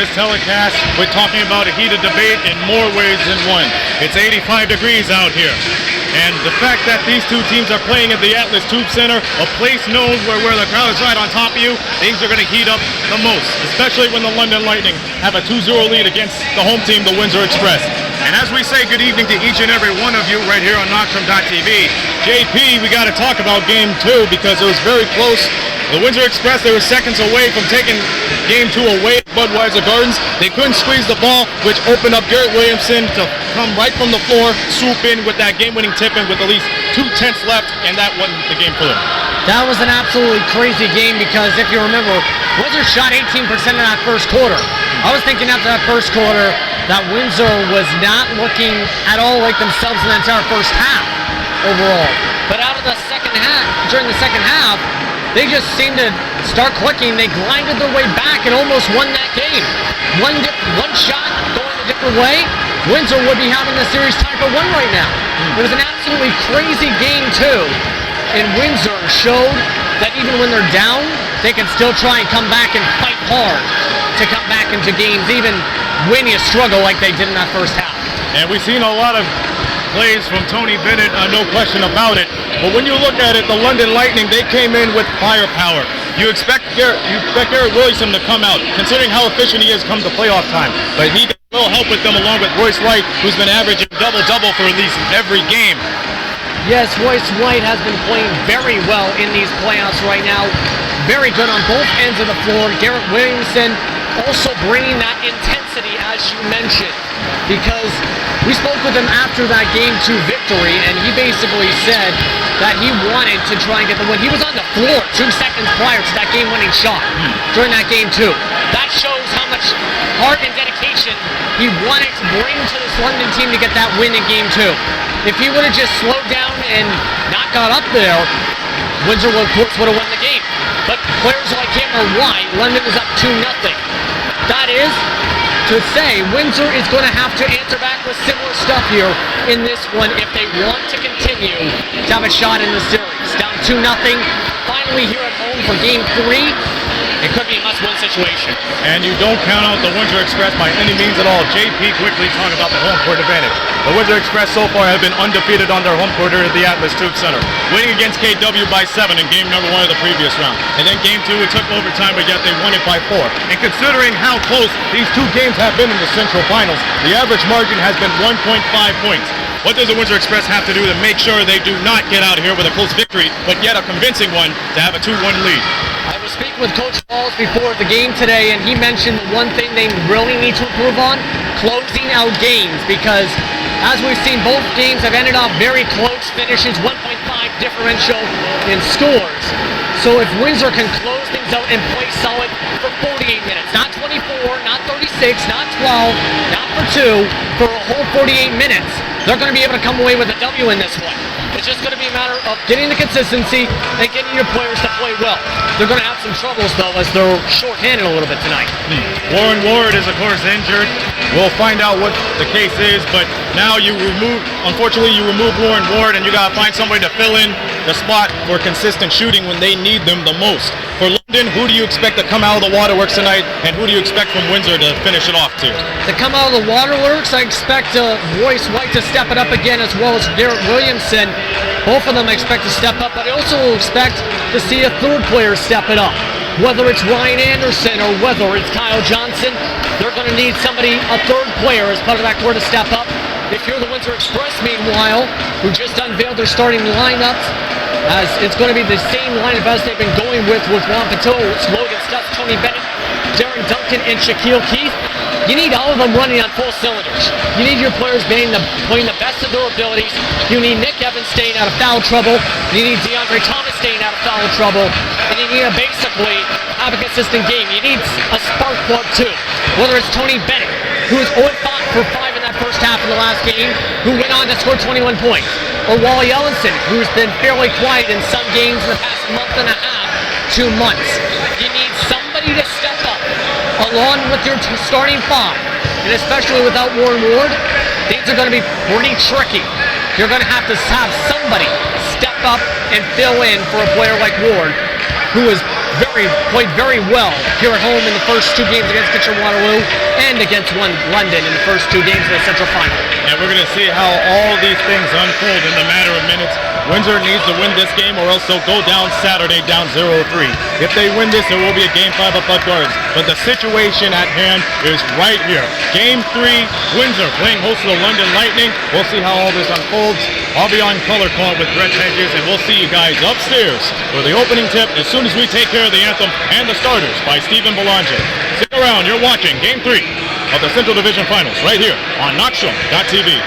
this telecast, we're talking about a heated debate in more ways than one. It's 85 degrees out here. And the fact that these two teams are playing at the Atlas Tube Center, a place known where the crowd is right on top of you, things are going to heat up the most, especially when the London Lightning have a 2-0 lead against the home team, the Windsor Express. And as we say good evening to each and every one of you right here on Knoxtrom.tv, JP, we got to talk about Game 2 because it was very close. The Windsor Express, they were seconds away from taking Game 2 away at Budweiser Gardens. They couldn't squeeze the ball, which opened up Garrett Williamson to come right from the floor, swoop in with that game-winning tip-in with at least 2/10 left, and that won the game for them. That was an absolutely crazy game because if you remember, Windsor shot 18% in that first quarter. I was thinking after that first quarter that Windsor was not looking at all like themselves in the entire first half overall. But out of the second half, during the second half, they just seemed to start clicking. They grinded their way back and almost won that game. One shot going a different way, Windsor would be having the series tied for 1 right now. It was an absolutely crazy game too. And Windsor showed that even when they're down, they can still try and come back and fight hard to come back into games, even when you struggle like they did in that first half. And we've seen a lot of plays from Tony Bennett, no question about it. But when you look at it, the London Lightning, they came in with firepower. You expect Garrett Williamson to come out, considering how efficient he is come to playoff time. But he will help with them along with Royce White, who's been averaging double-double for at least every game. Yes, Royce White has been playing very well in these playoffs right now. Very good on both ends of the floor. Garrett Williamson also bringing that intensity, as you mentioned, because we spoke with him after that Game 2 victory, and he basically said that he wanted to try and get the win. He was on the floor 2 seconds prior to that game-winning shot during that Game 2. That shows how much heart and dedication he wanted to bring to this London team to get that win in Game 2. If he would have just slowed down and not got up there, Windsor, of course, would have won the game. But players like him are why London is up 2-0. That is to say Windsor is going to have to answer back with similar stuff here in this one if they want to continue to have a shot in the series. Down 2-0, finally here at home for Game 3. It could be a must-win situation. And you don't count out the Windsor Express by any means at all. JP quickly talking about the home court advantage. The Windsor Express so far have been undefeated on their home court at the Atlas Tube Center, winning against KW by 7 in game number 1 of the previous round. And then game 2, it took overtime, but yet they won it by 4. And considering how close these 2 games have been in the Central Finals, the average margin has been 1.5 points. What does the Windsor Express have to do to make sure they do not get out of here with a close victory, but yet a convincing one to have a 2-1 lead? I was speaking with Coach Walls before the game today, and he mentioned one thing they really need to improve on, closing out games, because as we've seen, both games have ended up very close finishes, 1.5 differential in scores. So if Windsor can close things out and play solid for 48 minutes, not 24, not 36, not 12, not for 2, for a whole 48 minutes, they're going to be able to come away with a W in this one. It's just going to be a matter of getting the consistency and getting your players to play well. They're going to have some troubles, though, as they're short-handed a little bit tonight. Warren Ward is, of course, injured. We'll find out what the case is, but now unfortunately, you remove Warren Ward, and you got to find somebody to fill in the spot for consistent shooting when they need them the most. For London, who do you expect to come out of the waterworks tonight, and who do you expect from Windsor to finish it off to? To come out of the waterworks, I expect Royce White to step it up again, as well as Garrett Williamson. Both of them I expect to step up, but I also expect to see a third player step it up. Whether it's Ryan Anderson or whether it's Kyle Johnson, they're going to need somebody, a third player as part of that core to step up. If you're the Windsor Express, meanwhile, who just unveiled their starting lineups, as it's going to be the same lineup as they've been going with Juan Patillo, Logan Stuff, Tony Bennett, Darren Duncan, and Shaquille Keith. You need all of them running on full cylinders. You need your players playing the best of their abilities. You need Nick Evans staying out of foul trouble. You need DeAndre Thomas staying out of foul trouble. And you need to basically have a consistent game. You need a spark plug too. Whether it's Tony Bennett, who was 0 for 5 in that first half of the last game, who went on to score 21 points. Or Wally Ellison, who's been fairly quiet in some games in the past month and a half, 2 months. You need somebody to step up along with your starting 5. And especially without Warren Ward, things are going to be pretty tricky. You're going to have somebody step up and fill in for a player like Ward, who is played very well here at home in the first two games against Kitchener-Waterloo and against London in the first two games of the Central Final. And we're going to see how all these things unfold in the matter of minutes. Windsor needs to win this game or else they'll go down Saturday down 0-3. If they win this, it will be a Game 5 of Bud Gardens. But the situation at hand is right here. Game 3, Windsor playing host to the London Lightning. We'll see how all this unfolds. I'll be on color call with Brett Hedges, and we'll see you guys upstairs for the opening tip as soon as we take care of the anthem and the starters by Stephen Belanger. Stick around. You're watching Game 3 of the Central Division Finals right here on NotShow.tv.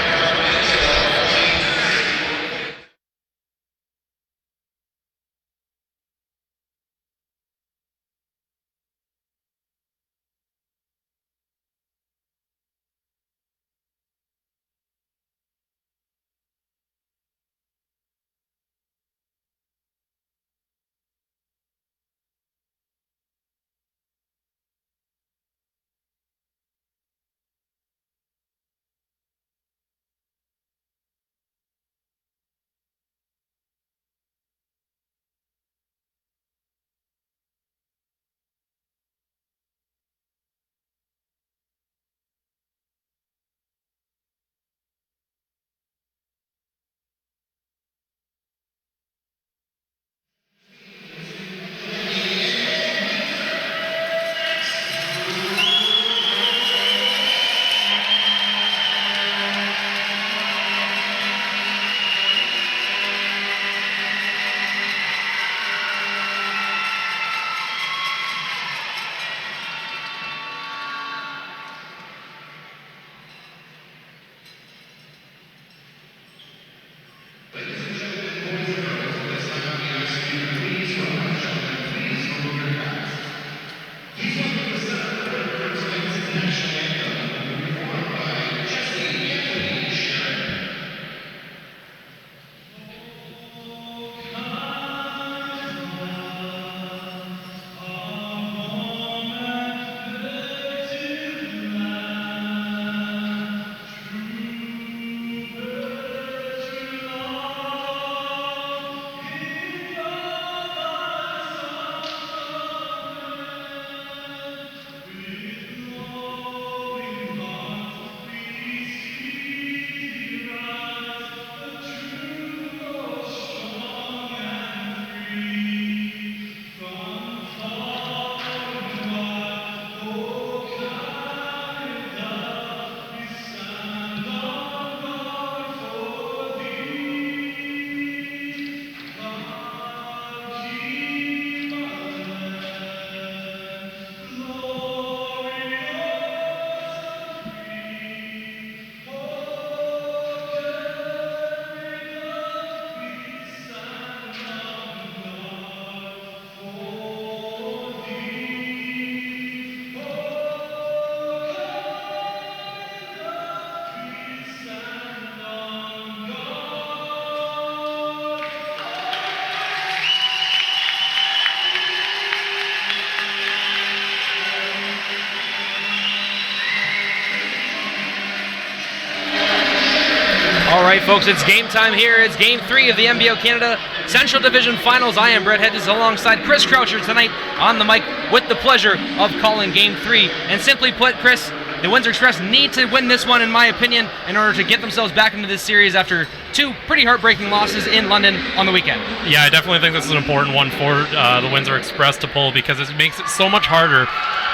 All right, folks, it's game time here. It's Game 3 of the NBO Canada Central Division Finals. I am Brett Hedges alongside Chris Croucher tonight on the mic with the pleasure of calling Game 3. And simply put, Chris, the Windsor Express need to win this one, in my opinion, in order to get themselves back into this series after two pretty heartbreaking losses in London on the weekend. Yeah, I definitely think this is an important one for the Windsor Express to pull because it makes it so much harder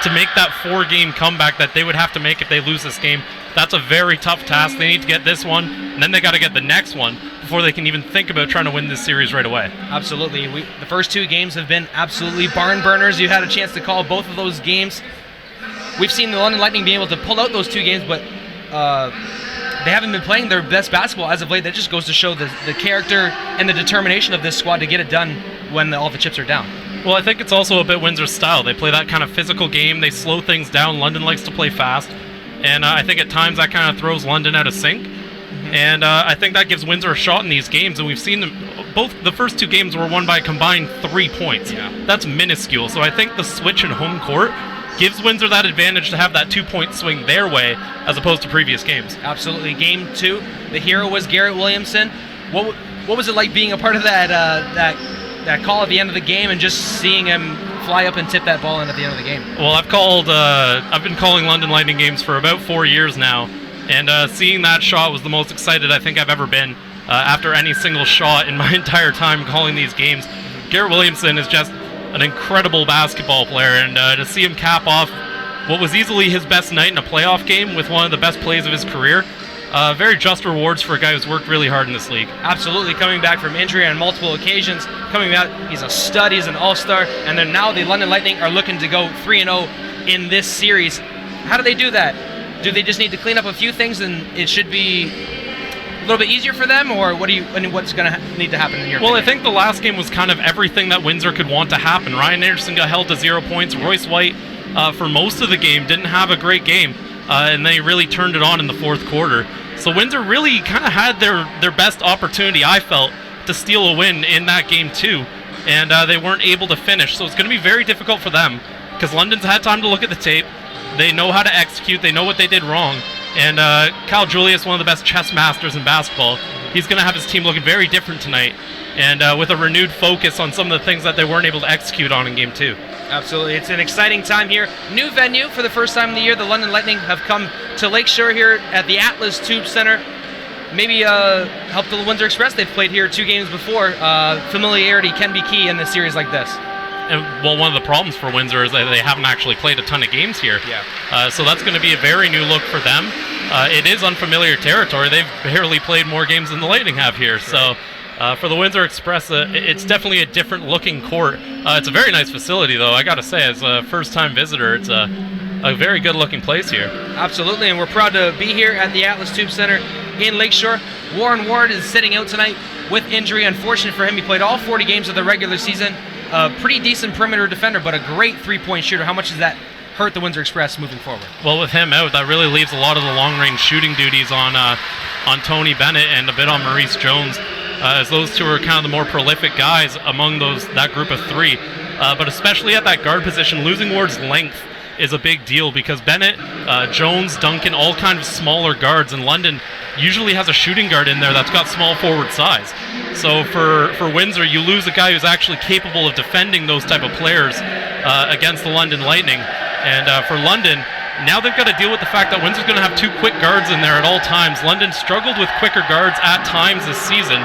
to make that four-game comeback that they would have to make if they lose this game. That's a very tough task. They need to get this one, and then they got to get the next one before they can even think about trying to win this series right away. Absolutely. The first two games have been absolutely barn burners. You had a chance to call both of those games. We've seen the London Lightning be able to pull out those two games, but they haven't been playing their best basketball as of late. That just goes to show the character and the determination of this squad to get it done when all the chips are down. Well, I think it's also a bit Windsor's style. They play that kind of physical game. They slow things down. London likes to play fast. And I think at times that kind of throws London out of sync. Mm-hmm. And I think that gives Windsor a shot in these games. And we've seen them, both the first two games were won by a combined 3 points. Yeah. That's minuscule. So I think the switch in home court gives Windsor that advantage to have that 2-point swing their way as opposed to previous games. Absolutely. Game 2, the hero was Garrett Williamson. What was it like being a part of that call at the end of the game and just seeing him fly up and tip that ball in at the end of the game. Well, I've been calling London Lightning games for about 4 years now, and seeing that shot was the most excited I think I've ever been after any single shot in my entire time calling these games. Garrett Williamson is just an incredible basketball player, and to see him cap off what was easily his best night in a playoff game with one of the best plays of his career, very just rewards for a guy who's worked really hard in this league. Absolutely, coming back from injury on multiple occasions, coming out, he's a stud, he's an all-star, and then now the London Lightning are looking to go 3-0 in this series. How do they do that? Do they just need to clean up a few things and it should be a little bit easier for them, or what's going to need to happen in your opinion? I think the last game was kind of everything that Windsor could want to happen. Ryan Anderson got held to 0 points. Royce White, for most of the game, didn't have a great game, and they really turned it on in the fourth quarter. So Windsor really kind of had their best opportunity, I felt, to steal a win in that game too, and they weren't able to finish. So it's going to be very difficult for them, because London's had time to look at the tape. They know how to execute. They know what they did wrong. And Kyle Julius, one of the best chess masters in basketball, he's going to have his team looking very different tonight, and with a renewed focus on some of the things that they weren't able to execute on in Game 2. Absolutely. It's an exciting time here. New venue for the first time in the year. The London Lightning have come to Lakeshore here at the Atlas Tube Center. Maybe help the Windsor Express. They've played here 2 games before. Familiarity can be key in a series like this. And, well, one of the problems for Windsor is that they haven't actually played a ton of games here. Yeah. So that's going to be a very new look for them. It is unfamiliar territory. They've barely played more games than the Lightning have here. So for the Windsor Express, it's definitely a different looking court. It's a very nice facility, though. I got to say, as a first-time visitor, it's a very good looking place here. Absolutely, and we're proud to be here at the Atlas Tube Center in Lakeshore. Warren Ward is sitting out tonight with injury. Unfortunate for him, he played all 40 games of the regular season. A pretty decent perimeter defender, but a great three-point shooter. How much does that hurt the Windsor Express moving forward? Well, with him out, that really leaves a lot of the long-range shooting duties on Tony Bennett and a bit on Maurice Jones, as those two are kind of the more prolific guys among that group of 3. But especially at that guard position, losing Ward's length is a big deal, because Bennett, Jones, Duncan, all kind of smaller guards, and London usually has a shooting guard in there that's got small forward size. So for Windsor, you lose a guy who's actually capable of defending those type of players against the London Lightning. And for London, now they've got to deal with the fact that Windsor's going to have 2 quick guards in there at all times. London struggled with quicker guards at times this season,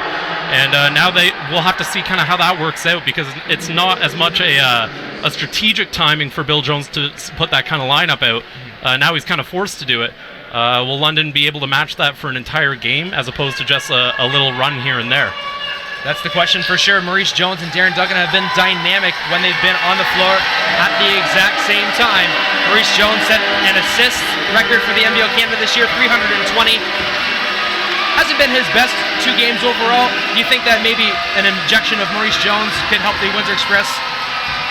and now they will have to see kind of how that works out, because it's not as much a strategic timing for Bill Jones to put that kind of lineup out. Now he's kind of forced to do it. Will London be able to match that for an entire game, as opposed to just a little run here and there? That's the question for sure. Maurice Jones and Darren Duggan have been dynamic when they've been on the floor at the exact same time. Maurice Jones set an assist record for the NBL Canada this year, 320. Hasn't been his best 2 games overall. Do you think that maybe an injection of Maurice Jones could help the Windsor Express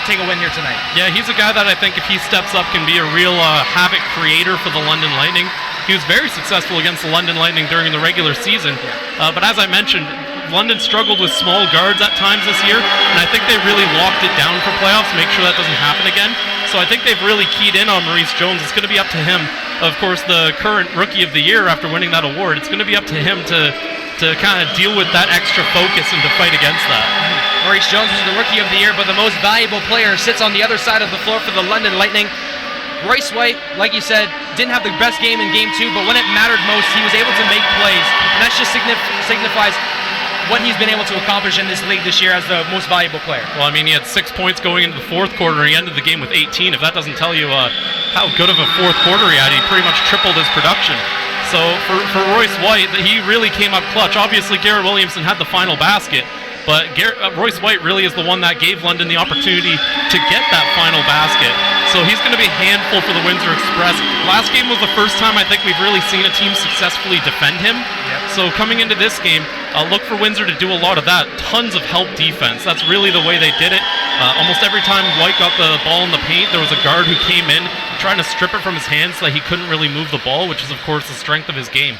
take a win here tonight? Yeah, he's a guy that I think if he steps up can be a real havoc creator for the London Lightning. He was very successful against the London Lightning during the regular season, but as I mentioned, London struggled with small guards at times this year, and I think they really locked it down for playoffs, make sure that doesn't happen again. So I think they've really keyed in on Maurice Jones. It's going to be up to him, of course, the current Rookie of the Year after winning that award. It's going to be up to him to kind of deal with that extra focus and to fight against that. Maurice Jones is the Rookie of the Year, but the most valuable player sits on the other side of the floor for the London Lightning. Royce White, like you said, didn't have the best game in Game 2, but when it mattered most, he was able to make plays, and that just signifies what he's been able to accomplish in this league this year as the most valuable player. Well, I mean, he had 6 points going into the fourth quarter, and he ended the game with 18. If that doesn't tell you how good of a fourth quarter he had, he pretty much tripled his production. So for Royce White, he really came up clutch. Obviously, Garrett Williamson had the final basket, but Royce White really is the one that gave London the opportunity to get that final basket. So he's going to be a handful for the Windsor Express. Last game was the first time I think we've really seen a team successfully defend him. Yep. So coming into this game, look for Windsor to do a lot of that. Tons of help defense. That's really the way they did it. Almost every time White got the ball in the paint, there was a guard who came in trying to strip it from his hands so that he couldn't really move the ball, which is, of course, the strength of his game.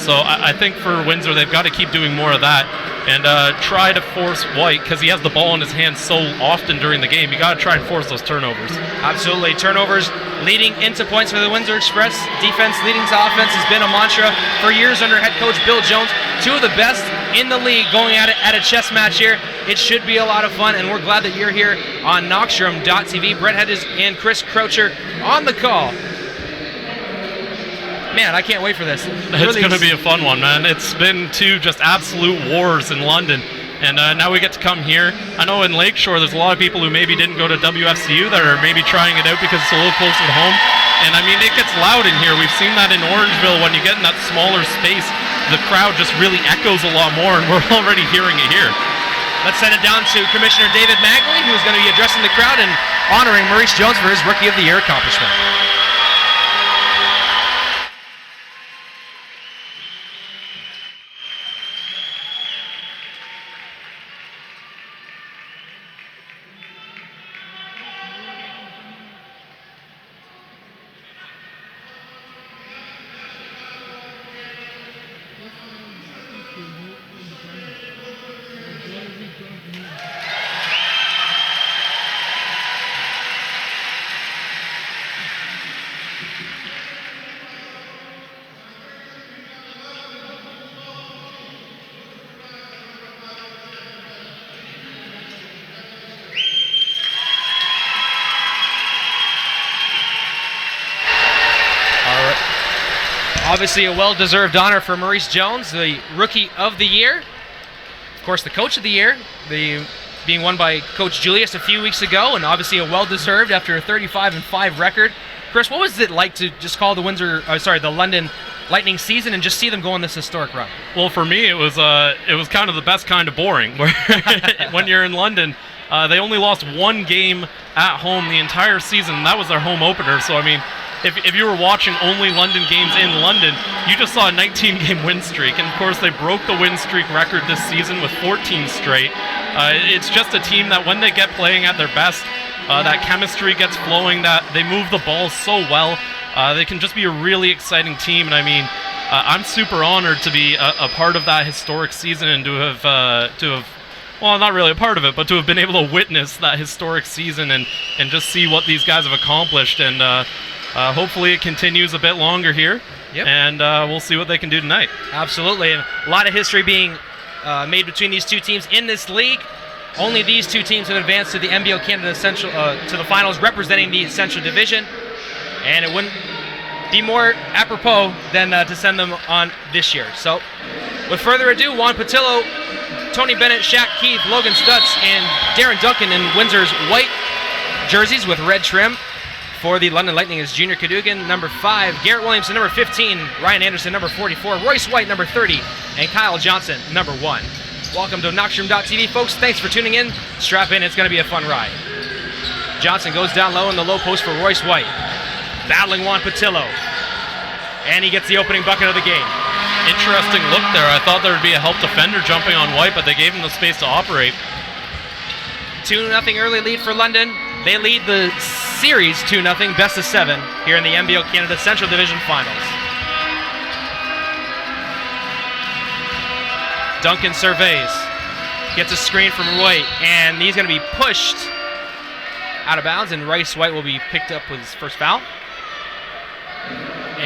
So I think for Windsor, they've got to keep doing more of that and try to force White, because he has the ball in his hands so often during the game. You got to try and force those turnovers. Absolutely. Turnovers leading into points for the Windsor Express. Defense leading to offense has been a mantra for years under head coach Bill Jones. 2 of the best in the league going at it at a chess match here. It should be a lot of fun, and we're glad that you're here on Knockstrom.tv. Brett Hedges and Chris Croucher on the call. Man, I can't wait for this. It's going to be a fun one, man. It's been two just absolute wars in London, and now we get to come here. I know in Lakeshore there's a lot of people who maybe didn't go to WFCU that are maybe trying it out because it's a little closer to home. And I mean, it gets loud in here. We've seen that in Orangeville. When you get in that smaller space, the crowd just really echoes a lot more, and we're already hearing it here. Let's send it down to Commissioner David Magley, who's going to be addressing the crowd and honoring Maurice Jones for his Rookie of the Year accomplishment. Obviously a well-deserved honor for Maurice Jones, the Rookie of the Year. Of course, the Coach of the Year, being won by Coach Julius a few weeks ago, and obviously a well-deserved after a 35-5 record. Chris, what was it like to just call the the London Lightning season and just see them go on this historic run? Well, for me, it was kind of the best kind of boring. Where when you're in London, they only lost one game at home the entire season. That was their home opener. So I mean, if you were watching only London games in London, you just saw a 19-game win streak. And of course, they broke the win streak record this season with 14 straight. It's just a team that when they get playing at their best, that chemistry gets flowing, that they move the ball so well. They can just be a really exciting team. And I mean, I'm super honored to be a part of that historic season and to have well, not really a part of it, but to have been able to witness that historic season and just see what these guys have accomplished. And hopefully it continues a bit longer here. Yep. And we'll see what they can do tonight. Absolutely. And a lot of history being made between these two teams in this league. Only these two teams have advanced to the NBO Canada Central, to the finals, representing the Central Division. And it wouldn't be more apropos than to send them on this year. So, with further ado, Juan Patillo, Tony Bennett, Shaq Keith, Logan Stutz, and Darren Duncan in Windsor's white jerseys with red trim. For the London Lightning is Junior Cadogan, number 5, Garrett Williamson, number 15, Ryan Anderson, number 44, Royce White, number 30, and Kyle Johnson, number 1. Welcome to Knockstrom.tv, folks. Thanks for tuning in. Strap in. It's going to be a fun ride. Johnson goes down low in the low post for Royce White. Battling Juan Patillo. And he gets the opening bucket of the game. Interesting look there. I thought there would be a help defender jumping on White, but they gave him the space to operate. 2-0 early lead for London. They lead the series 2-0, best of 7, here in the NBO Canada Central Division Finals. Duncan surveys, gets a screen from White, and he's going to be pushed out of bounds, and Royce White will be picked up with his first foul.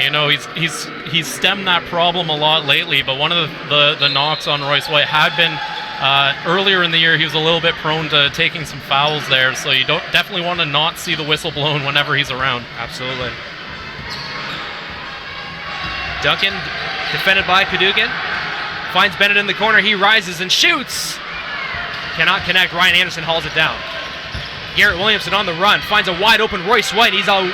You know, he's stemmed that problem a lot lately, but one of the knocks on Royce White had been earlier in the year he was a little bit prone to taking some fouls there, so you definitely want to not see the whistle blown whenever he's around. Absolutely. Duncan, defended by Cadogan, finds Bennett in the corner. He rises and shoots. Cannot connect. Ryan Anderson hauls it down. Garrett Williamson on the run, finds a wide open Royce White. He's out.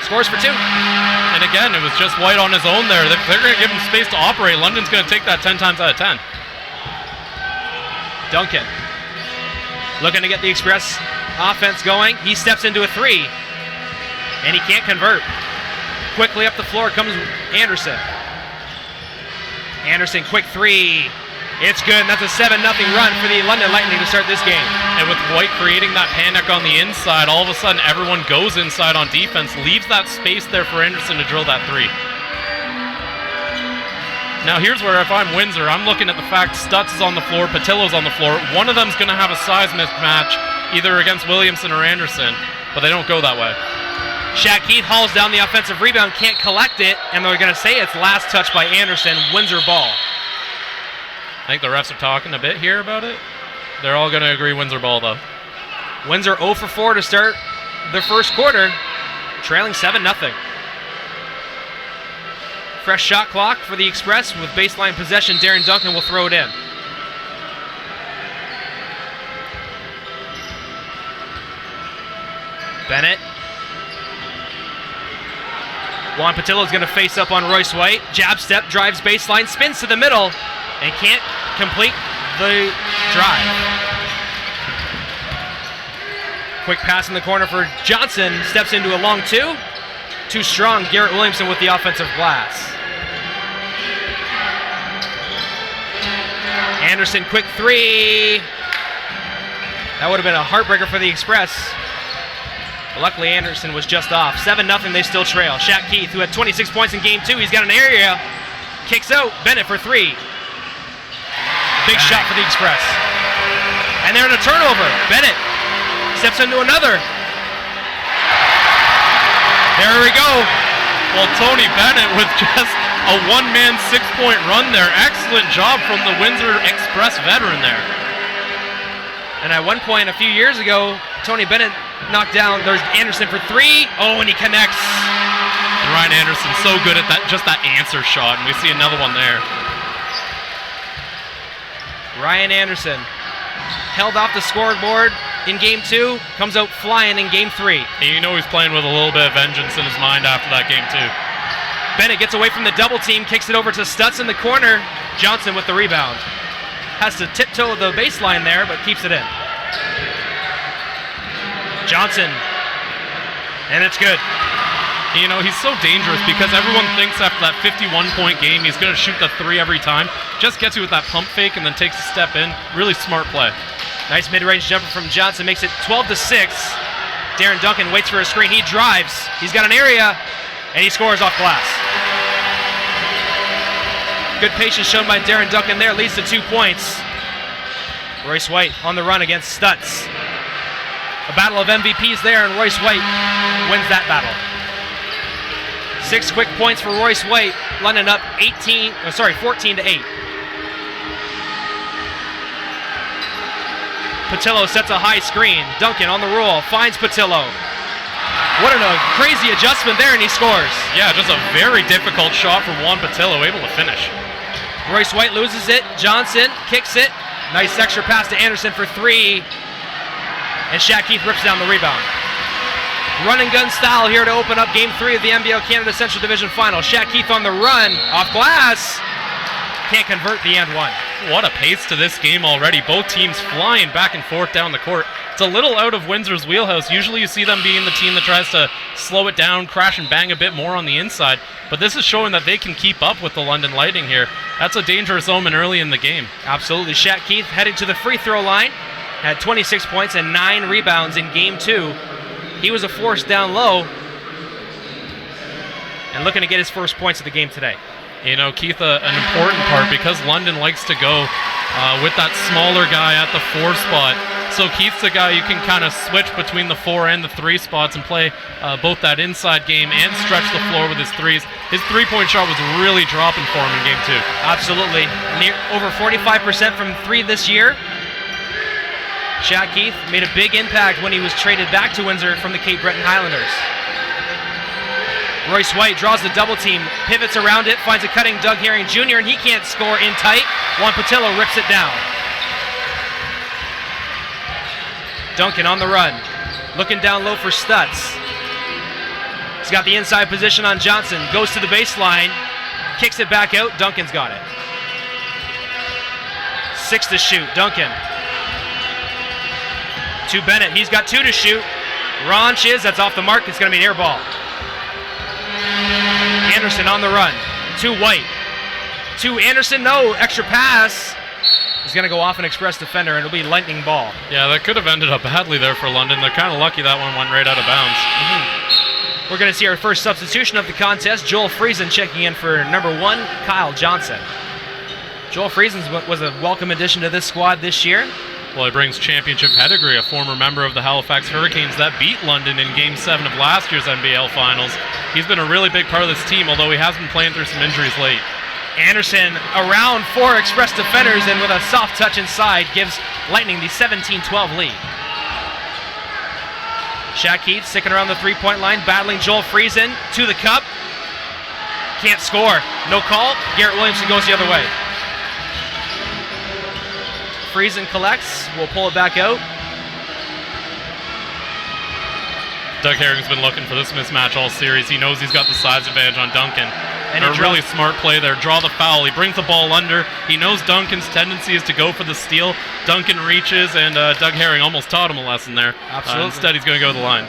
Scores for 2. And again, it was just White on his own there. If they're going to give him space to operate, London's going to take that 10 times out of 10. Duncan looking to get the express offense going. He steps into a 3, and he can't convert. Quickly up the floor comes Anderson. Anderson, quick 3. It's good, and that's a 7-0 run for the London Lightning to start this game. And with White creating that panic on the inside, all of a sudden everyone goes inside on defense, leaves that space there for Anderson to drill that 3. Now here's where if I'm Windsor, I'm looking at the fact Stutz is on the floor, Patillo's on the floor. One of them's going to have a size mismatch, either against Williamson or Anderson, but they don't go that way. Shaq Keith hauls down the offensive rebound, can't collect it, and they're going to say it's last touch by Anderson, Windsor ball. think the refs are talking a bit here about it. They're all going to agree Windsor ball, though. Windsor 0 for 4 to start the first quarter, trailing 7-0. Fresh shot clock for the Express with baseline possession. Darren Duncan will throw it in. Bennett. Juan Patillo is going to face up on Royce White. Jab step, drives baseline, spins to the middle, and can't complete the drive. Quick pass in the corner for Johnson. Steps into a long two. Too strong. Garrett Williamson with the offensive glass. Anderson, quick three. That would have been a heartbreaker for the Express. But luckily, Anderson was just off. 7-0, they still trail. Shaq Keith, who had 26 points in game 2, he's got an area. Kicks out. Bennett for 3. Big shot for the Express. And they're in a turnover. Bennett steps into another. There we go. Well, Tony Bennett with just a one-man 6-point run there. Excellent job from the Windsor Express veteran there. And at one point a few years ago, Tony Bennett knocked down, there's Anderson for 3. Oh, and he connects. And Ryan Anderson so good at that, just that answer shot, and we see another one there. Ryan Anderson held off the scoreboard in game 2, comes out flying in game 3. And you know he's playing with a little bit of vengeance in his mind after that game too. Bennett gets away from the double team, kicks it over to Stutz in the corner. Johnson with the rebound. Has to tiptoe the baseline there, but keeps it in. Johnson. And it's good. You know, he's so dangerous because everyone thinks after that 51-point game he's going to shoot the 3 every time. Just gets you with that pump fake and then takes a step in. Really smart play. Nice mid-range jumper from Johnson. Makes it 12-6. Darren Duncan waits for a screen. He drives. He's got an area, and he scores off glass. Good patience shown by Darren Duncan there. Leads to 2 points. Royce White on the run against Stutz. A battle of MVPs there, and Royce White wins that battle. 6 quick points for Royce White. London up 14-8. Patillo sets a high screen. Duncan on the roll, finds Patillo. What a crazy adjustment there, and he scores. Yeah, just a very difficult shot from Juan Patillo, able to finish. Royce White loses it. Johnson kicks it. Nice extra pass to Anderson for 3. And Shaq Keith rips down the rebound. Run and gun style here to open up game 3 of the NBL Canada Central Division Final. Shaq Keith on the run, off glass. Can't convert the and one. What a pace to this game already. Both teams flying back and forth down the court. It's a little out of Windsor's wheelhouse. Usually you see them being the team that tries to slow it down, crash and bang a bit more on the inside. But this is showing that they can keep up with the London Lightning here. That's a dangerous omen early in the game. Absolutely. Shaq Keith headed to the free throw line. Had 26 points and 9 rebounds in game 2. He was a force down low. And looking to get his first points of the game today. You know, Keith, an important part because London likes to go with that smaller guy at the 4 spot. So Keith's the guy you can kind of switch between the 4 and the 3 spots and play both that inside game and stretch the floor with his threes. His 3-point shot was really dropping for him in game 2. Absolutely. Over 45% from 3 this year. Shaq Keith made a big impact when he was traded back to Windsor from the Cape Breton Highlanders. Royce White draws the double team, pivots around it, finds a cutting Doug Herring Jr., and he can't score in tight. Juan Patillo rips it down. Duncan on the run, looking down low for Stutz. He's got the inside position on Johnson, goes to the baseline, kicks it back out, Duncan's got it. 6 to shoot, Duncan. To Bennett, he's got 2 to shoot. Launches, that's off the mark, it's going to be an air ball. Anderson on the run, to White. To Anderson, no, extra pass. He's going to go off an Express defender, and it'll be lightning ball. Yeah, that could have ended up badly there for London. They're kind of lucky that one went right out of bounds. Mm-hmm. We're going to see our first substitution of the contest. Joel Friesen checking in for number 1, Kyle Johnson. Joel Friesen was a welcome addition to this squad this year. Well, he brings championship pedigree, a former member of the Halifax Hurricanes that beat London in Game 7 of last year's NBL Finals. He's been a really big part of this team, although he has been playing through some injuries late. Anderson around 4 Express defenders and with a soft touch inside gives Lightning the 17-12 lead. Shaq Heath sticking around the three-point line, battling Joel Friesen to the cup. Can't score. No call. Garrett Williamson goes the other way. Friesen collects. We'll pull it back out. Doug Herring's been looking for this mismatch all series. He knows he's got the size advantage on Duncan. And a really smart play there. Draw the foul. He brings the ball under. He knows Duncan's tendency is to go for the steal. Duncan reaches, and Doug Herring almost taught him a lesson there. Absolutely. Instead, he's going to go to the line.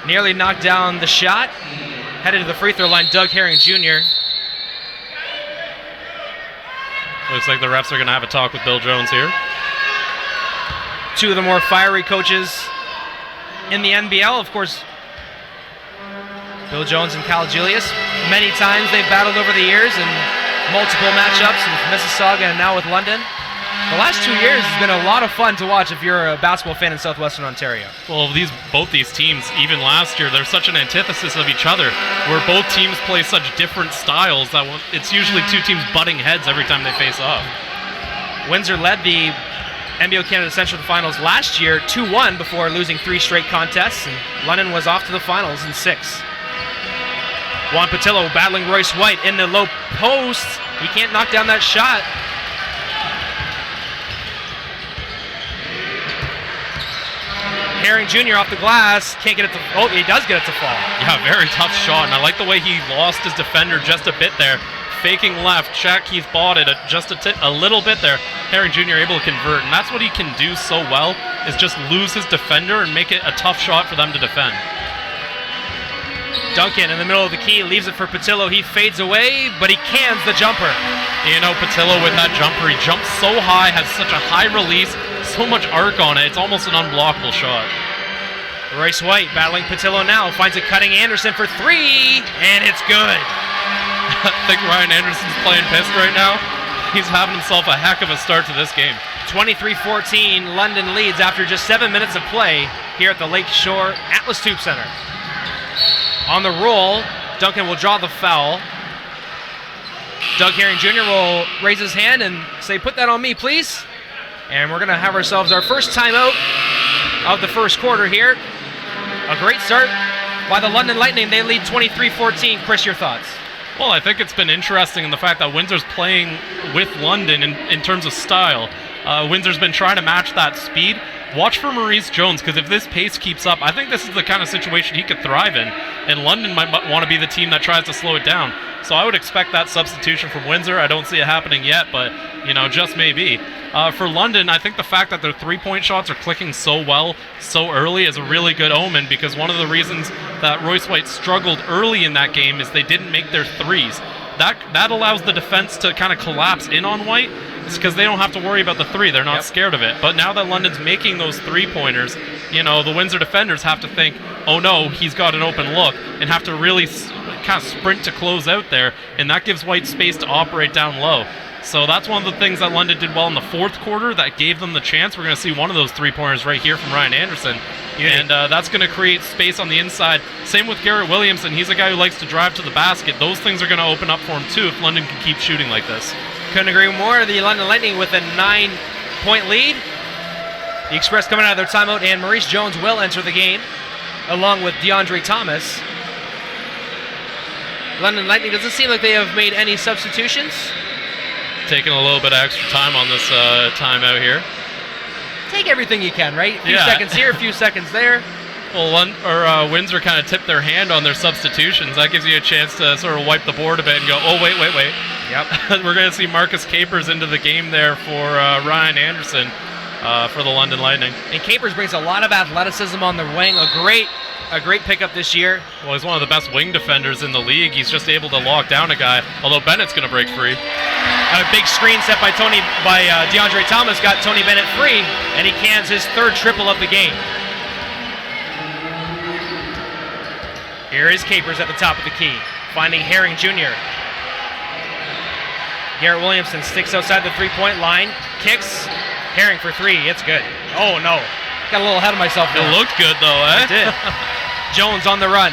Nearly knocked down the shot. Headed to the free throw line, Doug Herring Jr. Looks like the refs are going to have a talk with Bill Jones here. Two of the more fiery coaches in the NBL, of course, Bill Jones and Cal Julius. Many times they've battled over the years in multiple matchups with Mississauga and now with London. The last 2 years has been a lot of fun to watch if you're a basketball fan in Southwestern Ontario. Well, both these teams, even last year, they're such an antithesis of each other, where both teams play such different styles that it's usually two teams butting heads every time they face off. Windsor led the NBO Canada Central Finals last year 2-1 before losing 3 straight contests, and London was off to the finals in 6. Juan Patillo battling Royce White in the low post. He can't knock down that shot. Herring Jr. off the glass, can't get it to, oh, he does get it to fall. Yeah, very tough shot, and I like the way he lost his defender just a bit there. Faking left, Shaq Keith bought it just a little bit there. Herring Jr. able to convert, and that's what he can do so well, is just lose his defender and make it a tough shot for them to defend. Duncan in the middle of the key, leaves it for Patillo. He fades away, but he cans the jumper. You know, Patillo with that jumper, he jumps so high, has such a high release, so much arc on it, it's almost an unblockable shot. Royce White battling Patillo now, finds a cutting Anderson for 3, and it's good. I think Ryan Anderson's playing pissed right now. He's having himself a heck of a start to this game. 23-14, London leads after just 7 minutes of play here at the Lakeshore Atlas Tube Center. On the roll, Duncan will draw the foul. Doug Herring Jr. will raise his hand and say, "Put that on me, please." And we're going to have ourselves our first timeout of the first quarter here. A great start by the London Lightning. They lead 23-14. Chris, your thoughts? Well, I think it's been interesting in the fact that Windsor's playing with London in terms of style. Windsor's been trying to match that speed. Watch for Maurice Jones, because if this pace keeps up, I think this is the kind of situation he could thrive in, and London might want to be the team that tries to slow it down. So I would expect that substitution from Windsor. I don't see it happening yet, but, you know, just maybe. For London, I think the fact that their three-point shots are clicking so well so early is a really good omen, because one of the reasons that Royce White struggled early in that game is they didn't make their threes. That allows the defense to kind of collapse in on White. It's because they don't have to worry about the three. They're not scared of it. But now that London's making those three-pointers, you know, the Windsor defenders have to think, oh no, he's got an open look, and have to really kind of sprint to close out there, and that gives White space to operate down low. So that's one of the things that London did well in the fourth quarter that gave them the chance. We're going to see one of those three-pointers right here from Ryan Anderson. And that's going to create space on the inside. Same with Garrett Williamson. He's a guy who likes to drive to the basket. Those things are going to open up for him too if London can keep shooting like this. Couldn't agree more. The London Lightning with a 9-point lead. The Express coming out of their timeout, and Maurice Jones will enter the game along with DeAndre Thomas. London Lightning doesn't seem like they have made any substitutions. Taking a little bit of extra time on this timeout here. Take everything you can, right? A few seconds here, a few seconds there. Well, Windsor kind of tipped their hand on their substitutions. That gives you a chance to sort of wipe the board a bit and go, oh, wait. Yep. We're going to see Marcus Capers into the game there for Ryan Anderson for the London Lightning. And Capers brings a lot of athleticism on the wing. A great pickup this year. Well, he's one of the best wing defenders in the league. He's just able to lock down a guy, although Bennett's going to break free. A big screen set by DeAndre Thomas got Tony Bennett free, and he cans his third triple of the game. Here is Capers at the top of the key, finding Herring Jr. Garrett Williamson sticks outside the three-point line, kicks, Herring for 3, it's good. Oh no, got a little ahead of myself there. It looked good though, eh? It did. Jones on the run.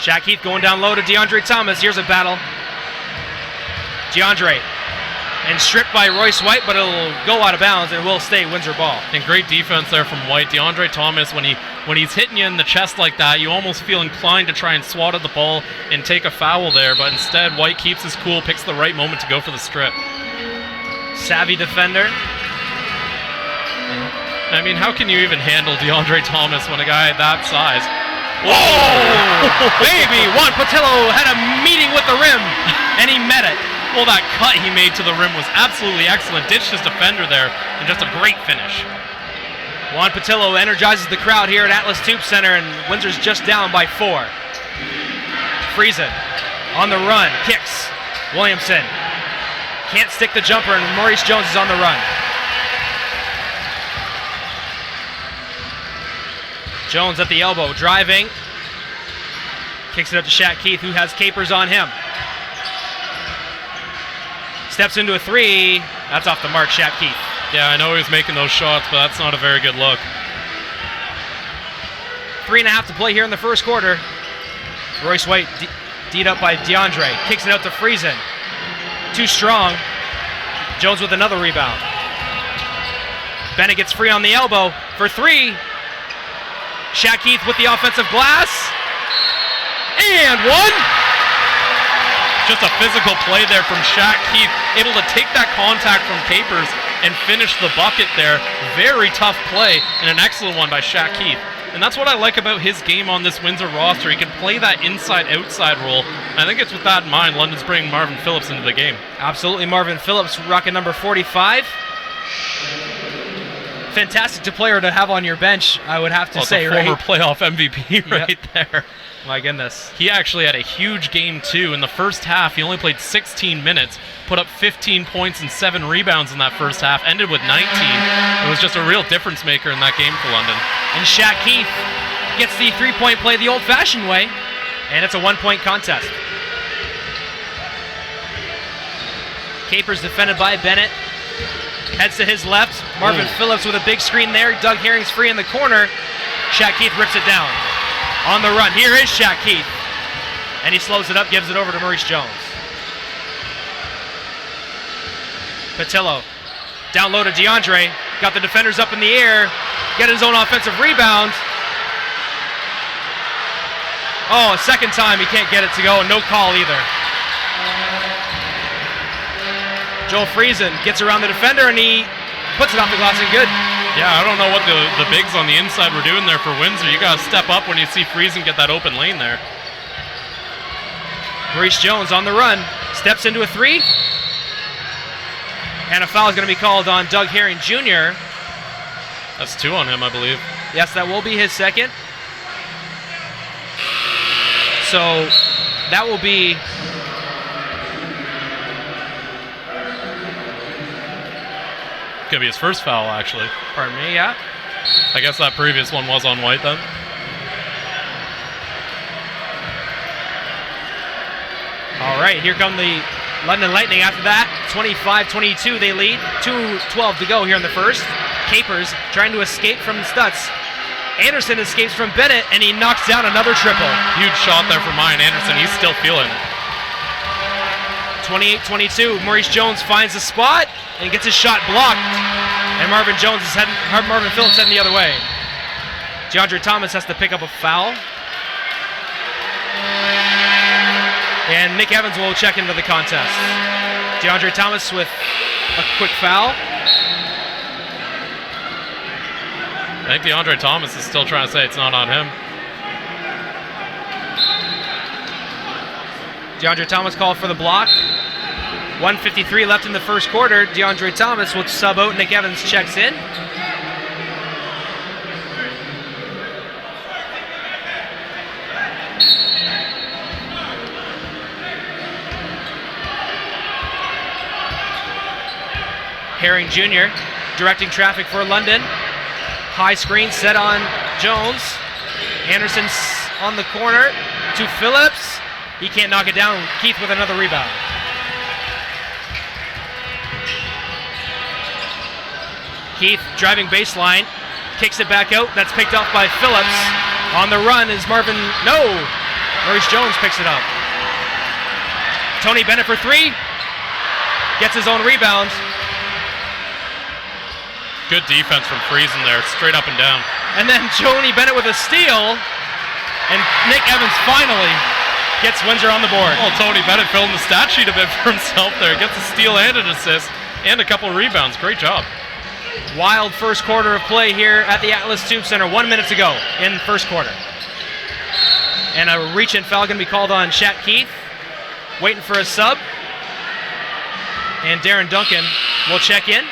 Shaq Heath going down low to DeAndre Thomas. Here's a battle. DeAndre. And stripped by Royce White, but it'll go out of bounds and will stay Windsor ball. And great defense there from White. DeAndre Thomas, when he's hitting you in the chest like that, you almost feel inclined to try and swat at the ball and take a foul there, but instead White keeps his cool, picks the right moment to go for the strip. Savvy defender. I mean, how can you even handle DeAndre Thomas when a guy that size? Whoa! Baby, Juan Patillo had a meeting with the rim, and he met it. Well, that cut he made to the rim was absolutely excellent. Ditched his defender there, and just a great finish. Juan Patillo energizes the crowd here at Atlas Tube Center, and Windsor's just down by 4. Friesen on the run, kicks. Williamson can't stick the jumper, and Maurice Jones is on the run. Jones at the elbow, driving. Kicks it up to Shaq Keith, who has capers on him. Steps into a 3. That's off the mark, Shaq Keith. Yeah, I know he was making those shots, but that's not a very good look. 3.5 to play here in the first quarter. Royce White D'd up by DeAndre. Kicks it out to Friesen. Too strong. Jones with another rebound. Bennett gets free on the elbow for 3. Shaq Keith with the offensive glass. And 1. Just a physical play there from Shaq Keith, able to take that contact from Capers and finish the bucket there. Very tough play and an excellent one by Shaq Keith. And that's what I like about his game on this Windsor roster. He can play that inside-outside role. I think it's with that in mind, London's bringing Marvin Phillips into the game. Absolutely, Marvin Phillips rocking number 45. Fantastic player to have on your bench, I would have to say, right? Former playoff MVP right there. My goodness. He actually had a huge game, too. In the first half, he only played 16 minutes, put up 15 points and 7 rebounds in that first half, ended with 19. It was just a real difference maker in that game for London. And Shaq Keith gets the three-point play the old-fashioned way, and it's a one-point contest. Capers defended by Bennett. Heads to his left. Marvin Phillips with a big screen there. Doug Herring's free in the corner. Shaq Keith rips it down. On the run, here is Shaq Keith. And he slows it up, gives it over to Maurice Jones. Patillo, down low to DeAndre. Got the defenders up in the air. Get his own offensive rebound. Oh, a second time he can't get it to go, and no call either. Joel Friesen gets around the defender, and he puts it off the glass and good. Yeah, I don't know what the bigs on the inside were doing there for Windsor. You got to step up when you see Friesen get that open lane there. Maurice Jones on the run, steps into a 3. And a foul is going to be called on Doug Herring Jr. That's 2 on him, I believe. Yes, that will be his second. So that will be... Could be his first foul, actually. Pardon me, yeah. I guess that previous one was on White then. All right, here come the London Lightning after that. 25-22 they lead. 2:12 to go here in the first. Capers trying to escape from Stutz. Anderson escapes from Bennett, and he knocks down another triple. Huge shot there from Ryan Anderson. He's still feeling it. 28-22. Maurice Jones finds a spot and gets his shot blocked. And Marvin Phillips heading the other way. DeAndre Thomas has to pick up a foul. And Nick Evans will check into the contest. DeAndre Thomas with a quick foul. I think DeAndre Thomas is still trying to say it's not on him. DeAndre Thomas called for the block. 1:53 left in the first quarter. DeAndre Thomas will sub out. Nick Evans checks in. Herring Jr. directing traffic for London. High screen set on Jones. Anderson's on the corner to Phillips. He can't knock it down. Keith with another rebound. Keith driving baseline. Kicks it back out. That's picked off by Phillips. On the run is Marvin. No! Maurice Jones picks it up. Tony Bennett for three. Gets his own rebound. Good defense from Friesen there, straight up and down. And then Tony Bennett with a steal. And Nick Evans finally gets Windsor on the board. Well, Tony Bennett filling the stat sheet a bit for himself there. Gets a steal and an assist and a couple of rebounds. Great job. Wild first quarter of play here at the Atlas Tube Center. 1 minute to go in first quarter. And a reach-in foul going to be called on Shat Keith. Waiting for a sub. And Darren Duncan will check in.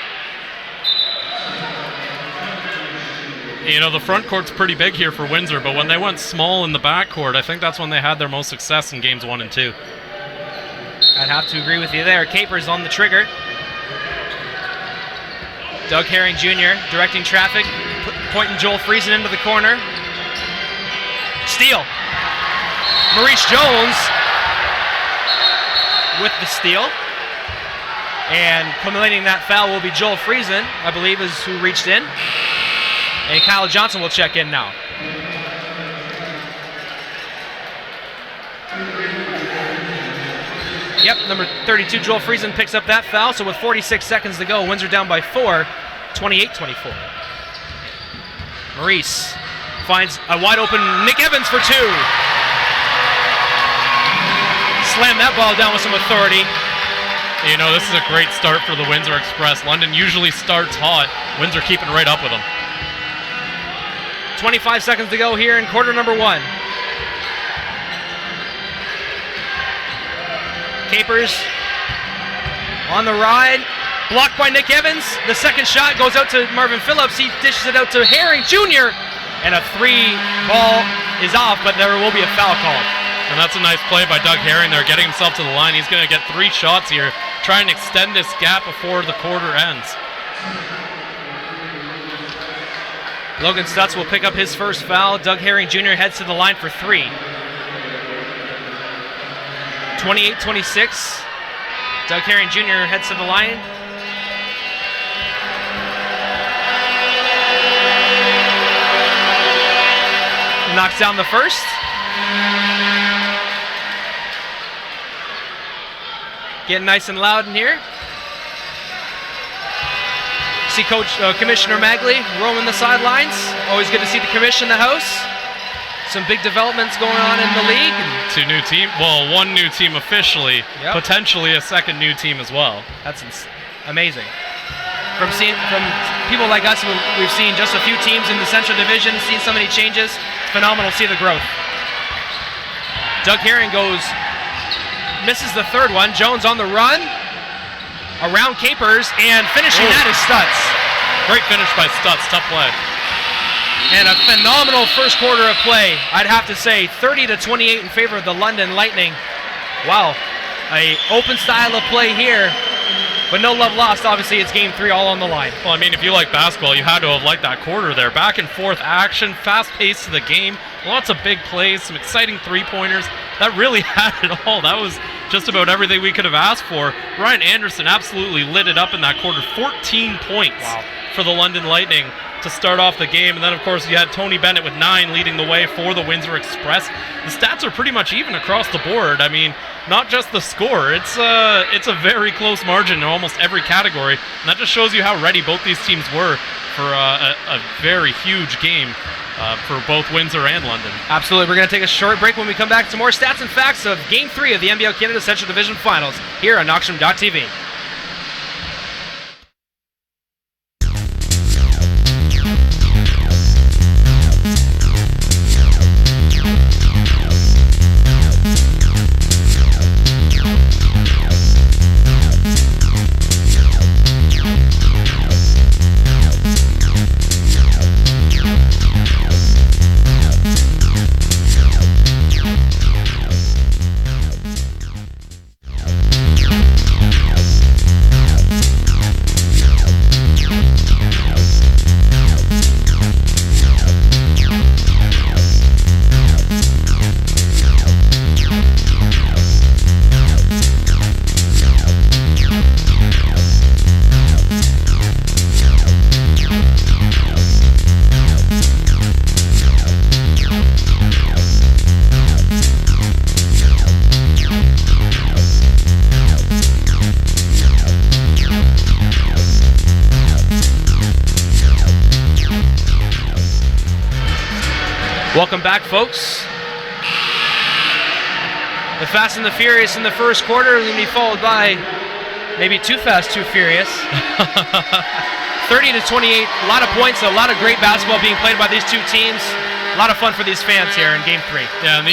You know, the front court's pretty big here for Windsor, but when they went small in the back court, I think that's when they had their most success in games 1 and 2. I'd have to agree with you there. Capers on the trigger. Doug Herring Jr. directing traffic, pointing Joel Friesen into the corner. Steal. Maurice Jones with the steal. And culminating that foul will be Joel Friesen, I believe, is who reached in. And Kyle Johnson will check in now. Yep, number 32, Joel Friesen picks up that foul. So with 46 seconds to go, Windsor down by 4, 28-24. Maurice finds a wide open Nick Evans for two. Slam that ball down with some authority. You know, this is a great start for the Windsor Express. London usually starts hot. Windsor keeping right up with them. 25 seconds to go here in quarter number 1. Capers on the ride. Blocked by Nick Evans. The second shot goes out to Marvin Phillips. He dishes it out to Herring Jr. And a 3 ball is off, but there will be a foul called. And that's a nice play by Doug Herring there, getting himself to the line. He's going to get 3 shots here, try and extend this gap before the quarter ends. Logan Stutz will pick up his first foul. Doug Herring Jr. heads to the line for 3. 28-26. Doug Herring Jr. heads to the line. Knocks down the first. Getting nice and loud in here. See Commissioner Magley roaming the sidelines. Always good to see the commission in the house. Some big developments going on in the league. 2 new team, well, 1 new team officially, Yep. Potentially a second new team as well. That's amazing. From people like us, we've seen just a few teams in the Central Division, seen so many changes. It's phenomenal to see the growth. Doug Herring misses the third one. Jones on the run, around Capers, and finishing that is Stutz. Great finish by Stutz, tough play. And a phenomenal first quarter of play. I'd have to say 30-28 in favor of the London Lightning. Wow, a open style of play here, but no love lost. Obviously, it's game 3 all on the line. Well, I mean, if you like basketball, you had to have liked that quarter there. Back and forth action, fast pace to the game, lots of big plays, some exciting 3-pointers. That really had it all. That was just about everything we could have asked for. Ryan Anderson absolutely lit it up in that quarter. 14 points for the London Lightning to start off the game. And then, of course, you had Tony Bennett with 9 leading the way for the Windsor Express. The stats are pretty much even across the board. I mean, not just the score. It's a very close margin in almost every category. And that just shows you how ready both these teams were for a very huge game for both Windsor and London. Absolutely. We're going to take a short break. When we come back to more stats and facts of Game 3 of the NBL Canada Central Division Finals here on Knoxstrom.tv. Welcome back, folks. The Fast and the Furious in the first quarter will be followed by maybe Too Fast, Too Furious. 30-28, a lot of points, a lot of great basketball being played by these two teams. A lot of fun for these fans here in Game 3. Yeah, and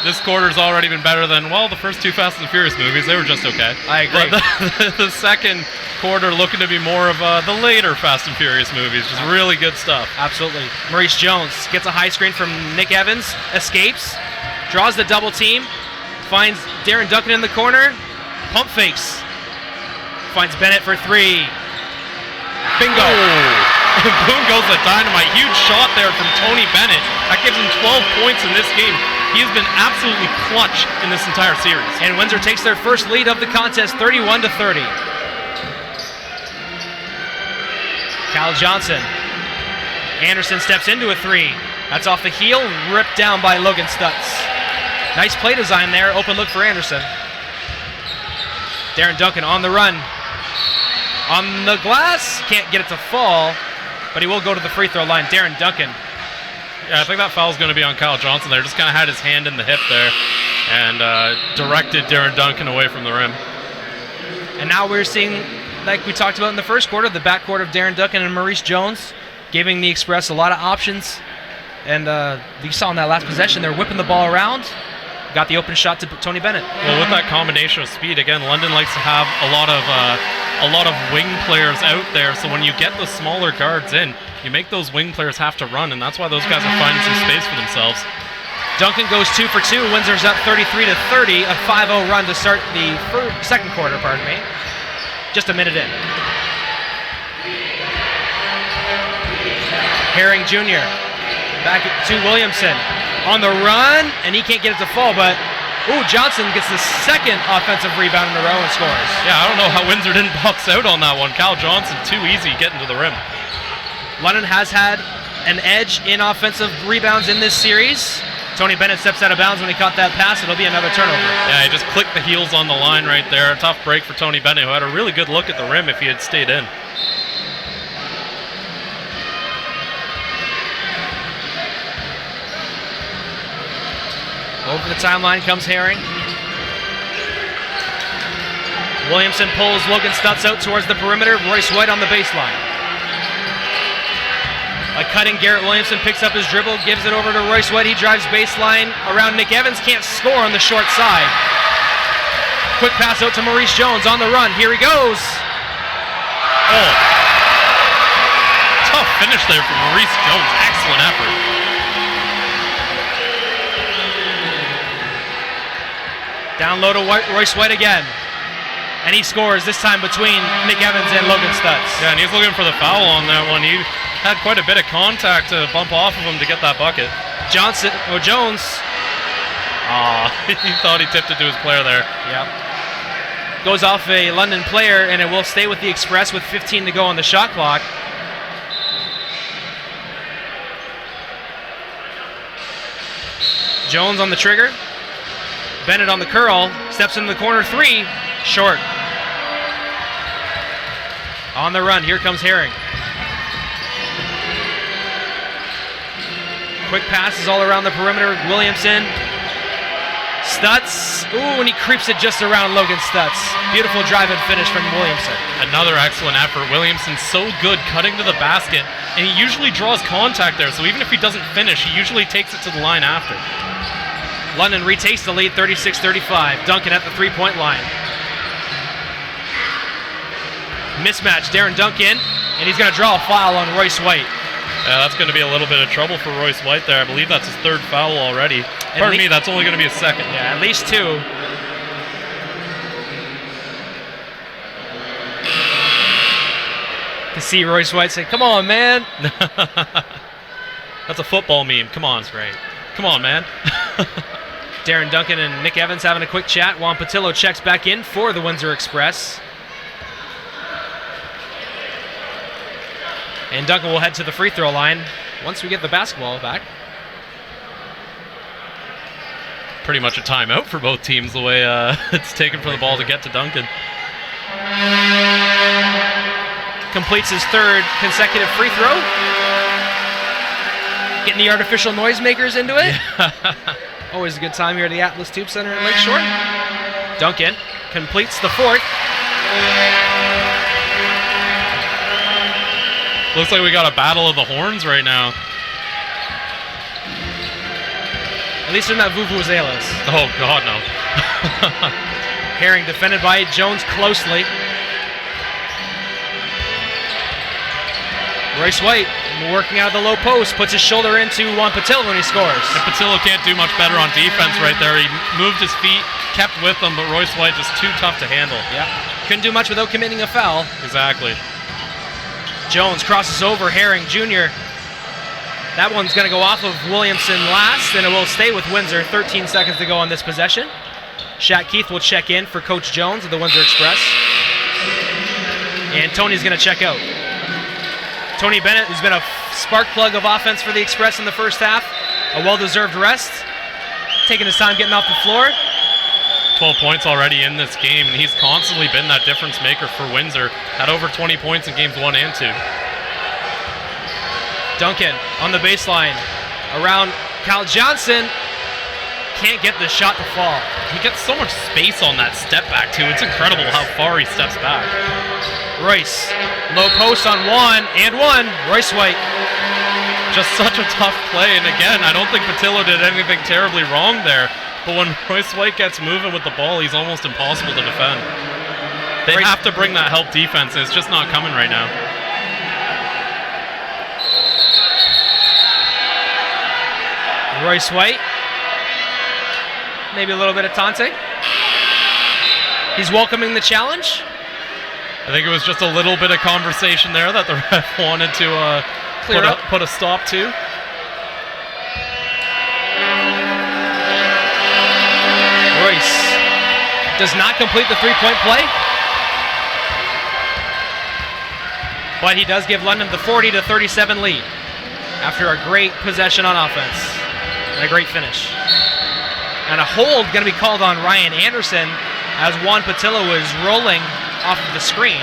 this quarter's already been better than, well, the first two Fast and the Furious movies. They were just okay. I agree. But the second quarter looking to be more of the later Fast and Furious movies. Just really good stuff. Absolutely. Maurice Jones gets a high screen from Nick Evans, escapes, draws the double team, finds Darren Duncan in the corner, pump fakes, finds Bennett for three. Bingo! Oh. Boom goes the dynamite. Huge shot there from Tony Bennett. That gives him 12 points in this game. He has been absolutely clutch in this entire series. And Windsor takes their first lead of the contest, 31-30. Kyle Johnson. Anderson steps into a three. That's off the heel, ripped down by Logan Stutz. Nice play design there. Open look for Anderson. Darren Duncan on the run. On the glass, can't get it to fall, but he will go to the free throw line. Darren Duncan. Yeah, I think that foul's going to be on Kyle Johnson there. Just kind of had his hand in the hip there and directed Darren Duncan away from the rim. And now we're seeing, like we talked about in the first quarter, the backcourt of Darren Duncan and Maurice Jones, giving the Express a lot of options. And you saw in that last possession, they're whipping the ball around. Got the open shot to Tony Bennett. Well, with that combination of speed, again, London likes to have a lot of wing players out there. So when you get the smaller guards in, you make those wing players have to run, and that's why those guys are finding some space for themselves. Duncan goes 2 for 2. Windsor's up 33-30, a 5-0 run to start the second quarter. Pardon me. Just a minute in. Herring Jr. back to Williamson. On the run, and he can't get it to fall, but Johnson gets the second offensive rebound in a row and scores. Yeah, I don't know how Windsor didn't box out on that one. Kyle Johnson, too easy getting to the rim. London has had an edge in offensive rebounds in this series. Tony Bennett steps out of bounds when he caught that pass. It'll be another turnover. Yeah, he just clicked the heels on the line right there. A tough break for Tony Bennett, who had a really good look at the rim if he had stayed in. Over the timeline comes Herring. Williamson pulls Logan Stutz out towards the perimeter. Royce White on the baseline. A cutting Garrett Williamson picks up his dribble, gives it over to Royce White. He drives baseline around Nick Evans, can't score on the short side. Quick pass out to Maurice Jones on the run. Here he goes. Oh. Tough finish there from Maurice Jones. Excellent effort. Down low to Royce White again. And he scores, this time between Nick Evans and Logan Stutz. Yeah, and he's looking for the foul on that one. He had quite a bit of contact to bump off of him to get that bucket. Jones. He thought he tipped it to his player there. Yep. Goes off a London player, and it will stay with the Express with 15 to go on the shot clock. Jones on the trigger. Bennett on the curl, steps into the corner, three, short. On the run, here comes Herring. Quick passes all around the perimeter, Williamson. Stutz, and he creeps it just around Logan Stutz. Beautiful drive and finish from Williamson. Another excellent effort. Williamson's so good cutting to the basket, and he usually draws contact there, so even if he doesn't finish, he usually takes it to the line after. London retakes the lead 36-35. Duncan at the three-point line. Mismatch, Darren Duncan, and he's going to draw a foul on Royce White. Yeah, that's going to be a little bit of trouble for Royce White there. I believe that's his third foul already. Pardon me, that's only going to be his second. Yeah, at least two. To see Royce White say, "Come on, man." That's a football meme. Come on. That's right. Come on, man. Darren Duncan and Nick Evans having a quick chat. Juan Patillo checks back in for the Windsor Express. And Duncan will head to the free throw line once we get the basketball back. Pretty much a timeout for both teams the way it's taken for the ball to get to Duncan. Completes his third consecutive free throw. Getting the artificial noisemakers into it. Always a good time here at the Atlas Tube Center in Lakeshore. Duncan completes the fourth. Looks like we got a battle of the horns right now. At least they're not vuvuzelas. Oh, God, no. Herring defended by Jones closely. Royce White working out of the low post, puts his shoulder into Juan Patillo when he scores. And Patillo can't do much better on defense right there. He moved his feet, kept with them, but Royce White just too tough to handle. Yeah, couldn't do much without committing a foul. Exactly. Jones crosses over Herring Jr. That one's going to go off of Williamson last, and it will stay with Windsor. 13 seconds to go on this possession. Shaq Keith will check in for Coach Jones of the Windsor Express. And Tony's going to check out. Tony Bennett, who's been a spark plug of offense for the Express in the first half. A well-deserved rest. Taking his time getting off the floor. 12 points already in this game, and he's constantly been that difference maker for Windsor. Had over 20 points in games 1 and 2. Duncan on the baseline. Around Kyle Johnson. Can't get the shot to fall. He gets so much space on that step back, too. It's incredible how far he steps back. Royce, low post on one. Royce White. Just such a tough play, and again, I don't think Patillo did anything terribly wrong there, but when Royce White gets moving with the ball, he's almost impossible to defend. They have to bring that help defense, and it's just not coming right now. Royce White. Maybe a little bit of taunting. He's welcoming the challenge. I think it was just a little bit of conversation there that the ref wanted to put a stop to. Royce does not complete the three-point play, but he does give London the 40-37 lead after a great possession on offense and a great finish. And a hold going to be called on Ryan Anderson as Juan Patillo is rolling off of the screen.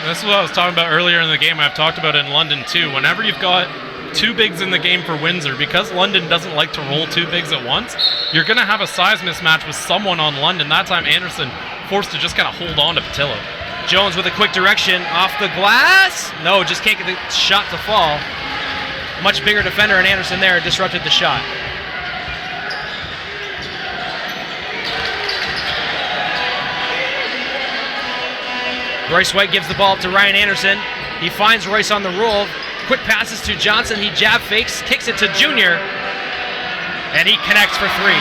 This is what I was talking about earlier in the game. I've talked about it in London too. Whenever you've got two bigs in the game for Windsor, because London doesn't like to roll two bigs at once, you're going to have a size mismatch with someone on London. That time Anderson forced to just kind of hold on to Patillo. Jones with a quick direction off the glass. No, just can't get the shot to fall. Much bigger defender, and Anderson there disrupted the shot. Royce White gives the ball to Ryan Anderson. He finds Royce on the roll. Quick passes to Johnson. He jab fakes, kicks it to Junior, and he connects for three.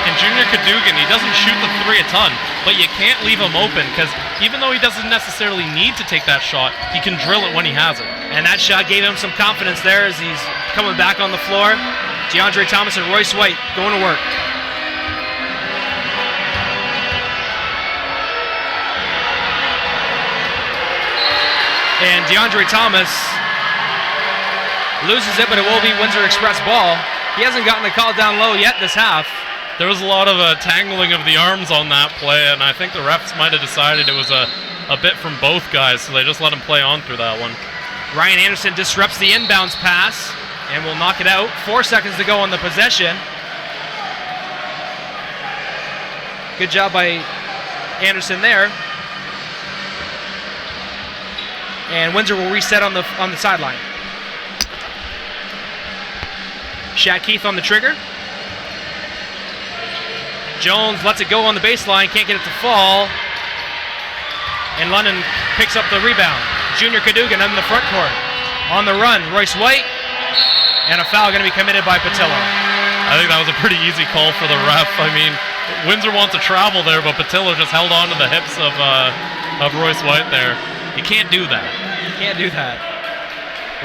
And Junior Cadogan, he doesn't shoot the three a ton, but you can't leave him open because even though he doesn't necessarily need to take that shot, he can drill it when he has it. And that shot gave him some confidence there as he's coming back on the floor. DeAndre Thomas and Royce White going to work. And DeAndre Thomas loses it, but it will be Windsor Express ball. He hasn't gotten the call down low yet this half. There was a lot of tangling of the arms on that play, and I think the refs might have decided it was a bit from both guys, so they just let him play on through that one. Ryan Anderson disrupts the inbounds pass and will knock it out. 4 seconds to go on the possession. Good job by Anderson there. And Windsor will reset on the sideline. Shaq Keith on the trigger. Jones lets it go on the baseline, can't get it to fall. And London picks up the rebound. Junior Cadogan in the front court. On the run, Royce White. And a foul going to be committed by Patillo. I think that was a pretty easy call for the ref. I mean, Windsor wants to travel there, but Patillo just held on to the hips of Royce White there. You can't do that. You can't do that.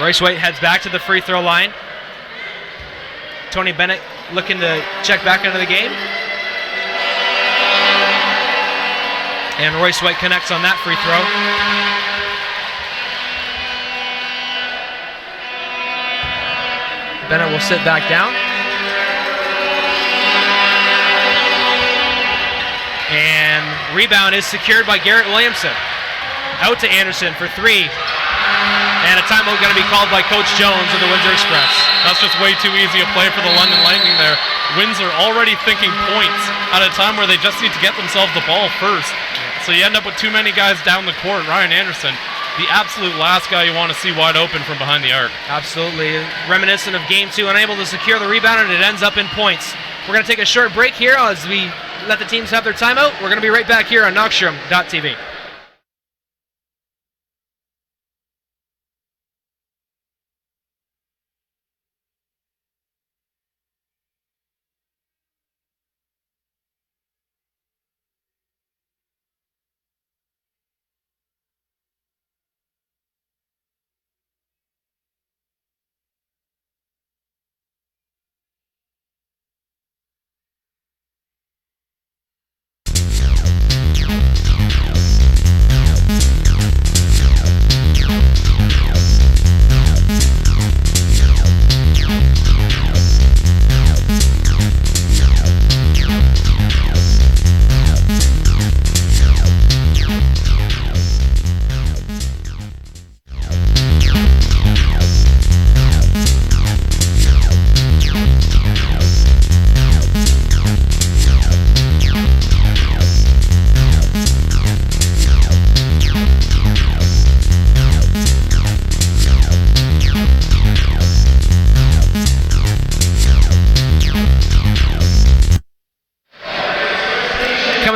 Royce White heads back to the free throw line. Tony Bennett looking to check back into the game. And Royce White connects on that free throw. Bennett will sit back down. And rebound is secured by Garrett Williamson. Out to Anderson for three. And a timeout going to be called by Coach Jones of the Windsor Express. That's just way too easy a play for the London Lightning there. Windsor already thinking points at a time where they just need to get themselves the ball first. So you end up with too many guys down the court. Ryan Anderson, the absolute last guy you want to see wide open from behind the arc. Absolutely. Reminiscent of Game 2, unable to secure the rebound, and it ends up in points. We're going to take a short break here as we let the teams have their timeout. We're going to be right back here on Knockstrom.tv.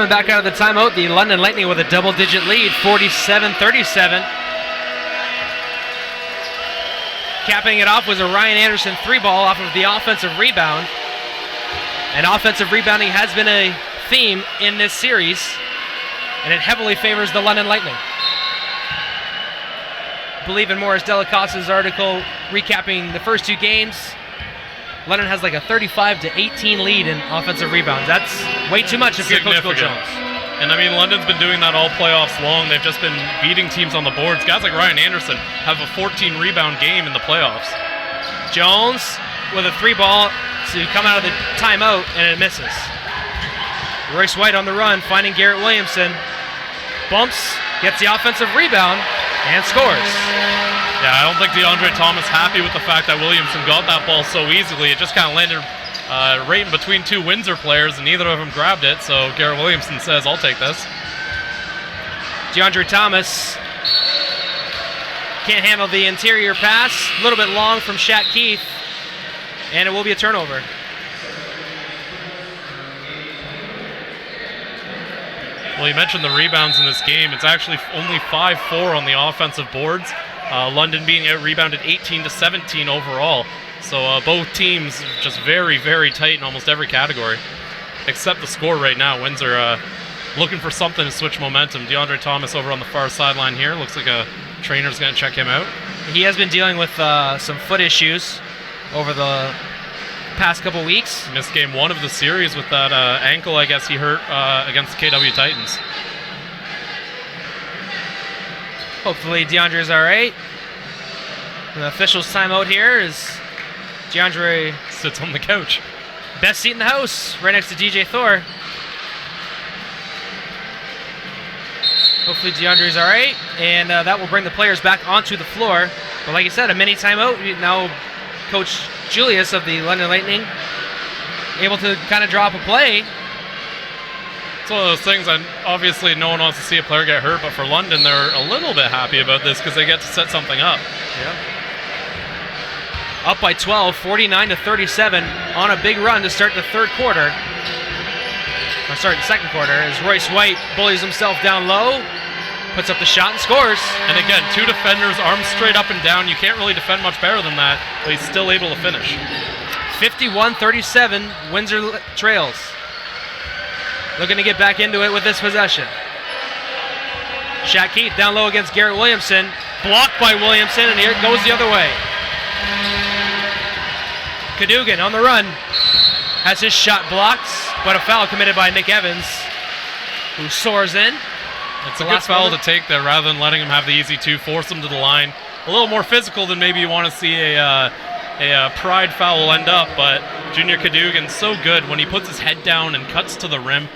Back out of the timeout, the London Lightning with a double-digit lead, 47-37. Capping it off was a Ryan Anderson 3-ball off of the offensive rebound. And offensive rebounding has been a theme in this series, and it heavily favors the London Lightning. I believe in Morris Delacosta's article recapping the first two games, London has like a 35-18 lead in offensive rebounds. That's way too much if you're Coach Bill Jones. And I mean, London's been doing that all playoffs long. They've just been beating teams on the boards. Guys like Ryan Anderson have a 14 rebound game in the playoffs. Jones with a 3-ball to come out of the timeout, and it misses. Royce White on the run, finding Garrett Williamson. Bumps, gets the offensive rebound, and scores. Yeah, I don't think DeAndre Thomas happy with the fact that Williamson got that ball so easily. It just kind of landed right in between two Windsor players, and neither of them grabbed it, so Garrett Williamson says, I'll take this. DeAndre Thomas can't handle the interior pass. A little bit long from Shat Keith, and it will be a turnover. Well, you mentioned the rebounds in this game. It's actually only 5-4 on the offensive boards. London being out-rebounded 18-17 overall. So both teams just very, very tight in almost every category, except the score right now. Windsor looking for something to switch momentum. DeAndre Thomas over on the far sideline here. Looks like a trainer's going to check him out. He has been dealing with some foot issues over the past couple weeks. Missed game 1 of the series with that ankle, I guess he hurt against the KW Titans. Hopefully DeAndre's all right. The official's timeout here is DeAndre sits on the couch. Best seat in the house, right next to DJ Thor. Hopefully DeAndre's all right, and that will bring the players back onto the floor. But like I said, a mini timeout. Now Coach Julius of the London Lightning able to kind of draw up a play. It's one of those things, and obviously no one wants to see a player get hurt, but for London, they're a little bit happy about this because they get to set something up. Yeah. Up by 12, 49-37, on a big run to start the third quarter. Or start the second quarter, as Royce White bullies himself down low, puts up the shot and scores. And again, two defenders, arms straight up and down. You can't really defend much better than that, but he's still able to finish. 51-37, Windsor trails. Looking to get back into it with this possession. Shat Keith down low against Garrett Williamson. Blocked by Williamson, and here it goes the other way. Cadogan on the run. Has his shot blocked, but a foul committed by Nick Evans, who soars in. It's a good foul to take there rather than letting him have the easy two. Force him to the line. A little more physical than maybe you want to see a pride foul will end up, but Junior Cadogan's so good when he puts his head down and cuts to the rim.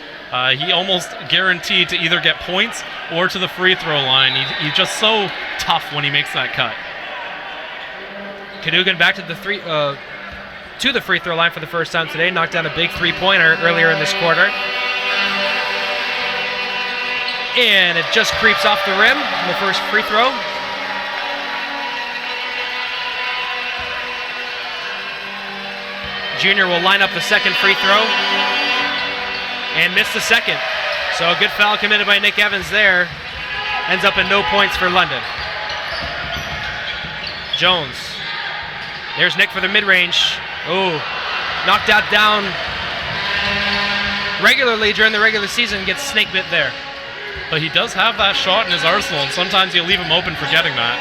He almost guaranteed to either get points or to the free throw line. He's just so tough when he makes that cut. Cadogan back to the free throw line for the first time today. Knocked down a big three-pointer earlier in this quarter. And it just creeps off the rim on the first free throw. Junior will line up the second free throw and miss the second. So a good foul committed by Nick Evans there. Ends up in no points for London. Jones. There's Nick for the mid-range. Oh, knocked out down regularly during the regular season, gets snake bit there. But he does have that shot in his arsenal, and sometimes you leave him open forgetting that.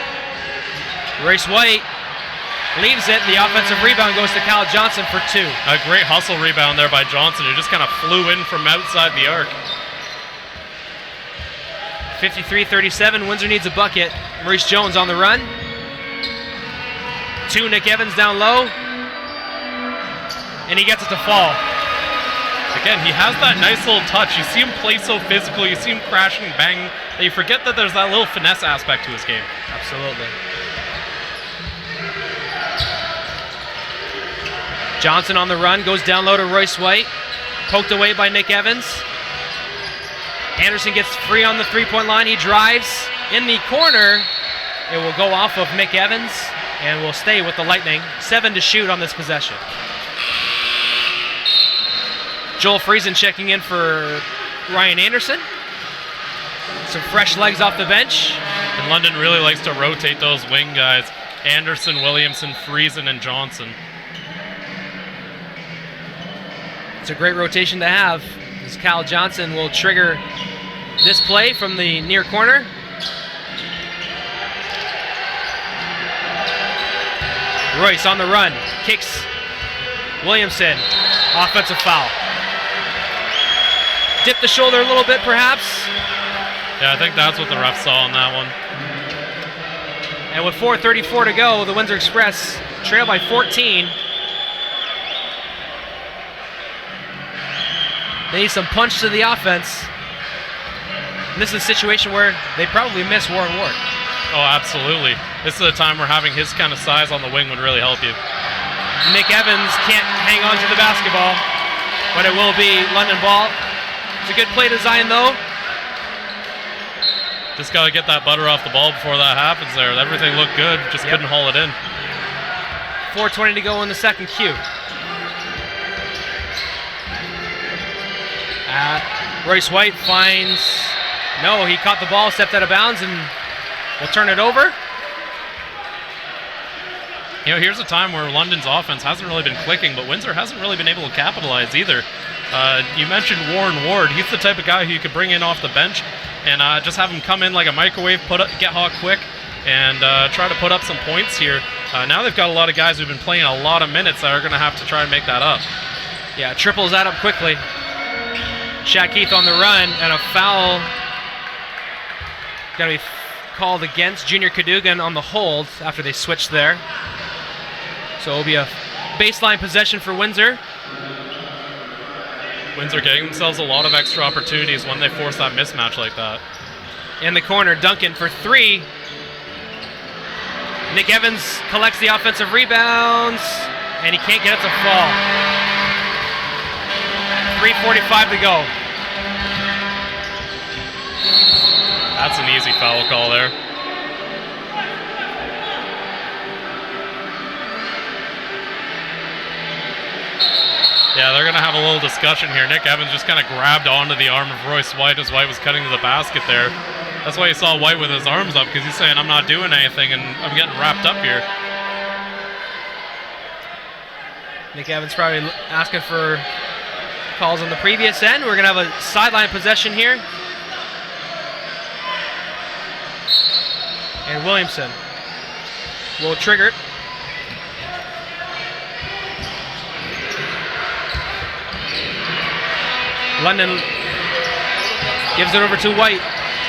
Royce White leaves it. The offensive rebound goes to Kyle Johnson for 2. A great hustle rebound there by Johnson, who just kind of flew in from outside the arc. 53-37, Windsor needs a bucket. Maurice Jones on the run. 2, Nick Evans down low. And he gets it to fall. Again, he has that nice little touch. You see him play so physical, you see him crashing and banging, that you forget that there's that little finesse aspect to his game. Absolutely. Johnson on the run, goes down low to Royce White. Poked away by Nick Evans. Anderson gets free on the three-point line. He drives in the corner. It will go off of Nick Evans and will stay with the Lightning. 7 to shoot on this possession. Joel Friesen checking in for Ryan Anderson. Some fresh legs off the bench. And London really likes to rotate those wing guys. Anderson, Williamson, Friesen, and Johnson. It's a great rotation to have, as Kyle Johnson will trigger this play from the near corner. Royce on the run, kicks Williamson. Offensive foul. Dip the shoulder a little bit, perhaps. Yeah, I think that's what the ref saw on that one. And with 4:34 to go, the Windsor Express trail by 14. They need some punch to the offense. And this is a situation where they probably miss Warren Ward. Oh, absolutely. This is a time where having his kind of size on the wing would really help you. Nick Evans can't hang on to the basketball, but it will be London ball. It's a good play design, though. Just got to get that butter off the ball before that happens there. Everything looked good, just couldn't haul it in. 4:20 to go in the second Q. Royce White finds... No, he caught the ball, stepped out of bounds, and will turn it over. You know, here's a time where London's offense hasn't really been clicking, but Windsor hasn't really been able to capitalize either. You mentioned Warren Ward. He's the type of guy who you could bring in off the bench and just have him come in like a microwave, get hot quick, and try to put up some points here. Now they've got a lot of guys who've been playing a lot of minutes that are going to have to try and make that up. Yeah, triples that up quickly. Shaq Keith on the run, and a foul going to be called against Junior Cadogan on the hold after they switched there. So it'll be a baseline possession for Windsor. Windsor getting themselves a lot of extra opportunities when they force that mismatch like that. In the corner, Duncan for 3. Nick Evans collects the offensive rebounds, and he can't get it to fall. 3:45 to go. That's an easy foul call there. Yeah, they're going to have a little discussion here. Nick Evans just kind of grabbed onto the arm of Royce White as White was cutting to the basket there. That's why you saw White with his arms up, because he's saying, I'm not doing anything and I'm getting wrapped up here. Nick Evans probably asking for calls on the previous end. We're going to have a sideline possession here. And Williamson will trigger it. London gives it over to White.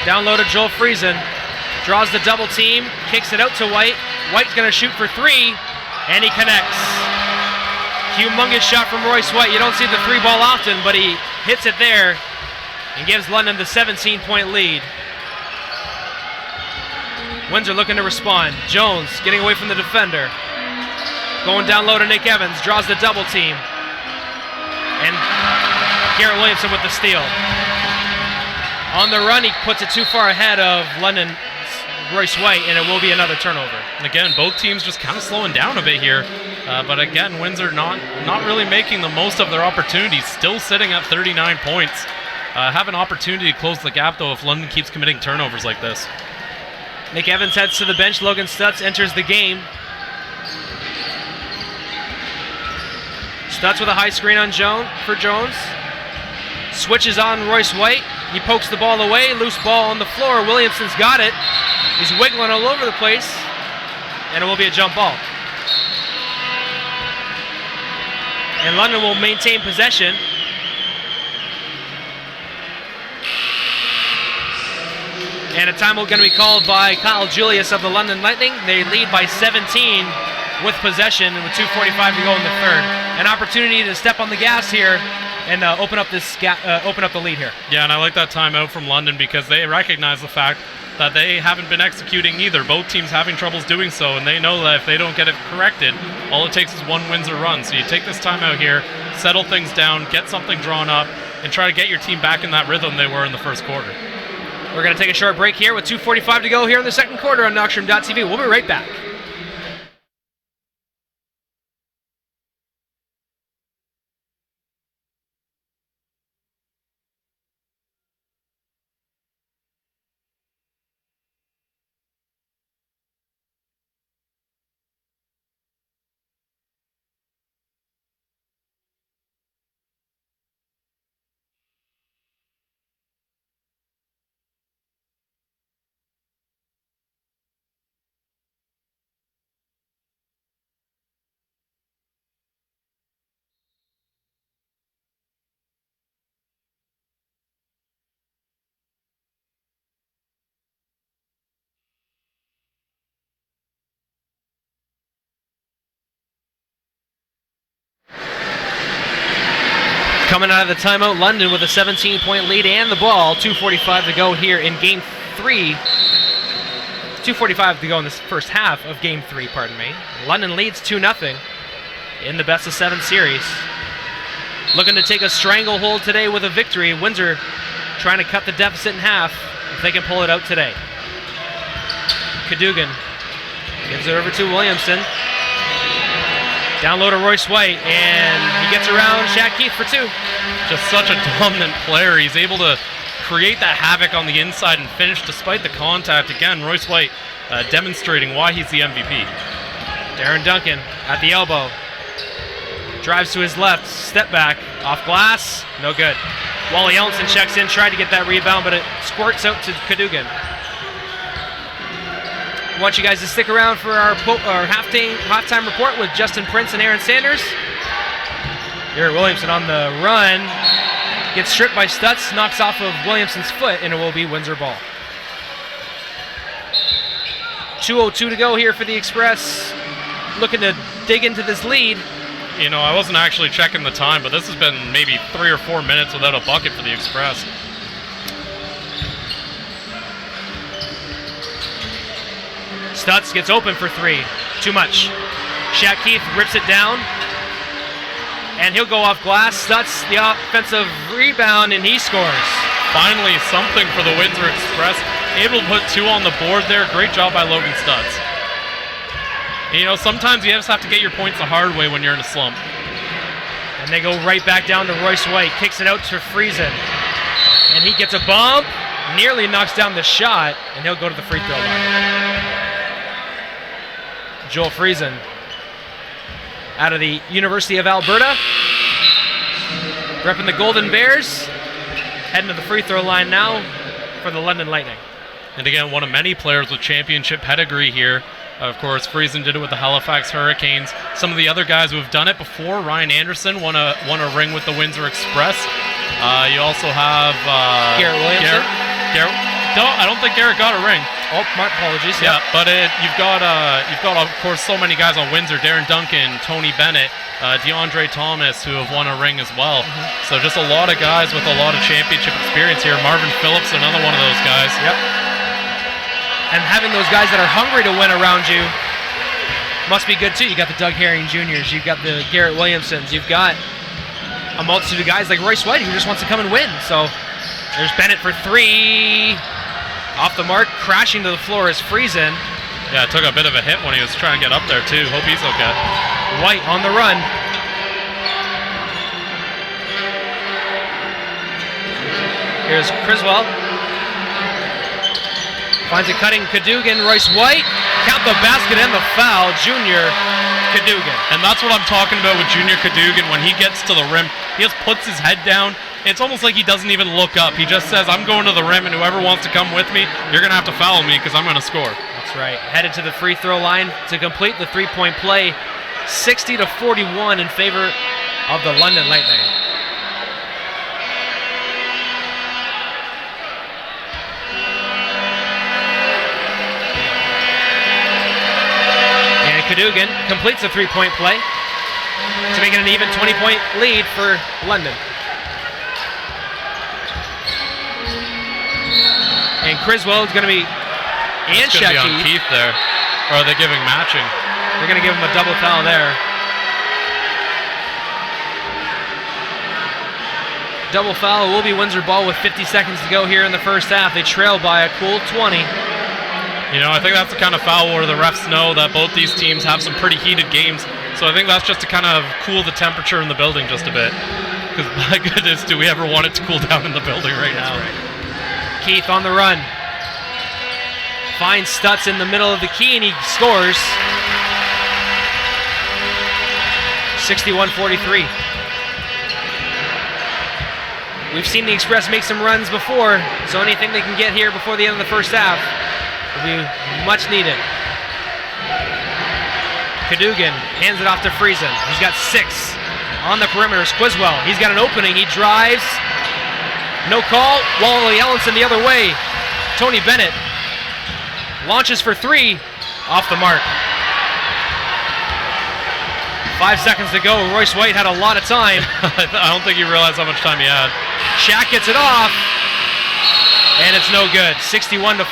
Down low to Joel Friesen. Draws the double team. Kicks it out to White. White's going to shoot for 3. And he connects. Humongous shot from Royce White. You don't see the 3 ball often, but he hits it there and gives London the 17-point lead. Windsor looking to respond. Jones getting away from the defender. Going down low to Nick Evans, draws the double team. And Garrett Williamson with the steal. On the run, he puts it too far ahead of London's Royce White, and it will be another turnover. And again, both teams just kind of slowing down a bit here. But again, Windsor not really making the most of their opportunities, still sitting at 39 points. Have an opportunity to close the gap, though, if London keeps committing turnovers like this. Nick Evans heads to the bench. Logan Stutz enters the game. Stutz with a high screen on Jones. Switches on Royce White. He pokes the ball away. Loose ball on the floor. Williamson's got it. He's wiggling all over the place. And it will be a jump ball. And London will maintain possession. And a timeout going to be called by Kyle Julius of the London Lightning. They lead by 17 with possession and with 2:45 to go in the third. An opportunity to step on the gas here and open up the lead here. Yeah, and I like that timeout from London because they recognize the fact that they haven't been executing either. Both teams having troubles doing so, and they know that if they don't get it corrected, all it takes is one Windsor run. So you take this timeout here, settle things down, get something drawn up, and try to get your team back in that rhythm they were in the first quarter. We're going to take a short break here with 2:45 to go here in the second quarter on Knockstream.tv. We'll be right back. Coming out of the timeout, London with a 17-point lead and the ball. 2:45 to go here in Game 3. 2:45 to go in this first half of Game 3, pardon me. London leads 2-0 in the best-of-7 series. Looking to take a stranglehold today with a victory. Windsor trying to cut the deficit in half if they can pull it out today. Cadogan gives it over to Williamson. Down low to Royce White, and he gets around Shaq Keith for two. Just such a dominant player. He's able to create that havoc on the inside and finish despite the contact. Again, Royce White demonstrating why he's the MVP. Darren Duncan at the elbow. Drives to his left, step back, off glass, no good. Wally Ellenson checks in, tried to get that rebound, but it squirts out to Cadogan. I want you guys to stick around for our halftime report with Justin Prince and Aaron Sanders. Garrett Williamson on the run. Gets stripped by Stutz, knocks off of Williamson's foot, and it will be Windsor ball. 2:02 to go here for the Express. Looking to dig into this lead. You know, I wasn't actually checking the time, but this has been maybe 3 or 4 minutes without a bucket for the Express. Stutz gets open for three. Too much. Shaq Keith rips it down. And he'll go off glass. Stutz, the offensive rebound, and he scores. Finally, something for the Windsor Express. Able to put two on the board there. Great job by Logan Stutz. And, you know, sometimes you just have to get your points the hard way when you're in a slump. And they go right back down to Royce White. Kicks it out to Friesen. And he gets a bump. Nearly knocks down the shot. And he'll go to the free throw line. Joel Friesen out of the University of Alberta. Repping the Golden Bears. Heading to the free throw line now for the London Lightning. And again, one of many players with championship pedigree here. Of course, Friesen did it with the Halifax Hurricanes. Some of the other guys who have done it before, Ryan Anderson won a ring with the Windsor Express. You also have Garrett Williamson. I don't think Garrett got a ring. Oh, my apologies. Yeah, but you've got of course so many guys on Windsor: Darren Duncan, Tony Bennett, DeAndre Thomas, who have won a ring as well. Mm-hmm. So just a lot of guys with a lot of championship experience here. Marvin Phillips, another one of those guys. Yep. And having those guys that are hungry to win around you must be good too. You got the Doug Herring Juniors, you've got the Garrett Williamsons, you've got a multitude of guys like Royce White who just wants to come and win. So there's Bennett for three. Off the mark, crashing to the floor is Friesen. Yeah, took a bit of a hit when he was trying to get up there too. Hope he's okay. White on the run. Here's Criswell. Finds a cutting Cadogan. Royce White. Count the basket and the foul. Junior Cadogan. And that's what I'm talking about with Junior Cadogan. When he gets to the rim, he just puts his head down. It's almost like he doesn't even look up. He just says, I'm going to the rim, and whoever wants to come with me, you're going to have to foul me because I'm going to score. That's right. Headed to the free throw line to complete the three-point play. 60-41 in favor of the London Lightning. And Cadogan completes the three-point play to make it an even 20-point lead for London. And Criswell is going to be and It's going to be on Keith there. Or are they giving matching? They're going to give him a double foul there. Double foul will be Windsor ball with 50 seconds to go here in the first half. They trail by a cool 20. You know, I think that's the kind of foul where the refs know that both these teams have some pretty heated games. So I think that's just to kind of cool the temperature in the building just a bit. Because my goodness, do we ever want it to cool down in the building right now? Keith on the run. Finds Stutz in the middle of the key and he scores. 61-43. We've seen the Express make some runs before, so anything they can get here before the end of the first half will be much needed. Cadogan hands it off to Friesen. He's got 6 on the perimeter. Criswell, he's got an opening. He drives. No call. Wally Ellenson the other way. Tony Bennett launches for 3. Off the mark. 5 seconds to go. Royce White had a lot of time. I don't think he realized how much time he had. Shaq gets it off. And it's no good. 61-43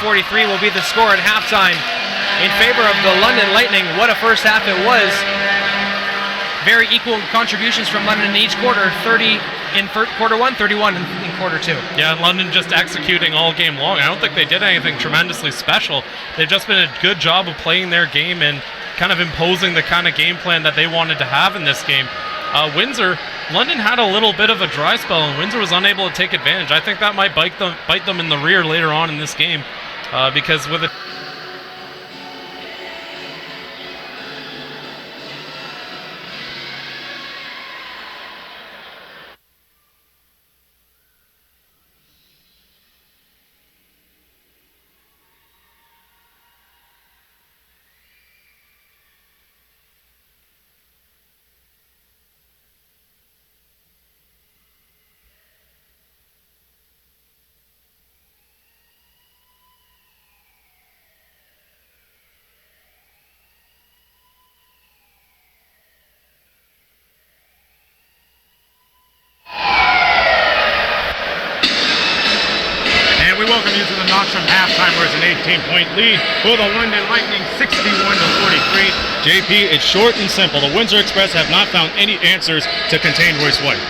will be the score at halftime in favor of the London Lightning. What a first half it was. Very equal contributions from London in each quarter. 30 in quarter 1, 31 in quarter 2. Yeah, and London just executing all game long. I don't think they did anything tremendously special. They've just been a good job of playing their game and kind of imposing the kind of game plan that they wanted to have in this game. Windsor, London had a little bit of a dry spell, and Windsor was unable to take advantage. I think that might bite them in the rear later on in this game, because with it. Welcome you to the Knox from halftime, where it's an 18-point lead for the London Lightning, 61-43. JP, it's short and simple. The Windsor Express have not found any answers to contain Royce White.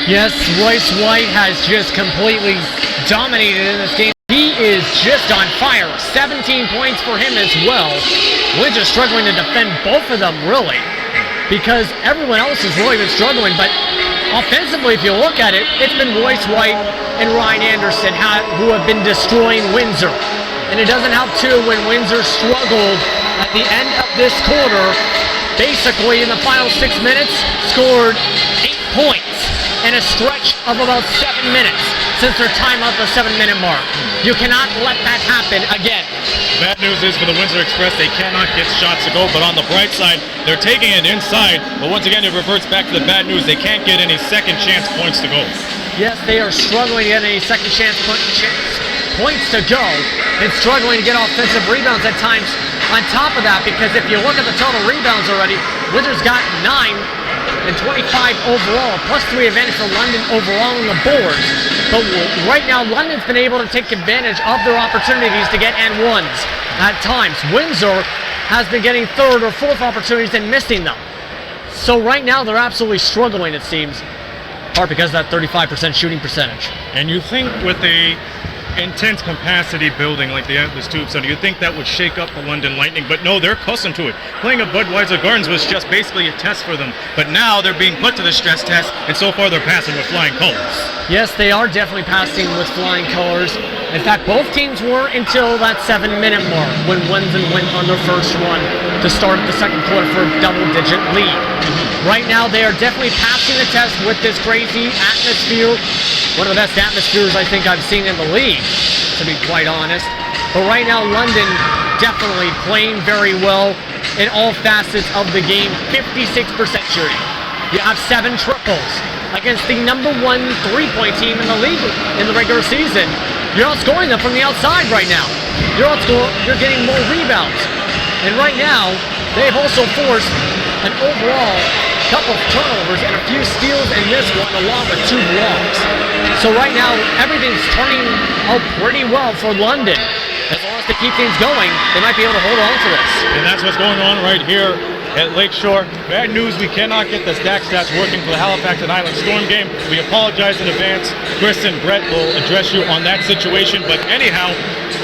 Yes, Royce White has just completely dominated in this game. He is just on fire. 17 points for him as well. Windsor struggling to defend both of them, really, because everyone else has really been struggling, but offensively, if you look at it, it's been Royce White and Ryan Anderson who have been destroying Windsor. And it doesn't help, too, when Windsor struggled at the end of this quarter. Basically, in the final 6 minutes, scored 8 points in a stretch of about 7 minutes since their time at the 7-minute mark. You cannot let that happen again. Bad news is for the Windsor Express, they cannot get shots to go, but on the bright side, they're taking it inside, but once again, it reverts back to the bad news. They can't get any second chance points to go. Yes, they are struggling to get any second chance points to go, and struggling to get offensive rebounds at times on top of that, because if you look at the total rebounds already, Windsor's got 9 and 25 overall, plus 3 advantage for London overall on the boards. But right now, London's been able to take advantage of their opportunities to get and ones at times. Windsor has been getting third or fourth opportunities and missing them. So right now they're absolutely struggling, it seems, part because of that 35% shooting percentage. And you think with a intense capacity building like the Anthems Tube Center, you think that would shake up the London Lightning, but no, they're accustomed to it. Playing at Budweiser Gardens was just basically a test for them, but now they're being put to the stress test, and so far they're passing with flying colors. Yes, they are definitely passing with flying colors. In fact, both teams were until that 7-minute mark when Windsor went on their first run to start the second quarter for a double-digit lead. Right now, they are definitely passing the test with this crazy atmosphere. One of the best atmospheres I think I've seen in the league, to be quite honest. But right now, London definitely playing very well in all facets of the game. 56% shooting. You have 7 triples against the number 1 3-point team in the league in the regular season. You're outscoring them from the outside right now. You're getting more rebounds. And right now, they've also forced an overall couple of turnovers and a few steals in this one, along with 2 blocks. So right now, everything's turning out pretty well for London. As long as they keep things going, they might be able to hold on to this. And that's what's going on right here at Lakeshore. Bad news, we cannot get the stack stats working for the Halifax and Island Storm game. We apologize in advance. Chris and Brett will address you on that situation. But anyhow,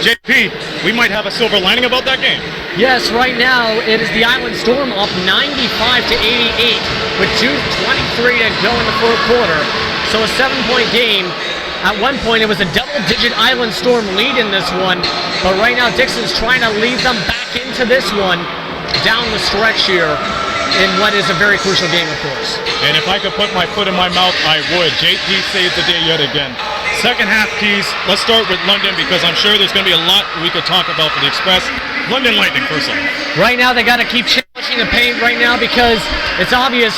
JP, we might have a silver lining about that game. Yes, right now it is the Island Storm up 95 to 88 with 2:23 to go in the fourth quarter. So a 7-point game. At one point it was a double-digit Island Storm lead in this one, but right now Dixon's trying to lead them back into this one down the stretch here in what is a very crucial game, of course. And if I could put my foot in my mouth, I would. JP saves the day yet again. Second half keys, let's start with London because I'm sure there's going to be a lot we could talk about for the Express. London Lightning first off. Right now they got to keep challenging the paint right now because it's obvious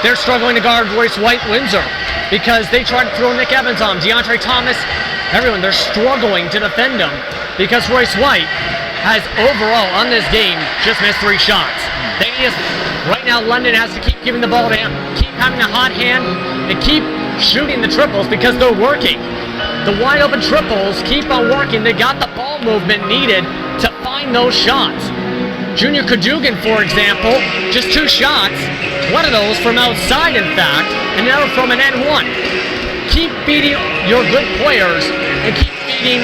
they're struggling to guard Royce White Windsor because they tried to throw Nick Evans on, DeAndre Thomas, everyone. They're struggling to defend him because Royce White has overall on this game just missed 3 shots. Right now London has to keep giving the ball to him, keep having a hot hand, and keep shooting the triples because they're working. The wide open triples keep on working. They got the ball movement needed to find those shots. Junior Kadugan, for example, just 2 shots, one of those from outside in fact, and another from an N1. Keep beating your good players and keep beating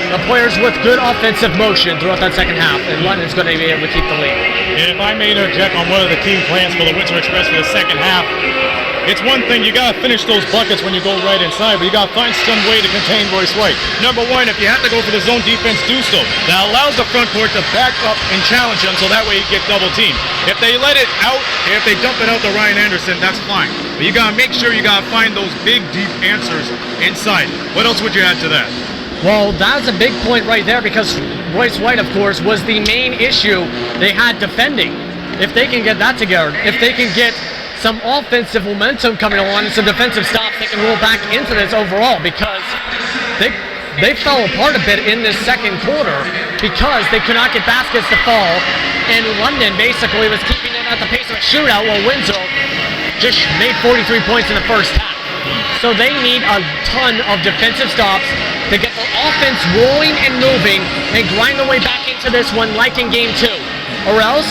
the players with good offensive motion throughout that second half, and London's going to be able to keep the lead. And if I may interject on one of the team plans for the Windsor Express for the second half, it's one thing, you got to finish those buckets when you go right inside, but you got to find some way to contain Royce White. Number 1, if you have to go for the zone defense, do so. That allows the front court to back up and challenge them so that way you get double teamed. If they let it out, if they dump it out to Ryan Anderson, that's fine. But you got to make sure you got to find those big, deep answers inside. What else would you add to that? Well, that's a big point right there because Royce White, of course, was the main issue they had defending. If they can get that together, if they can get some offensive momentum coming along and some defensive stops, they can roll back into this overall because they fell apart a bit in this second quarter because they could not get baskets to fall, and London basically was keeping it at the pace of a shootout while Windsor just made 43 points in the first half. So they need a ton of defensive stops to get the offense rolling and moving and grind their way back into this one like in game 2. Or else,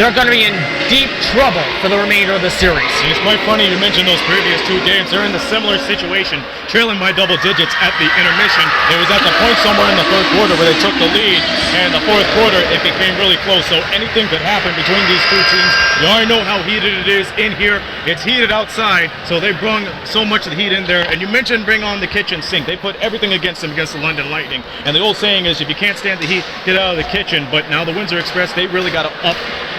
they're going to be in deep trouble for the remainder of the series. And it's quite funny you mentioned those previous 2 games. They're in a similar situation, trailing by double digits at the intermission. It was at the point somewhere in the third quarter where they took the lead, and the fourth quarter it became really close. So anything could happen between these 2 teams. You already know how heated it is in here. It's heated outside, so they brung so much of the heat in there. And you mentioned bring on the kitchen sink. They put everything against them against the London Lightning. And the old saying is if you can't stand the heat, get out of the kitchen. But now the Windsor Express, they really got to up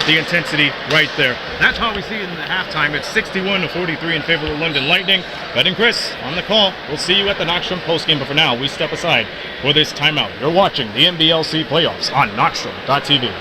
the intensity right there. That's how we see it in the halftime. It's 61 to 43 in favor of the London Lightning. Brett and Chris on the call. We'll see you at the Knoxstrom postgame, but for now, we step aside for this timeout. You're watching the NBLC playoffs on Knoxstrom.tv.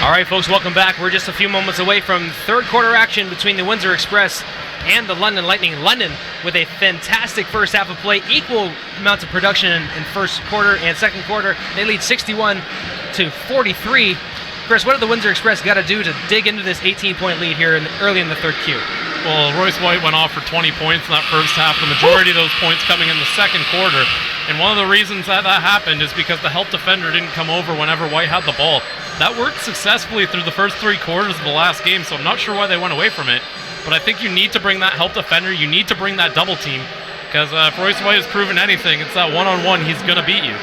All right, folks, welcome back. We're just a few moments away from third quarter action between the Windsor Express and the London Lightning. London with a fantastic first half of play, equal amounts of production in first quarter and second quarter. They lead 61-43. Chris, what did the Windsor Express got to do to dig into this 18-point lead here early in the third Q? Well, Royce White went off for 20 points in that first half, the majority of those points coming in the second quarter. And one of the reasons that happened is because the help defender didn't come over whenever White had the ball. That worked successfully through the first 3 quarters of the last game, so I'm not sure why they went away from it. But I think you need to bring that help defender, you need to bring that double team, because if Royce White has proven anything, it's that one-on-one he's going to beat you.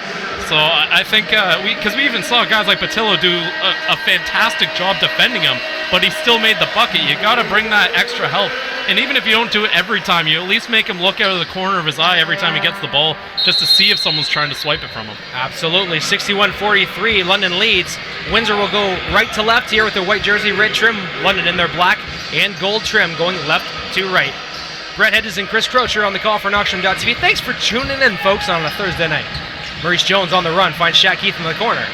So I think, because we even saw guys like Patillo do a fantastic job defending him, but he still made the bucket. You got to bring that extra help. And even if you don't do it every time, you at least make him look out of the corner of his eye every time he gets the ball, just to see if someone's trying to swipe it from him. Absolutely. 61-43, London leads. Windsor will go right to left here with their white jersey, red trim. London in their black and gold trim, going left to right. Brett Hedges and Chris Croucher on the call for Knoxstrom.tv. Thanks for tuning in, folks, on a Thursday night. Maurice Jones on the run, finds Shaq Keith in the corner.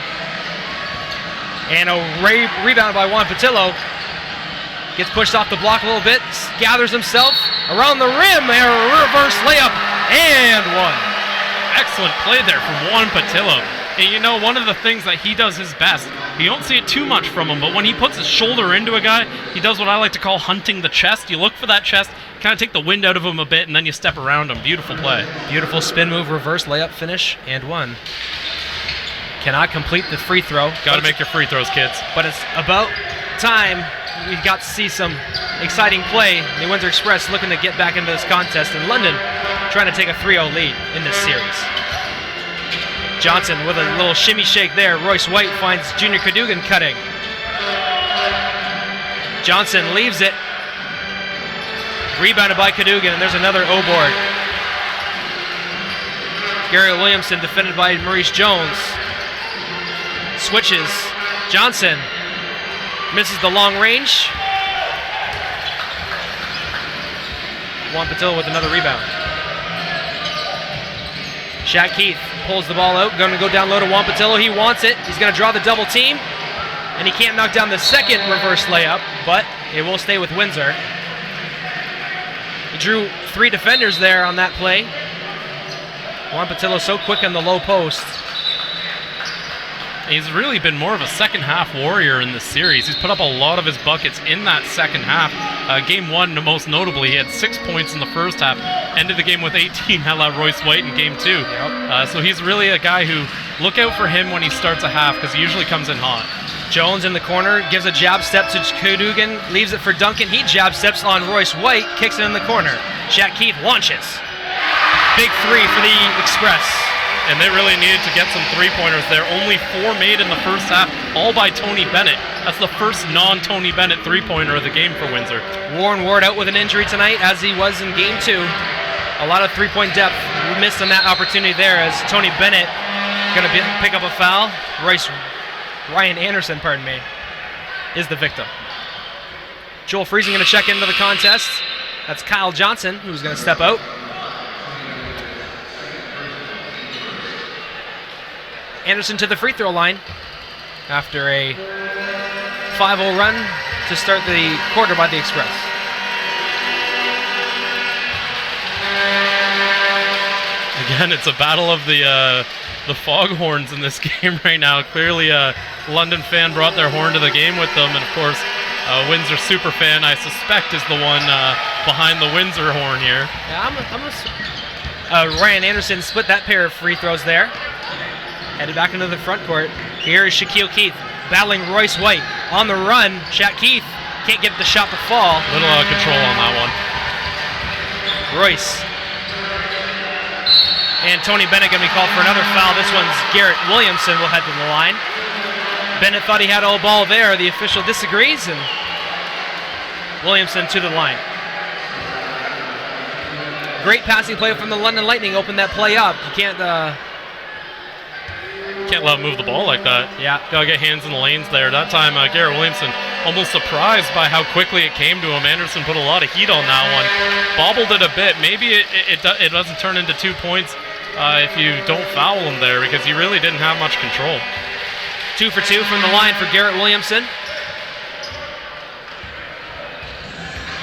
And a rebound by Juan Patillo. Gets pushed off the block a little bit, gathers himself around the rim, a reverse layup, and one. Excellent play there from Juan Patillo. And you know, one of the things that he does his best, you don't see it too much from him, but when he puts his shoulder into a guy, he does what I like to call hunting the chest. You look for that chest, kind of take the wind out of him a bit, and then you step around him. Beautiful play. Beautiful spin move, reverse layup finish, and one. Cannot complete the free throw. Got to make your free throws, kids. But it's about time we got to see some exciting play. The Windsor Express looking to get back into this contest, and London trying to take a 3-0 lead in this series. Johnson with a little shimmy shake there. Royce White finds Junior Cadogan cutting. Johnson leaves it. Rebounded by Cadogan, and there's another O-board. Gary Williamson defended by Maurice Jones. Switches. Johnson misses the long range. Juan Patillo with another rebound. Shaq Keith pulls the ball out, going to go down low to Juan Patillo. He wants it. He's going to draw the double team, and he can't knock down the second reverse layup, but it will stay with Windsor. He drew 3 defenders there on that play. Juan Patillo so quick on the low post. He's really been more of a second half warrior in this series. He's put up a lot of his buckets in that second half. Game 1, most notably, he had 6 points in the first half. Ended the game with 18, had Royce White in Game 2. Yep. So he's really a guy who, look out for him when he starts a half, because he usually comes in hot. Jones in the corner, gives a jab step to Cadogan, leaves it for Duncan. He jab steps on Royce White, kicks it in the corner. Shaq Keith launches. Big 3 for the Express. And they really needed to get some three-pointers there. Only 4 made in the first half, all by Tony Bennett. That's the first non-Tony Bennett three-pointer of the game for Windsor. Warren Ward out with an injury tonight, as he was in Game 2. A lot of three-point depth missed on that opportunity there, as Tony Bennett going to pick up a foul. Ryan Anderson, is the victim. Joel Friesen going to check into the contest. That's Kyle Johnson, who's going to step out. Anderson to the free throw line after a 5-0 run to start the quarter by the Express. Again, it's a battle of the foghorns in this game right now. Clearly, a London fan brought their horn to the game with them, and of course, Windsor super fan, I suspect, is the one behind the Windsor horn here. Yeah, Ryan Anderson split that pair of free throws there. Headed back into the front court. Here is Shaquille Keith battling Royce White. On the run, Shaq Keith can't get the shot to fall. A little out of control on that one. Royce. And Tony Bennett going to be called for another foul. This one's Garrett Williamson will head to the line. Bennett thought he had all ball there. The official disagrees, and Williamson to the line. Great passing play from the London Lightning. Opened that play up. You can't let him move the ball like that. Yeah. Gotta get hands in the lanes there. That time, Garrett Williamson almost surprised by how quickly it came to him. Anderson put a lot of heat on that one. Bobbled it a bit. Maybe it doesn't turn into 2 points if you don't foul him there, because he really didn't have much control. 2 for 2 from the line for Garrett Williamson.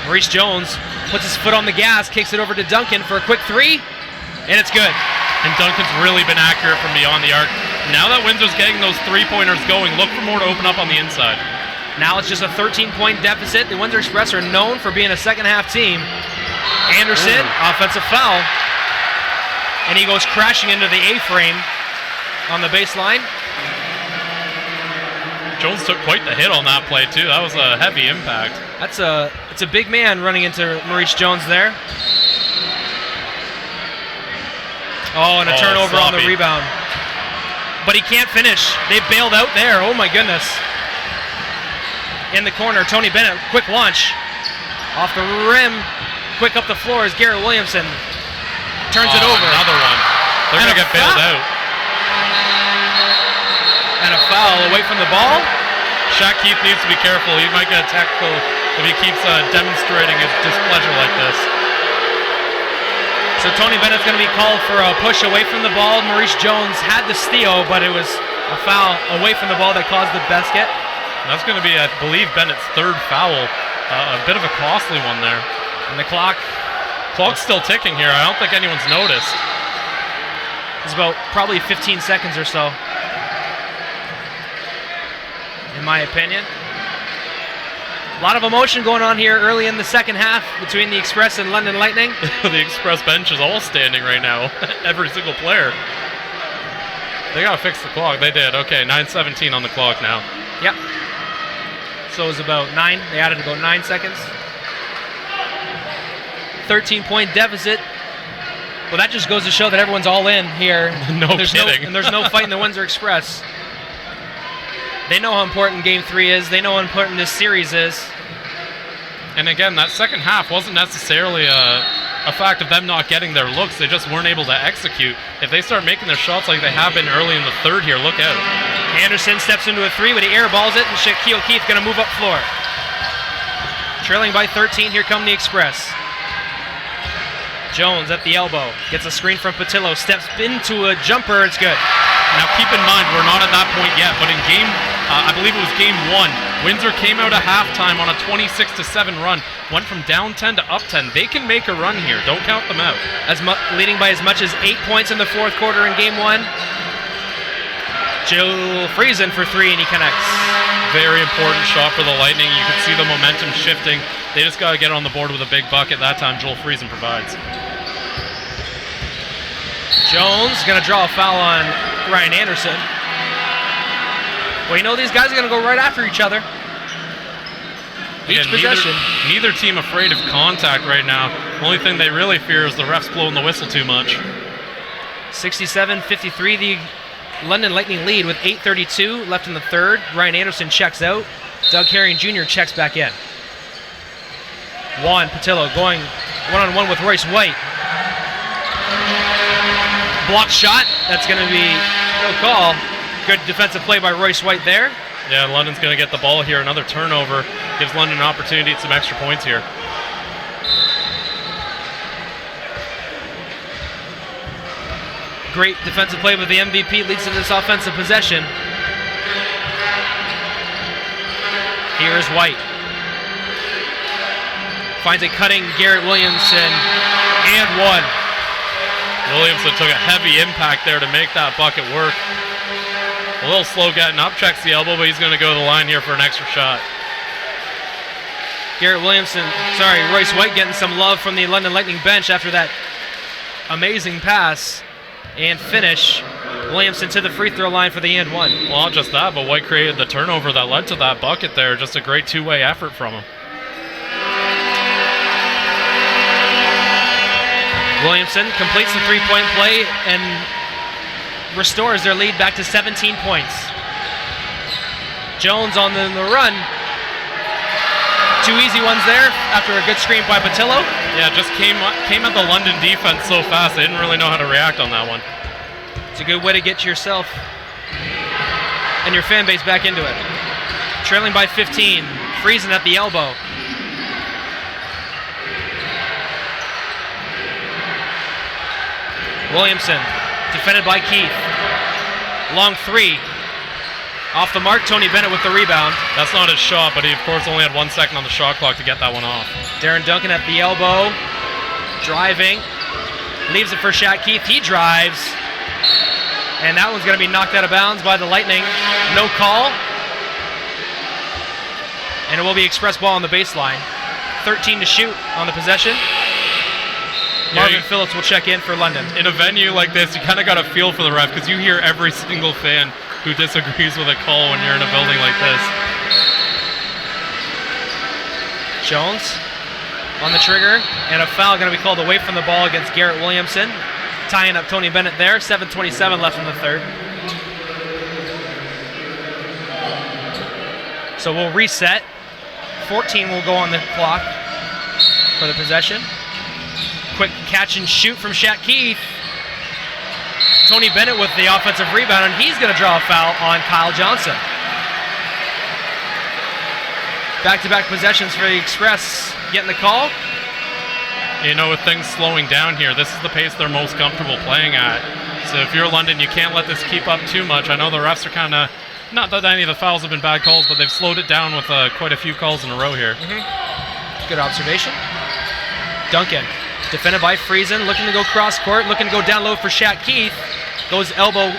Maurice Jones puts his foot on the gas, kicks it over to Duncan for a quick three, and it's good. And Duncan's really been accurate from beyond the arc. Now that Windsor's getting those three-pointers going, look for more to open up on the inside. Now it's just a 13-point deficit. The Windsor Express are known for being a second-half team. Anderson, offensive foul. And he goes crashing into the A-frame on the baseline. Jones took quite the hit on that play, too. That was a heavy impact. It's a big man running into Maurice Jones there. Oh, and a turnover on the rebound. But he can't finish. They bailed out there. Oh, my goodness. In the corner, Tony Bennett, quick launch. Off the rim, quick up the floor is Garrett Williamson. Turns it over. Another one. They're going to get bailed out. And a foul away from the ball. Shaq Keith needs to be careful. He might get a tackle if he keeps demonstrating his displeasure like this. So Tony Bennett's going to be called for a push away from the ball. Maurice Jones had the steal, but it was a foul away from the ball that caused the basket. That's going to be, I believe, Bennett's third foul. A bit of a costly one there. And the clock's still ticking here. I don't think anyone's noticed. It's about probably 15 seconds or so, in my opinion. A lot of emotion going on here early in the second half between the Express and London Lightning. The Express bench is all standing right now. Every single player. They got to fix the clock. They did. Okay, 9:17 on the clock now. Yep. So it was about 9. They added about 9 seconds. 13-point deficit. Well, that just goes to show that everyone's all in here. There's kidding. There's no fight in the Windsor Express. They know how important Game 3 is. They know how important this series is. And again, that second half wasn't necessarily a fact of them not getting their looks. They just weren't able to execute. If they start making their shots like they have been early in the third here, look out. Anderson steps into a three, but he airballs it, and Shaquille Keith going to move up floor. Trailing by 13, here come the Express. Jones at the elbow, gets a screen from Patillo, steps into a jumper, it's good. Now keep in mind, we're not at that point yet, but in game, I believe it was game 1, Windsor came out at halftime on a 26-7 run, went from down 10 to up 10. They can make a run here, don't count them out. Leading by as much as 8 points in the fourth quarter in game 1. Joe Friesen for 3, and he connects. Very important shot for the Lightning. You can see the momentum shifting. They just got to get on the board with a big bucket. That time, Joel Friesen provides. Jones going to draw a foul on Ryan Anderson. Well, you know these guys are going to go right after each other. Each possession. Neither team afraid of contact right now. The only thing they really fear is the refs blowing the whistle too much. 67-53, the London Lightning lead with 8:32 left in the third. Ryan Anderson checks out. Doug Herring Jr. checks back in. Juan Patillo going one-on-one with Royce White. Block shot. That's going to be no call. Good defensive play by Royce White there. Yeah, London's going to get the ball here. Another turnover gives London an opportunity to get some extra points here. Great defensive play with the MVP leads to this offensive possession. Here's White. Finds a cutting Garrett Williamson, and one. Williamson took a heavy impact there to make that bucket work. A little slow getting up, checks the elbow, but he's going to go to the line here for an extra shot. Royce White getting some love from the London Lightning bench after that amazing pass and finish. Williamson to the free throw line for the and one. Well, not just that, but White created the turnover that led to that bucket there. Just a great two-way effort from him. Williamson completes the three-point play and restores their lead back to 17 points. Jones on the run. Two easy ones there after a good screen by Patillo. Yeah, just came at the London defense so fast, they didn't really know how to react on that one. It's a good way to get yourself and your fan base back into it. Trailing by 15, Friesen at the elbow. Williamson, defended by Keith. Long three. Off the mark, Tony Bennett with the rebound. That's not his shot, but he, of course, only had 1 second on the shot clock to get that one off. Darren Duncan at the elbow. Driving. Leaves it for Shaq Keith. He drives. And that one's going to be knocked out of bounds by the Lightning. No call. And it will be express ball on the baseline. 13 to shoot on the possession. Marvin Phillips will check in for London. In a venue like this, you kind of got a feel for the ref because you hear every single fan who disagrees with a call when you're in a building like this. Jones on the trigger, and a foul going to be called away from the ball against Garrett Williamson, tying up Tony Bennett there. 7:27 left in the third. So we'll reset. 14 will go on the clock for the possession. Quick catch and shoot from Shaq Keith. Tony Bennett with the offensive rebound, and he's going to draw a foul on Kyle Johnson. Back-to-back possessions for the Express. Getting the call. You know, with things slowing down here, this is the pace they're most comfortable playing at. So if you're London, you can't let this keep up too much. I know the refs are kind of, not that any of the fouls have been bad calls, but they've slowed it down with quite a few calls in a row here. Good observation. Duncan, defended by Friesen, looking to go cross court, looking to go down low for Shaq Keith. Goes elbow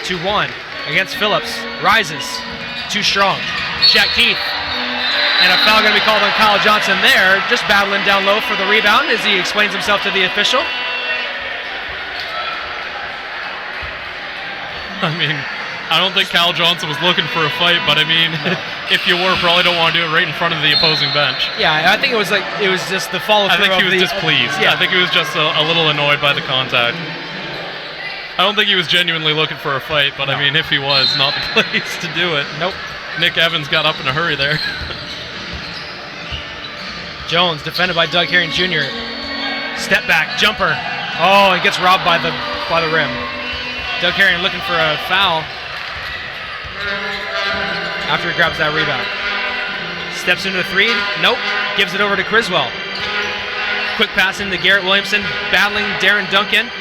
to one against Phillips. Rises. Too strong. Shaq Keith. And a foul going to be called on Kyle Johnson there. Just battling down low for the rebound as he explains himself to the official. I mean, I don't think Kyle Johnson was looking for a fight, but I mean, if you were, probably don't want to do it right in front of the opposing bench. Yeah, I think it was just the follow through. I think he was displeased. Yeah. I think he was just a little annoyed by the contact. I don't think he was genuinely looking for a fight, but no. I mean, if he was, not the place to do it. Nope. Nick Evans got up in a hurry there. Jones, defended by Doug Herring Jr. Step back, jumper. Oh, he gets robbed by the rim. Doug Herring looking for a foul after he grabs that rebound. Steps into a three. Nope. Gives it over to Criswell. Quick pass into Garrett Williamson, battling Darren Duncan.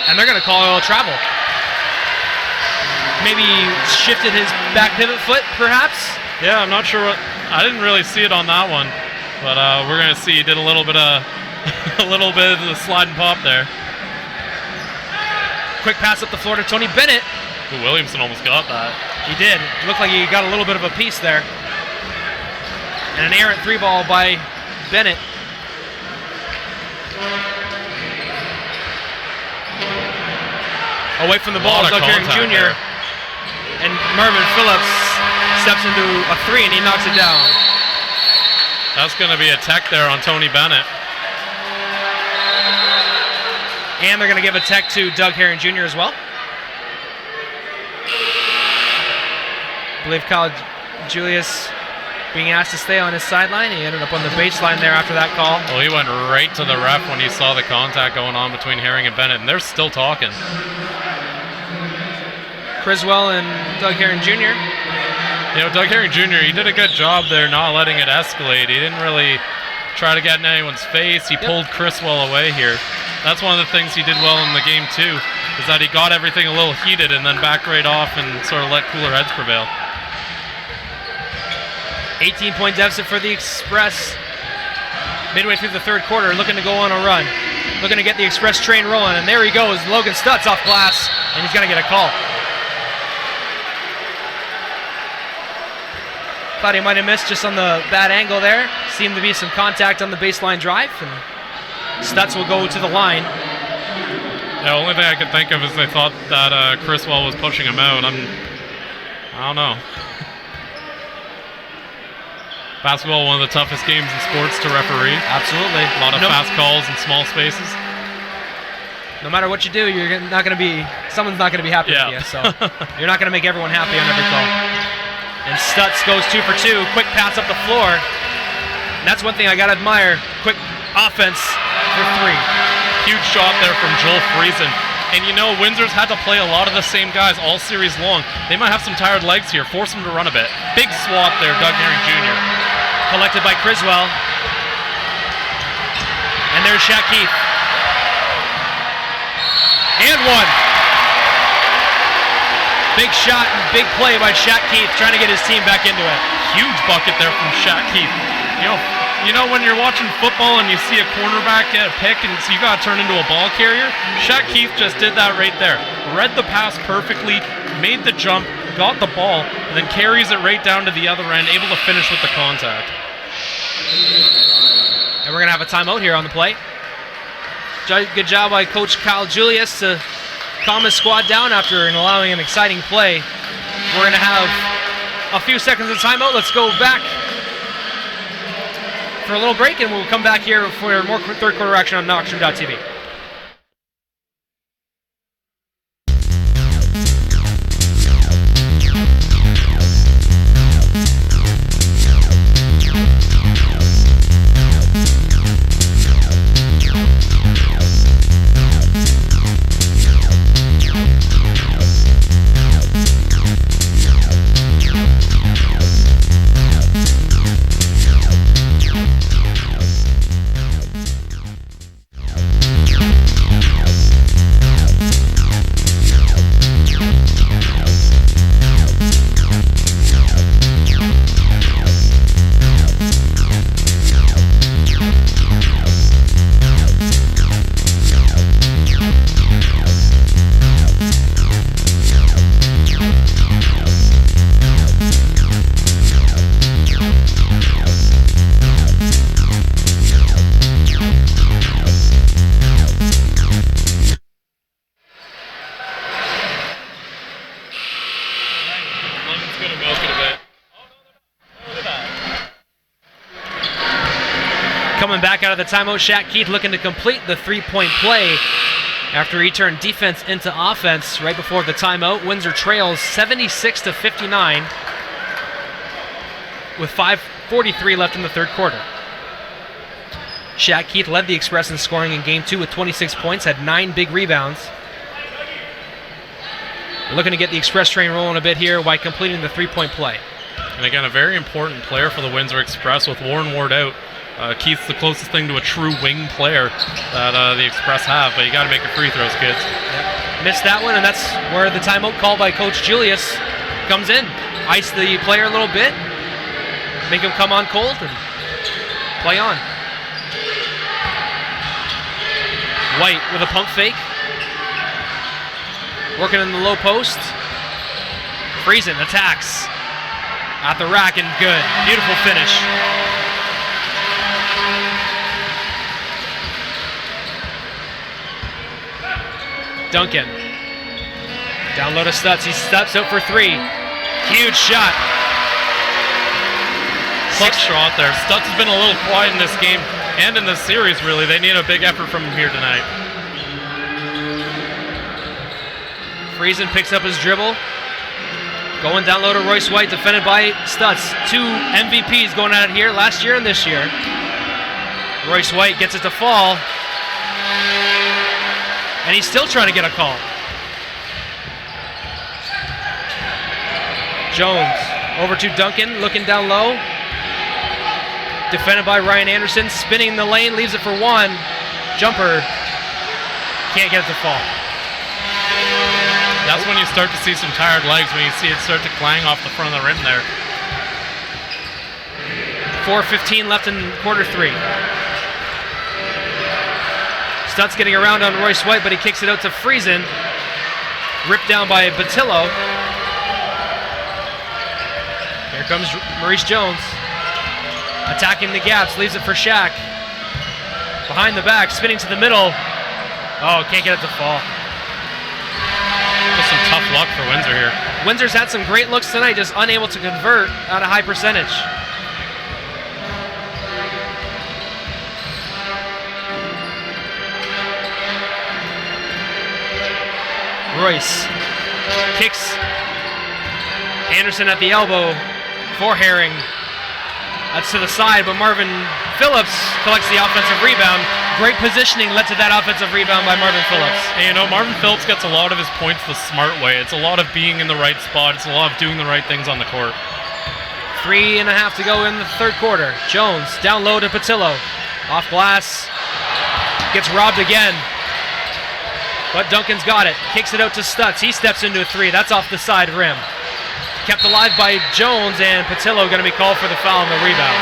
And they're going to call a travel. Maybe shifted his back pivot foot, perhaps? Yeah, I'm not sure what. I didn't really see it on that one, but we're going to see. He did a little bit of the slide and pop there. Quick pass up the floor to Tony Bennett. Ooh, Williamson almost got that. He did. Looked like he got a little bit of a piece there. And an errant three ball by Bennett. Away from the ball, Doug Herring Jr. And Marvin Phillips steps into a three and he knocks it down. That's going to be a tech there on Tony Bennett. And they're going to give a tech to Doug Herring Jr. as well. I believe Kyle Julius being asked to stay on his sideline. He ended up on the baseline there after that call. Well, he went right to the ref when he saw the contact going on between Herring and Bennett, and they're still talking. Criswell and Doug Herring Jr. You know, Doug Herring Jr., he did a good job there not letting it escalate. He didn't really try to get in anyone's face. He pulled Criswell away here. That's one of the things he did well in the game, too, is that he got everything a little heated and then backed right off and sort of let cooler heads prevail. 18-point deficit for the Express. Midway through the third quarter, looking to go on a run. Looking to get the Express train rolling, and there he goes. Logan Stutz off glass, and he's going to get a call. Thought he might have missed just on the bad angle there. Seemed to be some contact on the baseline drive, and Stutz will go to the line. The only thing I could think of is they thought that Criswell was pushing him out. I don't know. Basketball, one of the toughest games in sports to referee. Absolutely. A lot of fast calls in small spaces. No matter what you do, someone's not going to be happy with you. So you're not going to make everyone happy on every call. And Stutz goes 2 for 2. Quick pass up the floor. And that's one thing I got to admire. Quick offense for 3. Huge shot there from Joel Friesen. And you know, Windsor's had to play a lot of the same guys all series long. They might have some tired legs here. Force them to run a bit. Big swat there, Doug Herring Jr. Collected by Criswell. And there's Shaq Keith. And one. Big shot and big play by Shaq Keith trying to get his team back into it. Huge bucket there from Shaq Keith. You know when you're watching football and you see a cornerback get a pick and so you got to turn into a ball carrier? Shaq Keith just did that right there. Read the pass perfectly, made the jump, got the ball, and then carries it right down to the other end, able to finish with the contact. And we're going to have a timeout here on the play. Good job by Coach Kyle Julius to calm his squad down after allowing an exciting play. We're going to have a few seconds of timeout. Let's go back for a little break, and we'll come back here for more third quarter action on Knoxroom.tv. Coming back out of the timeout, Shaq Keith looking to complete the three-point play after he turned defense into offense right before the timeout. Windsor trails 76-59 with 5:43 left in the third quarter. Shaq Keith led the Express in scoring in Game 2 with 26 points, had 9 big rebounds. Looking to get the Express train rolling a bit here by completing the three-point play. And again, a very important player for the Windsor Express with Warren Ward out. Keith's the closest thing to a true wing player that the Express have, but you got to make your free throws, kids. Yep. Missed that one, and that's where the timeout call by Coach Julius comes in. Ice the player a little bit, make him come on cold, and play on. White with a pump fake. Working in the low post. Friesen attacks at the rack, and good. Beautiful finish. Duncan. Down low to Stutz. He steps out for three. Huge shot. Clutch shot there. Stutz has been a little quiet in this game and in this series, really. They need a big effort from him here tonight. Friesen picks up his dribble. Going down low to Royce White, defended by Stutz. Two MVPs going at it here last year and this year. Royce White gets it to fall. And he's still trying to get a call. Jones over to Duncan, looking down low. Defended by Ryan Anderson, spinning in the lane, leaves it for one. Jumper, can't get it to fall. That's when you start to see some tired legs, when you see it start to clang off the front of the rim there. 4:15 left in quarter three. Stutz getting around on Royce White, but he kicks it out to Friesen. Ripped down by Batillo. Here comes Maurice Jones. Attacking the gaps, leaves it for Shaq. Behind the back, spinning to the middle. Oh, can't get it to fall. Just some tough luck for Windsor here. Windsor's had some great looks tonight, just unable to convert at a high percentage. Royce kicks Anderson at the elbow for Herring. That's to the side, but Marvin Phillips collects the offensive rebound. Great positioning led to that offensive rebound by Marvin Phillips. And you know, Marvin Phillips gets a lot of his points the smart way. It's a lot of being in the right spot. It's a lot of doing the right things on the court. 3.5 to go in the third quarter. Jones down low to Patillo. Off glass. Gets robbed again But Duncan's got it. Kicks it out to Stutz. He steps into a three. That's off the side rim. Kept alive by Jones, and Patillo going to be called for the foul on the rebound.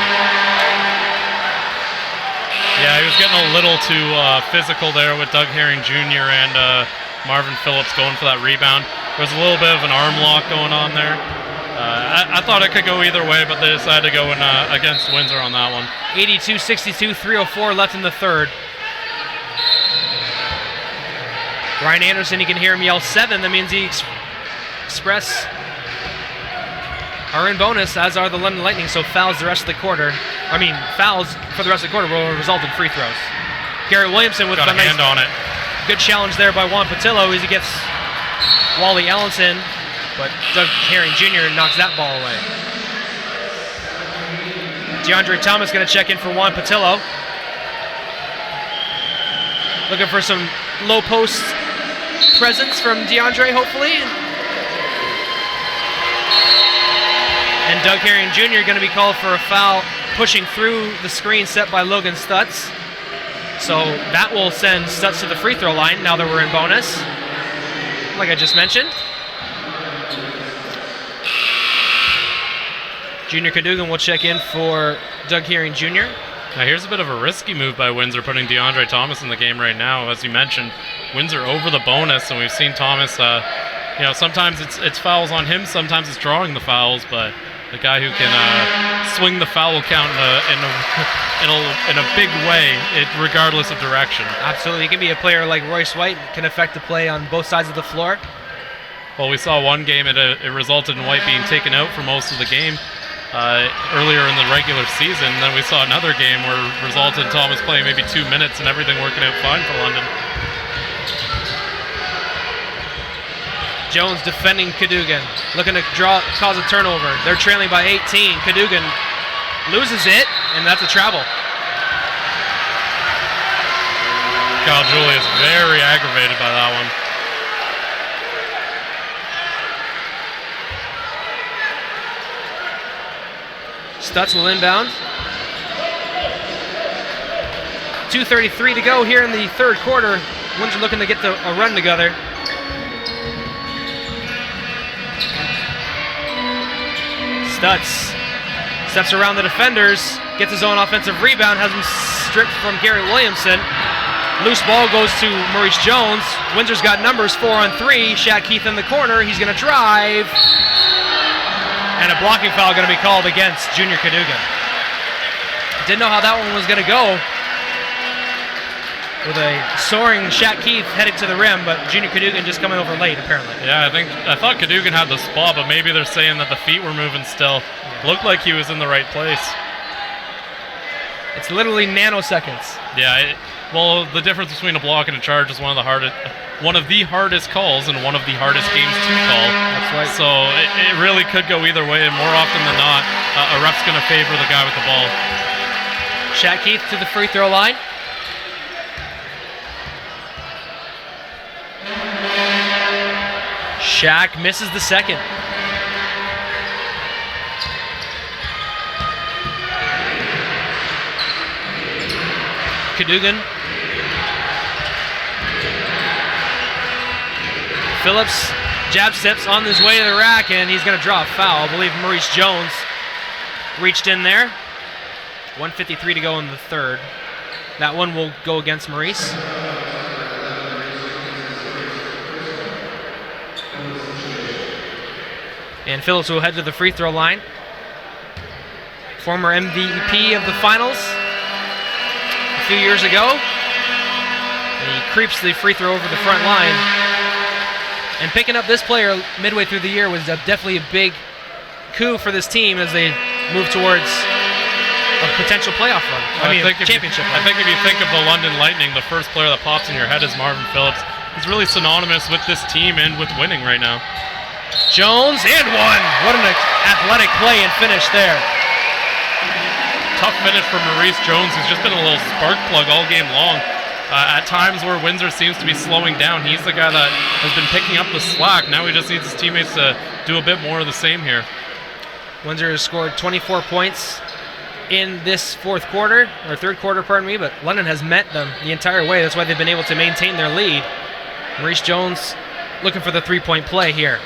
Yeah, he was getting a little too physical there with Doug Herring Jr. and Marvin Phillips going for that rebound. There was a little bit of an arm lock going on there. I thought it could go either way, but they decided to go in against Windsor on that one. 82-62, 3:04 left in the third. Ryan Anderson, you can hear him yell 7. That means the Express are in bonus, as are the London Lightning, so fouls the rest of the quarter. Fouls for the rest of the quarter will result in free throws. Garrett Williamson with got a hand on it. Good challenge there by Juan Patillo as he gets Wally Ellenson, but Doug Herring Jr. knocks that ball away. DeAndre Thomas going to check in for Juan Patillo. Looking for some low post presence from DeAndre, hopefully. And Doug Herring Jr. going to be called for a foul pushing through the screen set by Logan Stutz. So that will send Stutz to the free throw line now that we're in bonus, like I just mentioned. Junior Cadogan will check in for Doug Herring Jr. Now here's a bit of a risky move by Windsor, putting DeAndre Thomas in the game right now. As you mentioned, Windsor over the bonus, and we've seen Thomas, sometimes it's fouls on him, sometimes it's drawing the fouls, but the guy who can swing the foul count in a big way, regardless of direction. Absolutely, he can be a player like Royce White, can affect the play on both sides of the floor. Well, we saw one game, it resulted in White being taken out for most of the game earlier in the regular season. Then we saw another game where it resulted in Thomas playing maybe 2 minutes and everything working out fine for London. Jones defending Cadogan, looking to cause a turnover. They're trailing by 18. Cadogan loses it, and that's a travel. Kyle Julius very aggravated by that one. Stutz will inbound. 2:33 to go here in the third quarter. Windsor looking to get a run together. Stutz steps around the defenders, gets his own offensive rebound, has him stripped from Garrett Williamson. Loose ball goes to Maurice Jones. Windsor's got numbers 4 on 3. Shaq Keith in the corner. He's going to drive. And a blocking foul going to be called against Junior Cadogan. Didn't know how that one was going to go. With a soaring Shaq Keith headed to the rim, but Junior Cadogan just coming over late, apparently. Yeah, I thought Cadogan had the spot, but maybe they're saying that the feet were moving still. Yeah. Looked like he was in the right place. It's literally nanoseconds. Yeah, well, the difference between a block and a charge is one of the hardest calls and one of the hardest games to call. That's right. So it really could go either way, and more often than not, a ref's going to favor the guy with the ball. Shaq Keith to the free throw line. Shaq misses the second. Cadogan. Phillips jab steps on his way to the rack, and he's going to draw a foul. I believe Maurice Jones reached in there. 1:53 to go in the third. That one will go against Maurice. And Phillips will head to the free throw line. Former MVP of the finals a few years ago. And he creeps the free throw over the front line. And picking up this player midway through the year was definitely a big coup for this team as they move towards a potential playoff run. Championship run. I think if you think of the London Lightning, the first player that pops in your head is Marvin Phillips. He's really synonymous with this team and with winning right now. Jones and one. What an athletic play and finish there. Tough finish for Maurice Jones, who's just been a little spark plug all game long. At times where Windsor seems to be slowing down, he's the guy that has been picking up the slack. Now he just needs his teammates to do a bit more of the same here. Windsor has scored 24 points in this third quarter, but London has met them the entire way. That's why they've been able to maintain their lead. Maurice Jones looking for the three-point play here.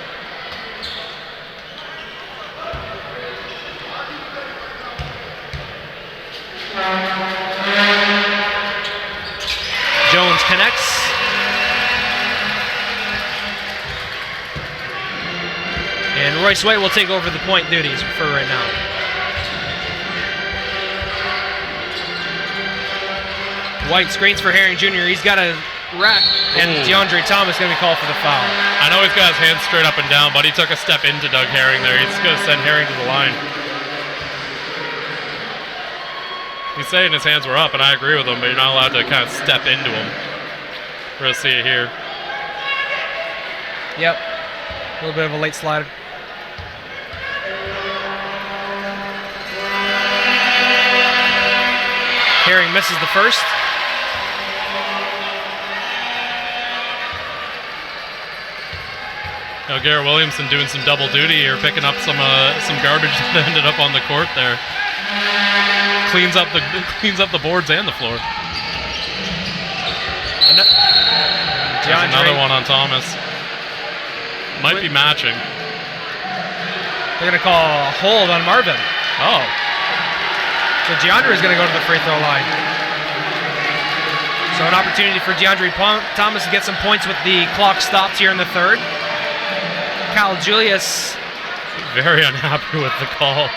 Jones connects. And Royce White will take over the point duties for right now. White screens for Herring Jr. He's got a rack, and DeAndre Thomas going to be called for the foul. I know he's got his hands straight up and down, but he took a step into Doug Herring there. He's going to send Herring to the line. He's saying his hands were up, and I agree with him, but you're not allowed to kind of step into him. We're going to see it here. Yep. A little bit of a late slide. Herring misses the first. Now Garrett Williamson doing some double duty here, picking up some garbage that ended up on the court there. Cleans up the boards and the floor. There's another one on Thomas. Might be matching. They're going to call a hold on Marvin. Oh. So DeAndre is going to go to the free throw line. So an opportunity for DeAndre Thomas to get some points with the clock stopped here in the third. Kyle Julius very unhappy with the call.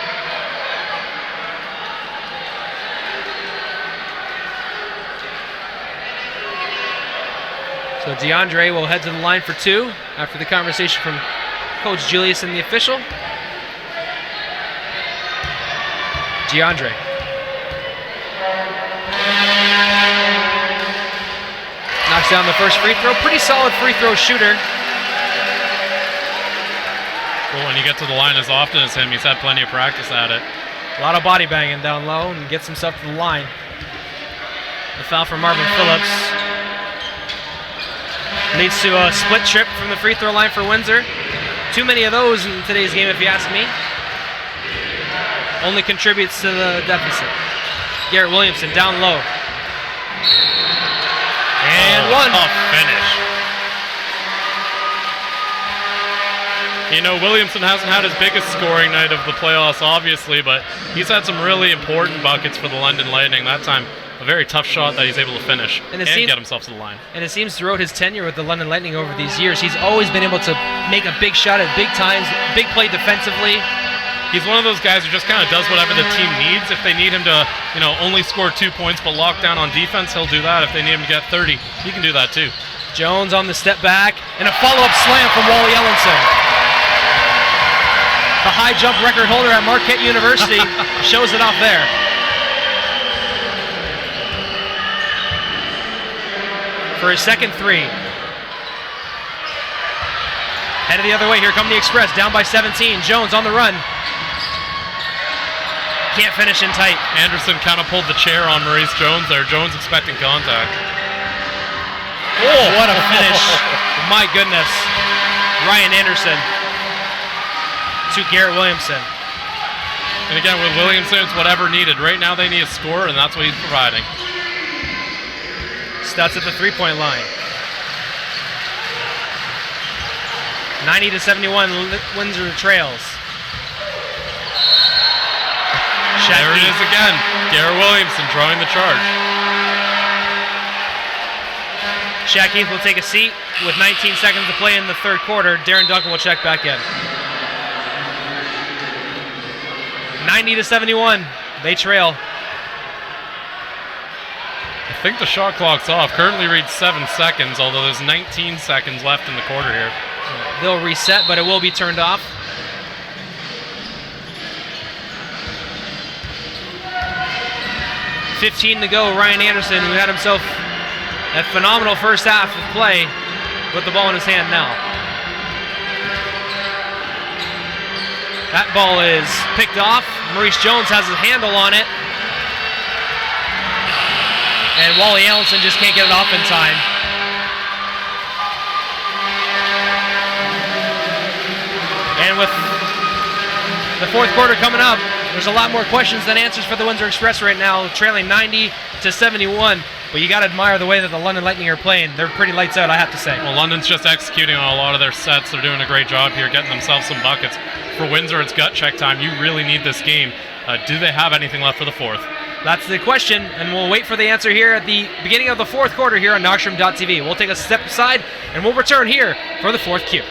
So DeAndre will head to the line for two after the conversation from Coach Julius and the official. DeAndre. Knocks down the first free throw. Pretty solid free throw shooter. Well, when you get to the line as often as him, he's had plenty of practice at it. A lot of body banging down low and gets himself to the line. The foul from Marvin Phillips leads to a split trip from the free throw line for Windsor. Too many of those in today's game, if you ask me. Only contributes to the deficit. Garrett Williamson down low. And one. Tough finish. You know, Williamson hasn't had his biggest scoring night of the playoffs, obviously, but he's had some really important buckets for the London Lightning. That time, a very tough shot that he's able to finish and get himself to the line. And it seems throughout his tenure with the London Lightning over these years, he's always been able to make a big shot at big times, big play defensively. He's one of those guys who just kind of does whatever the team needs. If they need him to, only score 2 points but lock down on defense, he'll do that. If they need him to get 30, he can do that too. Jones on the step back, and a follow-up slam from Wally Ellenson. The high jump record holder at Marquette University shows it off there. For his second three. Headed the other way, here come the Express, down by 17. Jones on the run. Can't finish in tight. Anderson kind of pulled the chair on Maurice Jones there. Jones expecting contact. Oh, what a finish. My goodness. Ryan Anderson to Garrett Williamson. And again, with Williamson, it's whatever needed. Right now they need a score, and that's what he's providing. Stutz at the three-point line. 90-71, Windsor trails. There it is again. Garrett Williamson drawing the charge. Shaq Heath will take a seat with 19 seconds to play in the third quarter. Darren Duncan will check back in. 90-71, they trail. I think the shot clock's off. Currently reads 7 seconds, although there's 19 seconds left in the quarter here. They'll reset, but it will be turned off. .15 to go. Ryan Anderson, who had himself a phenomenal first half of play, with the ball in his hand now. That ball is picked off. Maurice Jones has a handle on it. And Wally Allenson just can't get it off in time. And with the fourth quarter coming up, there's a lot more questions than answers for the Windsor Express right now, trailing 90-71. But you got to admire the way that the London Lightning are playing. They're pretty lights out, I have to say. Well, London's just executing on a lot of their sets. They're doing a great job here, getting themselves some buckets. For Windsor, it's gut check time. You really need this game. Do they have anything left for the fourth? That's the question, and we'll wait for the answer here at the beginning of the fourth quarter here on Knoxroom.tv. We'll take a step aside, and we'll return here for the fourth cue.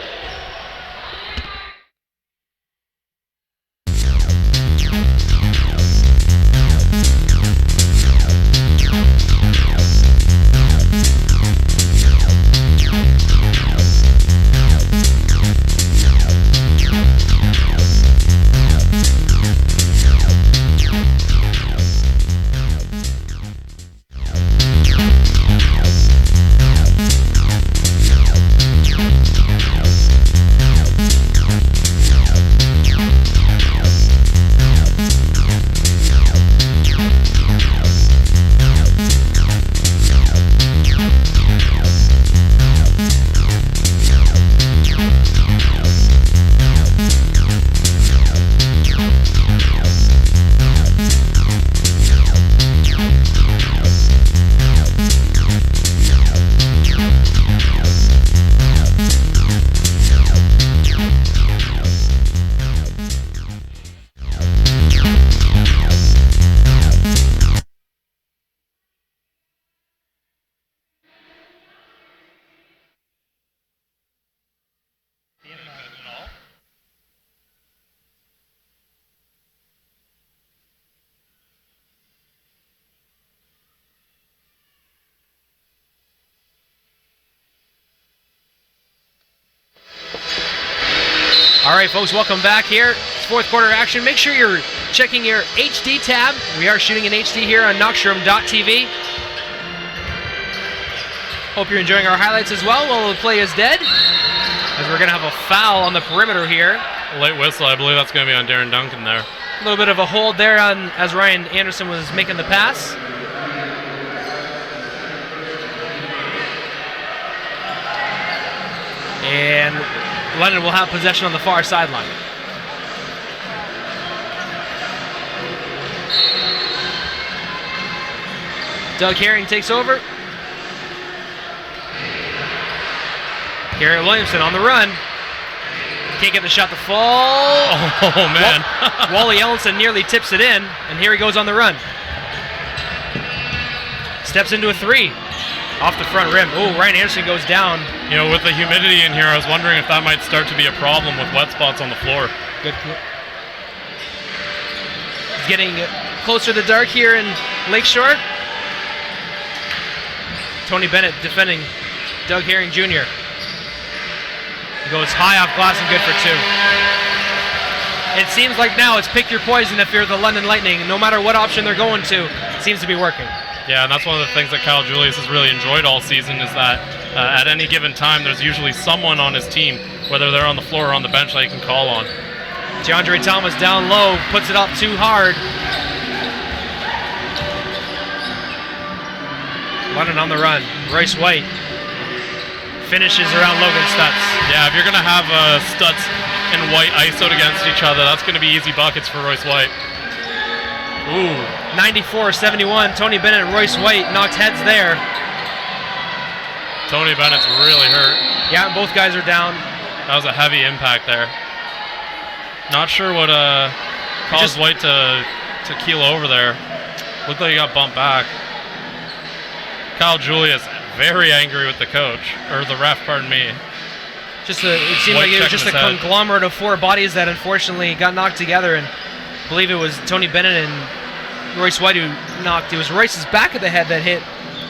All right, folks, welcome back here. It's fourth quarter action. Make sure you're checking your HD tab. We are shooting in HD here on Knoxroom.tv. Hope you're enjoying our highlights as well while the play is dead, as we're going to have a foul on the perimeter here. Late whistle, I believe that's going to be on Darren Duncan there. A little bit of a hold there on as Ryan Anderson was making the pass. And London will have possession on the far sideline. Doug Herring takes over. Garrett Williamson on the run. Can't get the shot to fall. Oh, man. Wally Ellenson nearly tips it in, and here he goes on the run. Steps into a three. Off the front rim. Oh, Ryan Anderson goes down. You know, with the humidity in here, I was wondering if that might start to be a problem with wet spots on the floor. Good. He's getting closer to the dark here in Lakeshore. Tony Bennett defending Doug Herring Jr. He goes high off glass and good for two. It seems like now it's pick your poison if you're the London Lightning. No matter what option they're going to, it seems to be working. Yeah, and that's one of the things that Kyle Julius has really enjoyed all season is that at any given time there's usually someone on his team, whether they're on the floor or on the bench, that he can call on. DeAndre Thomas down low, puts it up too hard. London on the run. Royce White finishes around Logan Stutz. Yeah, if you're going to have Stutz and White ISO'd against each other, that's going to be easy buckets for Royce White. Ooh, 94-71. Tony Bennett and Royce White knocked heads there. Tony Bennett's really hurt. Yeah, both guys are down. That was a heavy impact there. Not sure what caused White to keel over there. Looked like he got bumped back. Kyle Julius very angry with the coach, or the ref, pardon me. It seemed like it was just a conglomerate of four bodies that unfortunately got knocked together, and I believe it was Tony Bennett and Royce White who knocked. It was Royce's back of the head that hit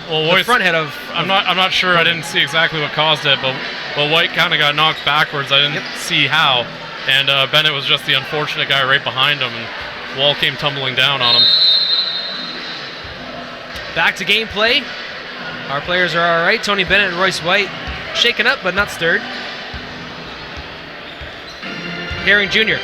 the front head of. I'm not sure. I didn't see exactly what caused it, but White kind of got knocked backwards. I didn't see how, and Bennett was just the unfortunate guy right behind him, and Wall came tumbling down on him. Back to gameplay. Our players are all right. Tony Bennett and Royce White shaken up but not stirred. Herring Jr.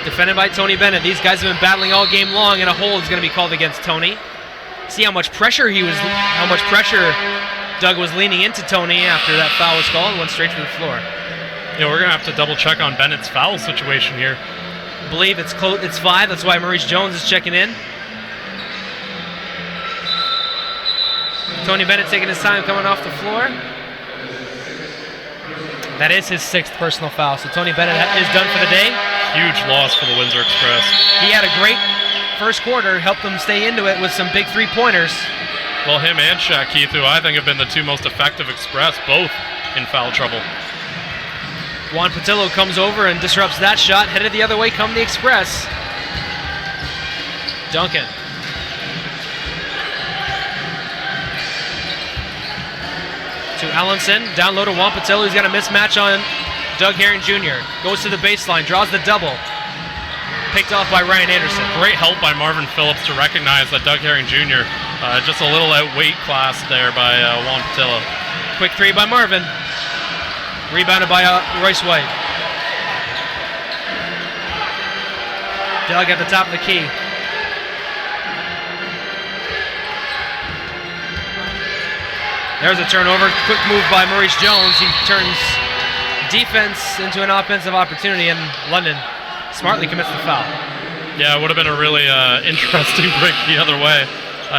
Defended by Tony Bennett. These guys have been battling all game long, and a hold is going to be called against Tony. See how much pressure Doug was leaning into Tony after that foul was called and went straight to the floor. We're going to have to double check on Bennett's foul situation here. I believe it's 5. That's why Maurice Jones is checking in. Tony Bennett taking his time coming off the floor. That is his 6th personal foul. So Tony Bennett is done for the day. Huge loss for the Windsor Express. He had a great first quarter, helped them stay into it with some big 3-pointers. Well, him and Shaq Keith, who I think have been the 2 most effective Express, both in foul trouble. Juan Patillo comes over and disrupts that shot. Headed the other way come the Express. Duncan. To Ellenson, down low to Juan Patillo. He's got a mismatch on Doug Herring Jr. Goes to the baseline, draws the double. Picked off by Ryan Anderson. Great help by Marvin Phillips to recognize that Doug Herring Jr. Just a little outweight class there by Juan Patillo. Quick 3 by Marvin. Rebounded by Royce White. Doug at the top of the key. There's a turnover. Quick move by Maurice Jones. He turns defense into an offensive opportunity, and London smartly commits the foul. Yeah, it would have been a really interesting break the other way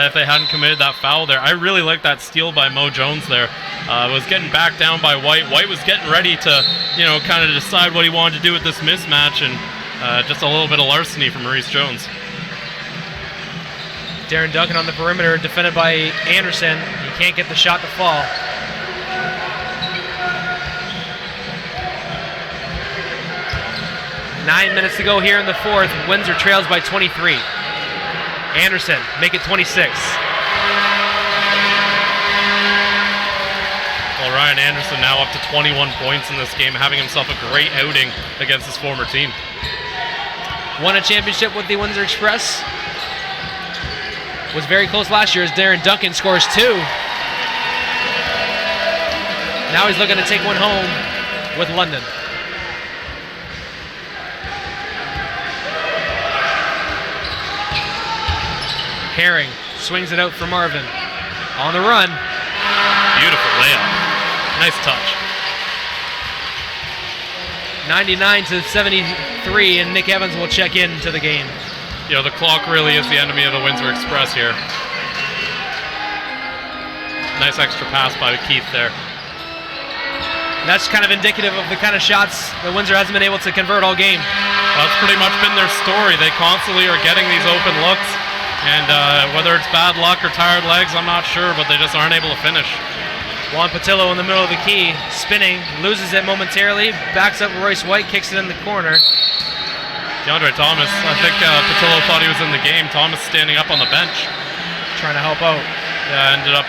if they hadn't committed that foul there. I really like that steal by Mo Jones there. Was getting back down by White. White was getting ready to, kind of decide what he wanted to do with this mismatch, and just a little bit of larceny from Maurice Jones. Darren Duncan on the perimeter, defended by Anderson. He can't get the shot to fall. Nine minutes to go here in the fourth. Windsor trails by 23. Anderson, make it 26. Well, Ryan Anderson now up to 21 points in this game, having himself a great outing against his former team. Won a championship with the Windsor Express. Was very close last year as Darren Duncan scores 2. Now he's looking to take one home with London. Herring swings it out for Marvin. On the run. Beautiful layup. Nice touch. 99-73, and Nick Evans will check in to the game. The clock really is the enemy of the Windsor Express here. Nice extra pass by Keith there. That's kind of indicative of the kind of shots that Windsor hasn't been able to convert all game. That's pretty much been their story. They constantly are getting these open looks, and whether it's bad luck or tired legs, I'm not sure, but they just aren't able to finish. Juan Patillo in the middle of the key, spinning, loses it momentarily, backs up Royce White, kicks it in the corner. DeAndre Thomas, I think Patillo thought he was in the game. Thomas standing up on the bench. Trying to help out. Yeah, ended up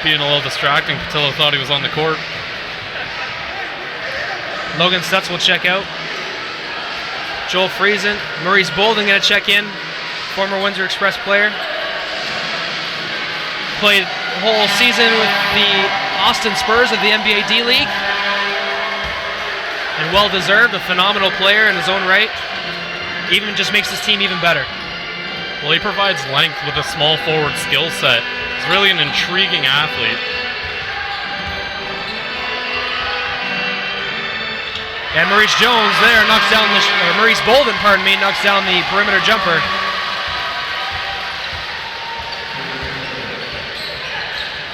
being a little distracting. Patillo thought he was on the court. Logan Stutz will check out. Joel Friesen, Maurice Bolden going to check in. Former Windsor Express player. Played the whole season with the Austin Spurs of the NBA D-League. And well-deserved, a phenomenal player in his own right. Even just makes his team even better. Well, he provides length with a small forward skill set. He's really an intriguing athlete. And Maurice Jones there knocks down Maurice Bolden, knocks down the perimeter jumper.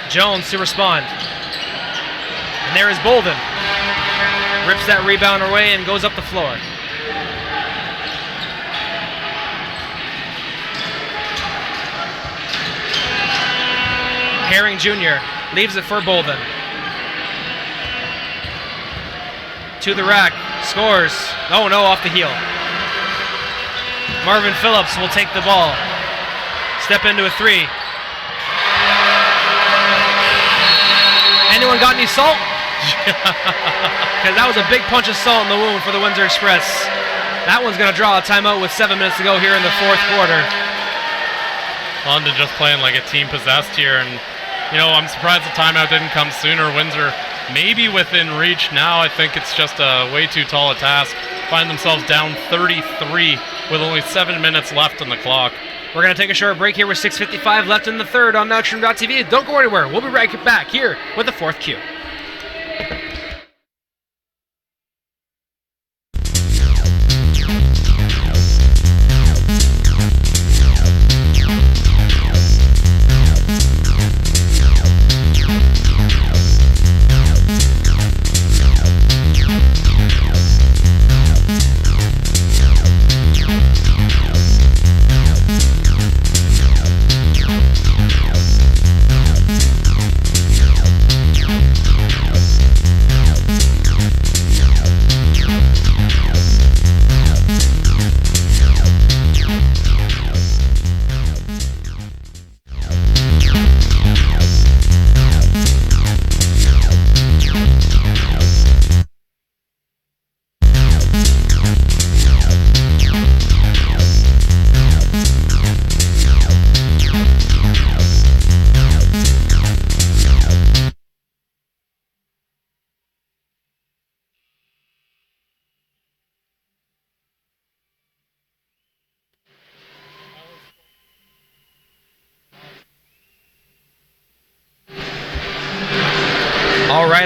Jones to respond. And there is Bolden. Rips that rebound away and goes up the floor. Herring Jr. leaves it for Bolden. To the rack, scores. Oh no, off the heel. Marvin Phillips will take the ball. Step into a 3. Anyone got any salt? Because that was a big punch of salt in the wound for the Windsor Express. That one's going to draw a timeout with 7 minutes to go here in the fourth quarter. London just playing like a team possessed here, and I'm surprised the timeout didn't come sooner. Windsor maybe within reach now. I think it's just a way too tall a task. Find themselves down 33 with only 7 minutes left on the clock. We're going to take a short break here with 6:55 left in the third on NowStream.tv. Don't go anywhere. We'll be right back here with the fourth Q.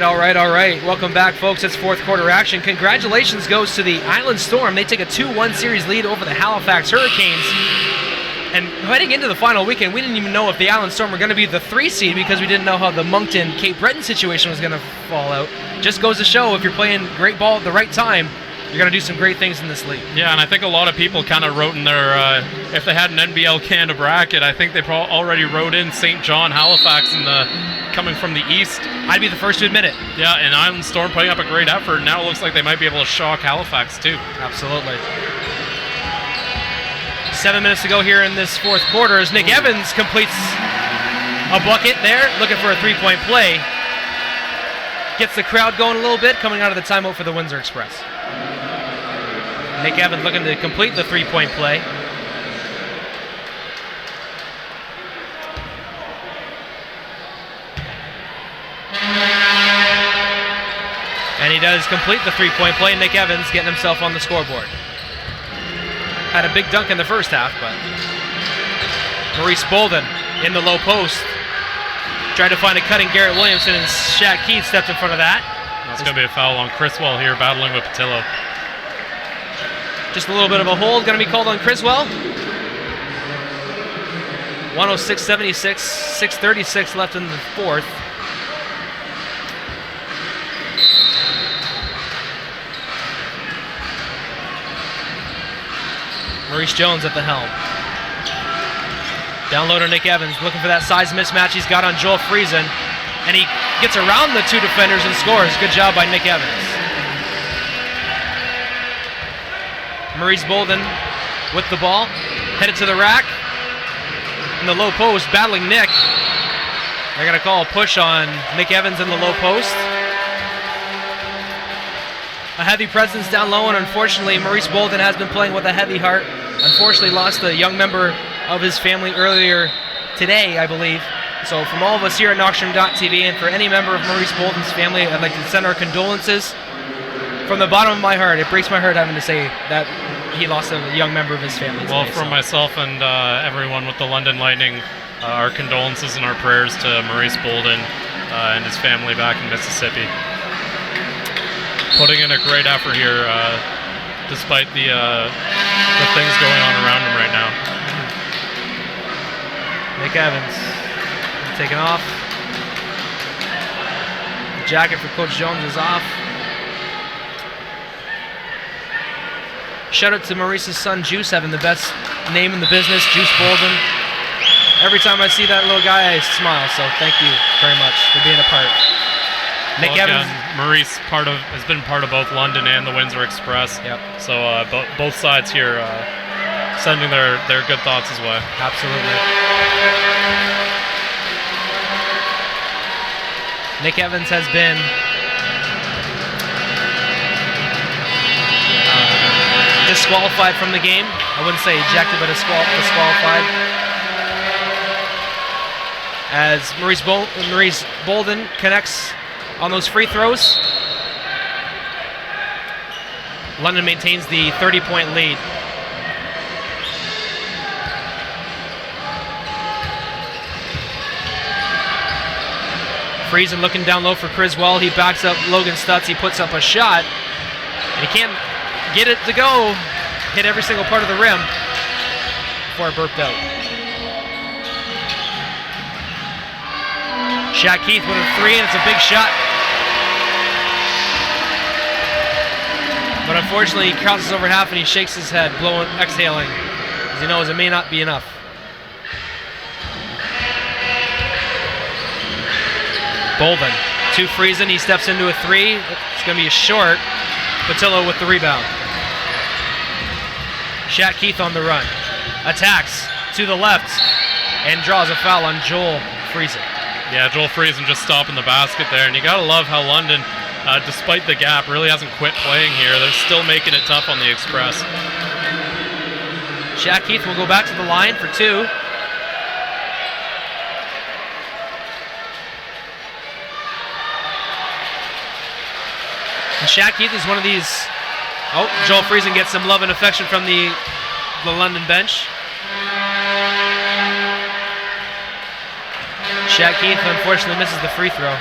right. Welcome back, folks. It's fourth quarter action. Congratulations goes to the Island Storm. They take a 2-1 series lead over the Halifax Hurricanes. And heading into the final weekend, we didn't even know if the Island Storm were going to be the 3 seed because we didn't know how the Moncton-Cape Breton situation was going to fall out. Just goes to show if you're playing great ball at the right time, you're going to do some great things in this league. Yeah, and I think a lot of people kind of wrote in their, if they had an NBL Canada bracket, I think they already wrote in St. John, Halifax, coming from the east. I'd be the first to admit it. Yeah, and Island Storm putting up a great effort. Now it looks like they might be able to shock Halifax too. Absolutely. 7 minutes to go here in this fourth quarter as Nick Evans completes a bucket there, looking for a three-point play. Gets the crowd going a little bit, coming out of the timeout for the Windsor Express. Nick Evans looking to complete the three-point play. And he does complete the three-point play. Nick Evans getting himself on the scoreboard. Had a big dunk in the first half, but Maurice Bolden in the low post. Tried to find a cutting Garrett Williamson, and Shaq Keith stepped in front of that. That's going to be a foul on Criswell here, battling with Patillo. Just a little bit of a hold going to be called on Criswell. 106-76, 6:36 left in the fourth. Maurice Jones at the helm. Down low to Nick Evans, looking for that size mismatch he's got on Joel Friesen. And he gets around the two defenders and scores. Good job by Nick Evans. Maurice Bolden with the ball, headed to the rack. In the low post, battling Nick. They're going to call a push on Nick Evans in the low post. A heavy presence down low, and unfortunately, Maurice Bolden has been playing with a heavy heart. Unfortunately, lost a young member of his family earlier today, I believe. So from all of us here at Knockstream.tv and for any member of Maurice Bolden's family, I'd like to send our condolences. From the bottom of my heart, it breaks my heart having to say that he lost a young member of his family today. Well, from myself and everyone with the London Lightning, our condolences and our prayers to Maurice Bolden and his family back in Mississippi. Putting in a great effort here, despite the things going on around him right now. Nick Evans taking off. The jacket for Coach Jones is off. Shout out to Maurice's son Juice, having the best name in the business, Juice Bolden. Every time I see that little guy, I smile. So thank you very much for being a part. Nick Evans. Maurice has been part of both London and the Windsor Express. Yep. So both sides here sending their good thoughts his way. Absolutely. Nick Evans has been disqualified from the game. I wouldn't say ejected, but disqualified. As Maurice Bolden connects on those free throws. London maintains the 30-point lead. Friesen looking down low for Criswell. He backs up Logan Stutz. He puts up a shot. And he can't get it to go. Hit every single part of the rim before it burped out. Shaq Keith with a three, and it's a big shot. But unfortunately, he crosses over half and he shakes his head, exhaling, because he knows it may not be enough. Bolden to Friesen. He steps into a three. It's going to be a short. Patillo with the rebound. Shaq Keith on the run. Attacks to the left and draws a foul on Joel Friesen. Yeah, Joel Friesen just stopping the basket there. And you got to love how London, despite the gap, really hasn't quit playing here. They're still making it tough on the Express. Shaq Keith will go back to the line for two. And Shaq Keith is one of these. Oh, Joel Friesen gets some love and affection from the London bench. Shaq Keith unfortunately misses the free throw.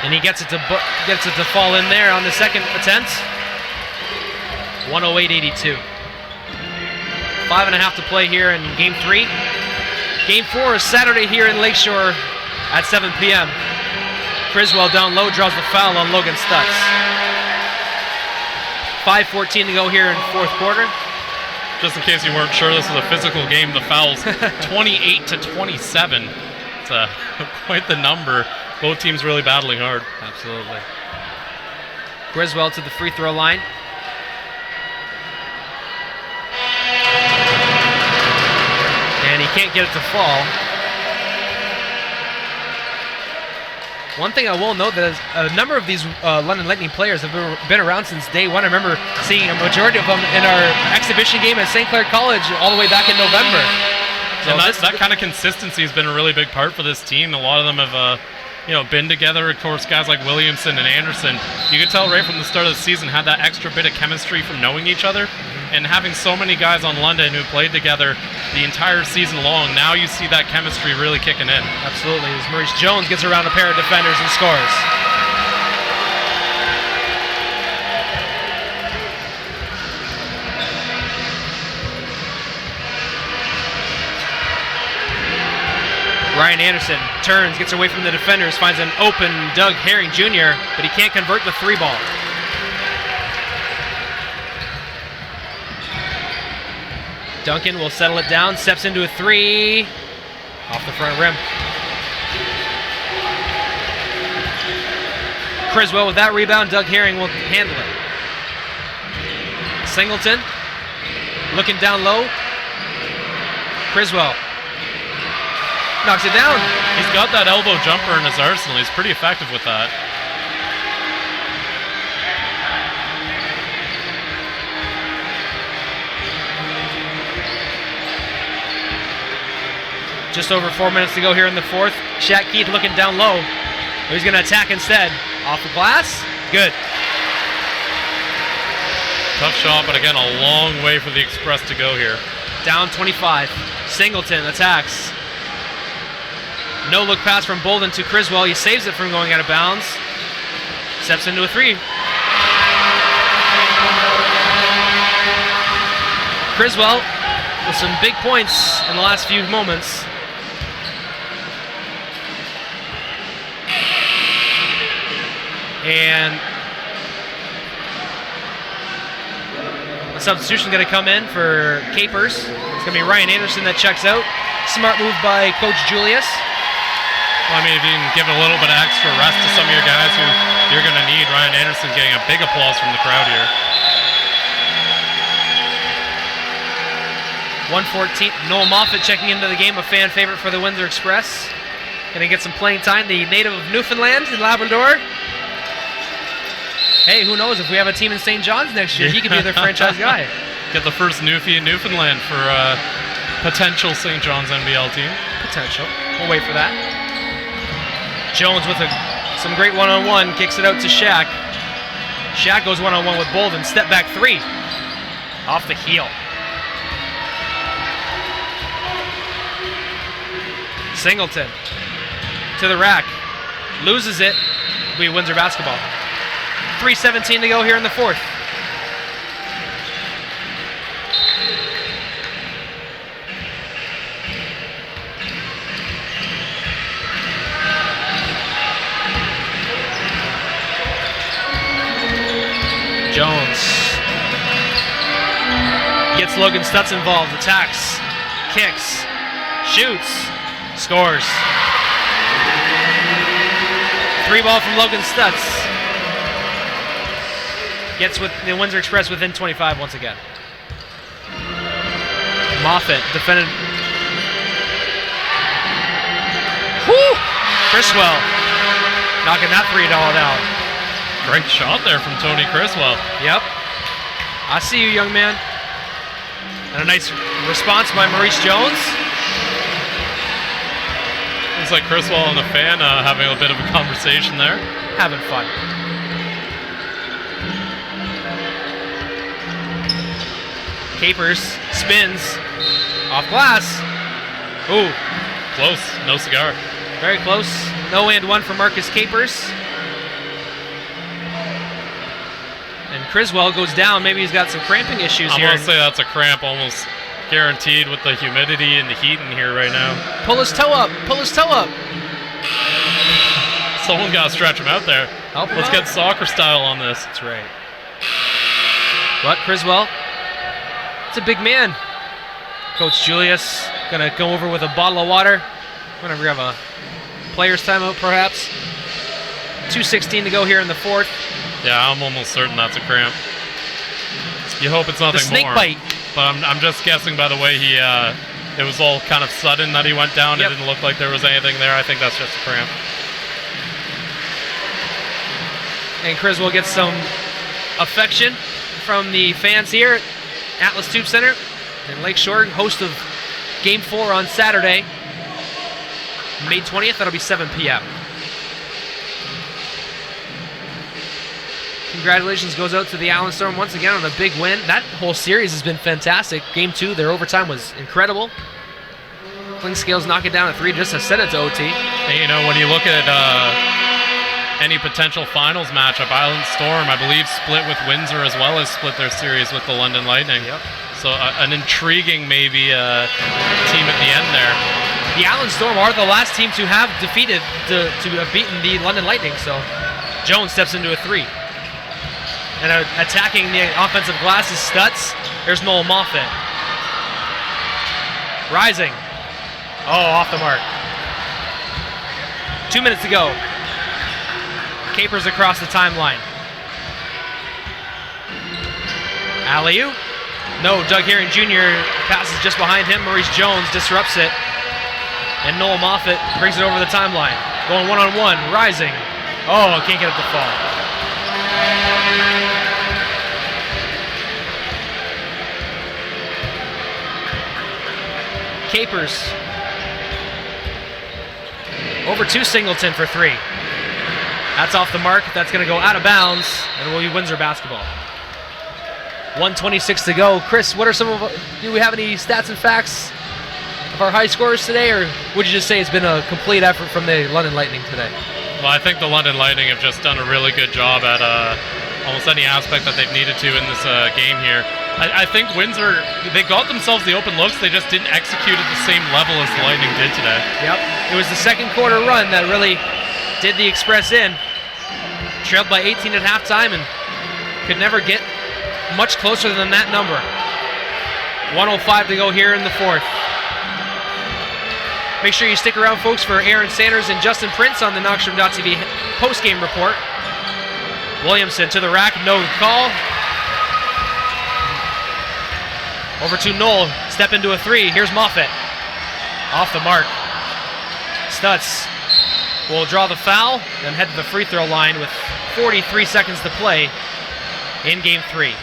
And he gets it to fall in there on the second attempt. 108-82. 5.5 to play here in Game 3. Game 4 is Saturday here in Lakeshore at 7 p.m. Criswell down low draws the foul on Logan Stutz. 5:14 to go here in fourth quarter. Just in case you weren't sure, this is a physical game. The foul's 28-27. It's quite the number. Both teams really battling hard. Absolutely. Criswell to the free throw line. And he can't get it to fall. One thing I will note that is a number of these London Lightning players have been around since day one. I remember seeing a majority of them in our exhibition game at St. Clair College all the way back in November. So and that kind of consistency has been a really big part for this team. A lot of them have been together. Of course, guys like Williamson and Anderson, you could tell right from the start of the season, had that extra bit of chemistry from knowing each other. And having so many guys on London who played together the entire season long, now you see that chemistry really kicking in. Absolutely, as Maurice Jones gets around a pair of defenders and scores. Ryan Anderson turns, gets away from the defenders, finds an open Doug Herring Jr., but he can't convert the three ball. Duncan will settle it down, steps into a three, off the front rim. Criswell with that rebound, Doug Herring will handle it. Singleton, looking down low. Criswell knocks it down. He's got that elbow jumper in his arsenal. He's pretty effective with that. Just over 4 minutes to go here in the fourth. Shaq Keith looking down low. He's going to attack instead. Off the glass. Good. Tough shot, but again, a long way for the Express to go here. Down 25. Singleton attacks. No look pass from Bolden to Criswell. He saves it from going out of bounds. Steps into a three. Criswell with some big points in the last few moments. And a substitution going to come in for Capers. It's going to be Ryan Anderson that checks out. Smart move by Coach Julius. Well, I mean, if you can give a little bit of extra rest to some of your guys who you're going to need, Ryan Anderson's getting a big applause from the crowd here. 1:14. Noel Moffat checking into the game, a fan favorite for the Windsor Express. Going to get some playing time, the native of Newfoundland and Labrador. Hey, who knows? If we have a team in St. John's next year, he could be their franchise guy. Get the first Newfie in Newfoundland for a potential St. John's NBL team. Potential. We'll wait for that. Jones with some great one-on-one, kicks it out to Shaq. Shaq goes one-on-one with Bolden. Step back three. Off the heel. Singleton to the rack. Loses it. It'll be Windsor basketball. 3:17 to go here in the fourth. Jones gets Logan Stutz involved, attacks, kicks, shoots, scores. Three ball from Logan Stutz. Gets with the Windsor Express within 25 once again. Moffat defended. Whew! Criswell knocking that $3 down. Great shot there from Tony Criswell. Yep. I see you, young man. And a nice response by Maurice Jones. Looks like Criswell and the fan having a bit of a conversation there. Having fun. Capers spins off glass. Ooh. Close. No cigar. Very close. No and one for Marcus Capers. Criswell goes down. Maybe he's got some cramping issues I'm here. going to say that's a cramp almost guaranteed with the humidity and the heat in here right now. Pull his toe up. Pull his toe up. Someone got to stretch him out there. Help him Let's out. get soccer style on this. That's right. But Criswell, it's a big man. Coach Julius gonna go over with a bottle of water. Whenever we have a player's timeout, perhaps. 2:16 to go here in the fourth. Yeah, I'm almost certain that's a cramp. You hope it's nothing The snake more. bite. But I'm just guessing by the way he, it was all kind of sudden that he went down. Yep. It didn't look like there was anything there. I think that's just a cramp. And Criswell gets some affection from the fans here at Atlas Tube Center in Lakeshore, host of Game 4 on Saturday, May 20th. That'll be 7 p.m. Congratulations goes out to the Allen Storm once again on a big win. That whole series has been fantastic. Game 2, their overtime was incredible. Klingscales knock it down at 3 just to send it to OT. And, you know, when you look at any potential finals matchup, Island Storm, I believe, split with Windsor as well as split their series with the London Lightning. Yep. So an intriguing maybe team at the end there. The Allen Storm are the last team to have defeated, to have beaten the London Lightning. So Jones steps into a 3. And attacking the offensive glass is Stutz. There's Noel Moffett. Rising. Oh, off the mark. 2 minutes to go. Capers across the timeline. Alley-oop. No, Doug Herring Jr. passes just behind him. Maurice Jones disrupts it. And Noel Moffett brings it over the timeline. Going one-on-one, rising. Oh, can't get it to fall. Capers. Over to Singleton for 3. That's off the mark. That's going to go out of bounds, and it will be Windsor basketball. 1:26 to go. Chris, what are some of? Do we have any stats and facts of our high scores today, or would you just say it's been a complete effort from the London Lightning today? Well, I think the London Lightning have just done a really good job at almost any aspect that they've needed to in this game here. I think Windsor, they got themselves the open looks, they just didn't execute at the same level as the Lightning did today. Yep. It was the second quarter run that really did the Express in. Trailed by 18 at halftime and could never get much closer than that number. 1:05 to go here in the fourth. Make sure you stick around, folks, for Aaron Sanders and Justin Prince on the Knoxroom.tv post-game report. Williamson to the rack, no call. Over to Knoll, step into a 3. Here's Moffett. Off the mark. Stutz will draw the foul, then head to the free throw line with 43 seconds to play in Game 3.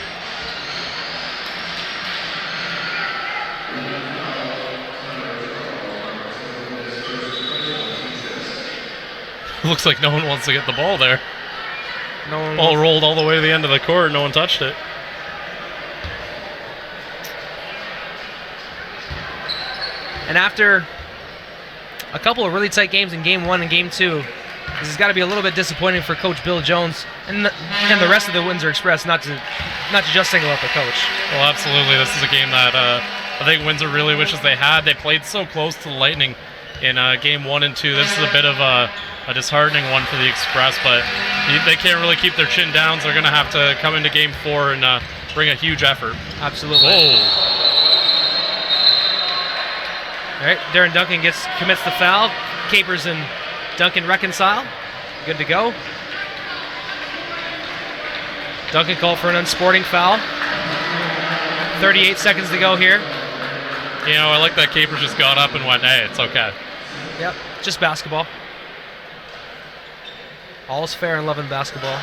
Looks like no one wants to get the ball there. No one Ball rolled all the way to the end of the court, no one touched it. And after a couple of really tight games in Game 1 and Game 2, this has got to be a little bit disappointing for Coach Bill Jones and the rest of the Windsor Express, not to just single out the coach. Well, absolutely. This is a game that I think Windsor really wishes they had. They played so close to the Lightning in Game 1 and 2. This is a bit of a disheartening one for the Express, but they can't really keep their chin down, so they're going to have to come into Game 4 and bring a huge effort. Absolutely. Whoa. All right, Darren Duncan commits the foul. Capers and Duncan reconcile. Good to go. Duncan called for an unsporting foul. 38 seconds to go here. You know, I like that Capers just got up and went, hey, it's okay. Yep, just basketball. All's fair in love and basketball.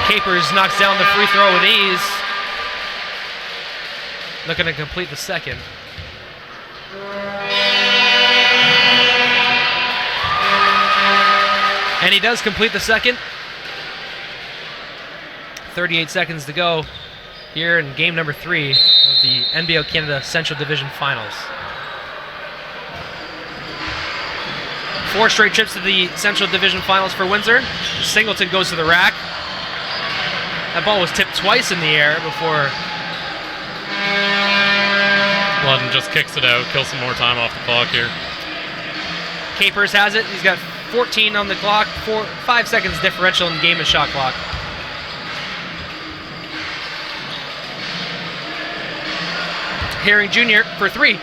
Capers knocks down the free throw with ease. Looking to complete the second. And he does complete the second. 38 seconds to go here in game number 3 of the NBL Canada Central Division Finals. 4 straight trips to the Central Division Finals for Windsor. Singleton goes to the rack. That ball was tipped twice in the air before. London just kicks it out, kills some more time off the clock here. Capers has it. He's got 14 on the clock, 5 seconds differential in the game of shot clock. Herring Jr. for 3.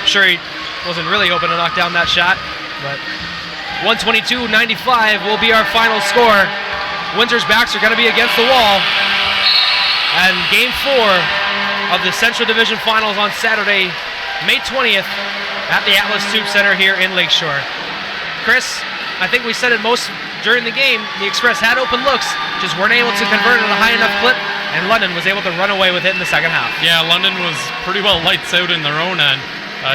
Sure, he wasn't really hoping to knock down that shot, but 122-95 will be our final score. Windsor's backs are going to be against the wall. And Game 4 of the Central Division Finals on Saturday, May 20th at the Atlas Tube Center here in Lakeshore. Chris, I think we said it most during the game. The Express had open looks, just weren't able to convert at a high enough clip, and London was able to run away with it in the second half. Yeah, London was pretty well lights out in their own end.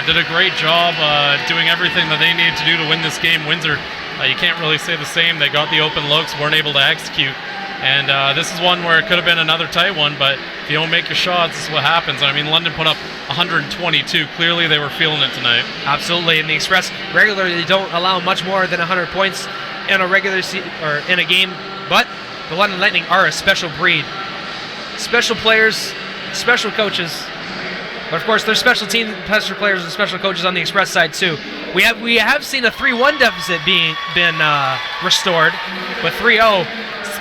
Did a great job doing everything that they needed to do to win this game. Windsor, you can't really say the same. They got the open looks, weren't able to execute. And this is one where it could have been another tight one, but if you don't make your shots, this is what happens. I mean, London put up 122. Clearly, they were feeling it tonight. Absolutely, and the Express regularly don't allow much more than 100 points in a or in a game, but the London Lightning are a special breed. Special players, special coaches, but of course, there's special team, special players, and special coaches on the Express side too. We have seen a 3-1 deficit been restored, but 3-0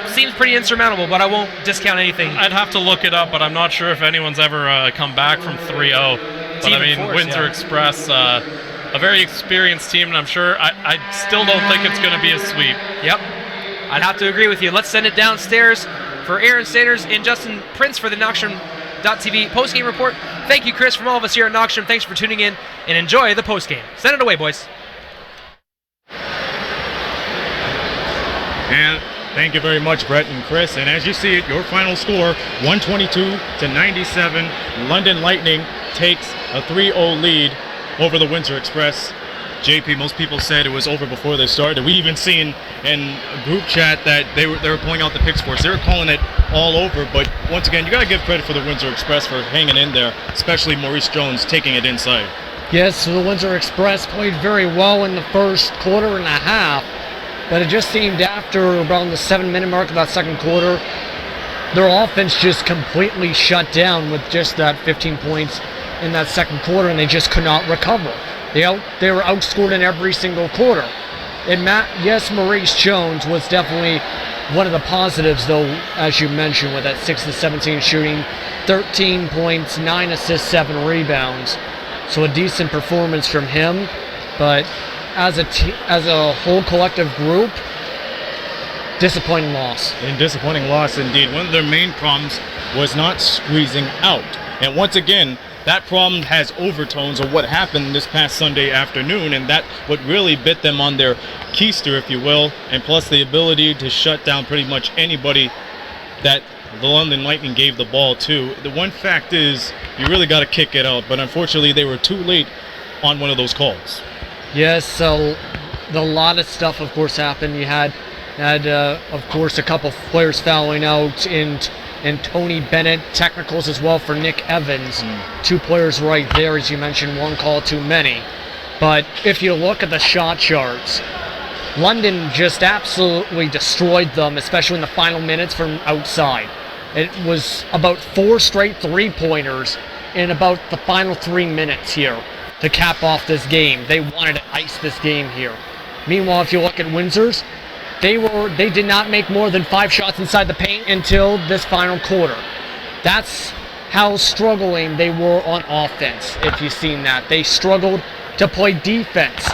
seems pretty insurmountable, but I won't discount anything. I'd have to look it up, but I'm not sure if anyone's ever come back from 3-0. But I mean, Windsor Express, a very experienced team, and I'm sure I still don't think it's going to be a sweep. Yep, I'd have to agree with you. Let's send it downstairs for Aaron Sanders and Justin Prince for the Knockstrom.tv postgame report. Thank you, Chris, from all of us here at Knockstrom. Thanks for tuning in, and enjoy the postgame. Send it away, boys. And thank you very much, Brett and Chris. And as you see it, your final score, 122-97. London Lightning takes a 3-0 lead over the Windsor Express. JP, most people said it was over before they started. We even seen in a group chat that they were pulling out the picks for us. They were calling it all over. But once again, you got to give credit for the Windsor Express for hanging in there, especially Maurice Jones taking it inside. Yes, the Windsor Express played very well in the first quarter and a half, but it just seemed after around the 7-minute mark of that second quarter, their offense just completely shut down with just that 15 points in that second quarter, and they just could not recover. They were outscored in every single quarter. And yes, Maurice Jones was definitely one of the positives, though, as you mentioned, with that 6-17 shooting, 13 points, 9 assists, 7 rebounds. So a decent performance from him, but as a whole collective group, disappointing loss. And disappointing loss indeed. One of their main problems was not squeezing out. And once again, that problem has overtones of what happened this past Sunday afternoon, and that what really bit them on their keister, if you will, and plus the ability to shut down pretty much anybody that the London Lightning gave the ball to. The one fact is, you really got to kick it out, but unfortunately they were too late on one of those calls. Yes, so a lot of stuff, of course, happened. You had of course, a couple players fouling out, and Tony Bennett, technicals as well for Nick Evans. 2 players right there, as you mentioned, 1 call too many. But if you look at the shot charts, London just absolutely destroyed them, especially in the final minutes from outside. It was about 4 straight 3-pointers in about the final 3 minutes here to cap off this game. They wanted to ice this game here. Meanwhile, if you look at Windsor's, they did not make more than 5 shots inside the paint until this final quarter. That's how struggling they were on offense, if you've seen that. They struggled to play defense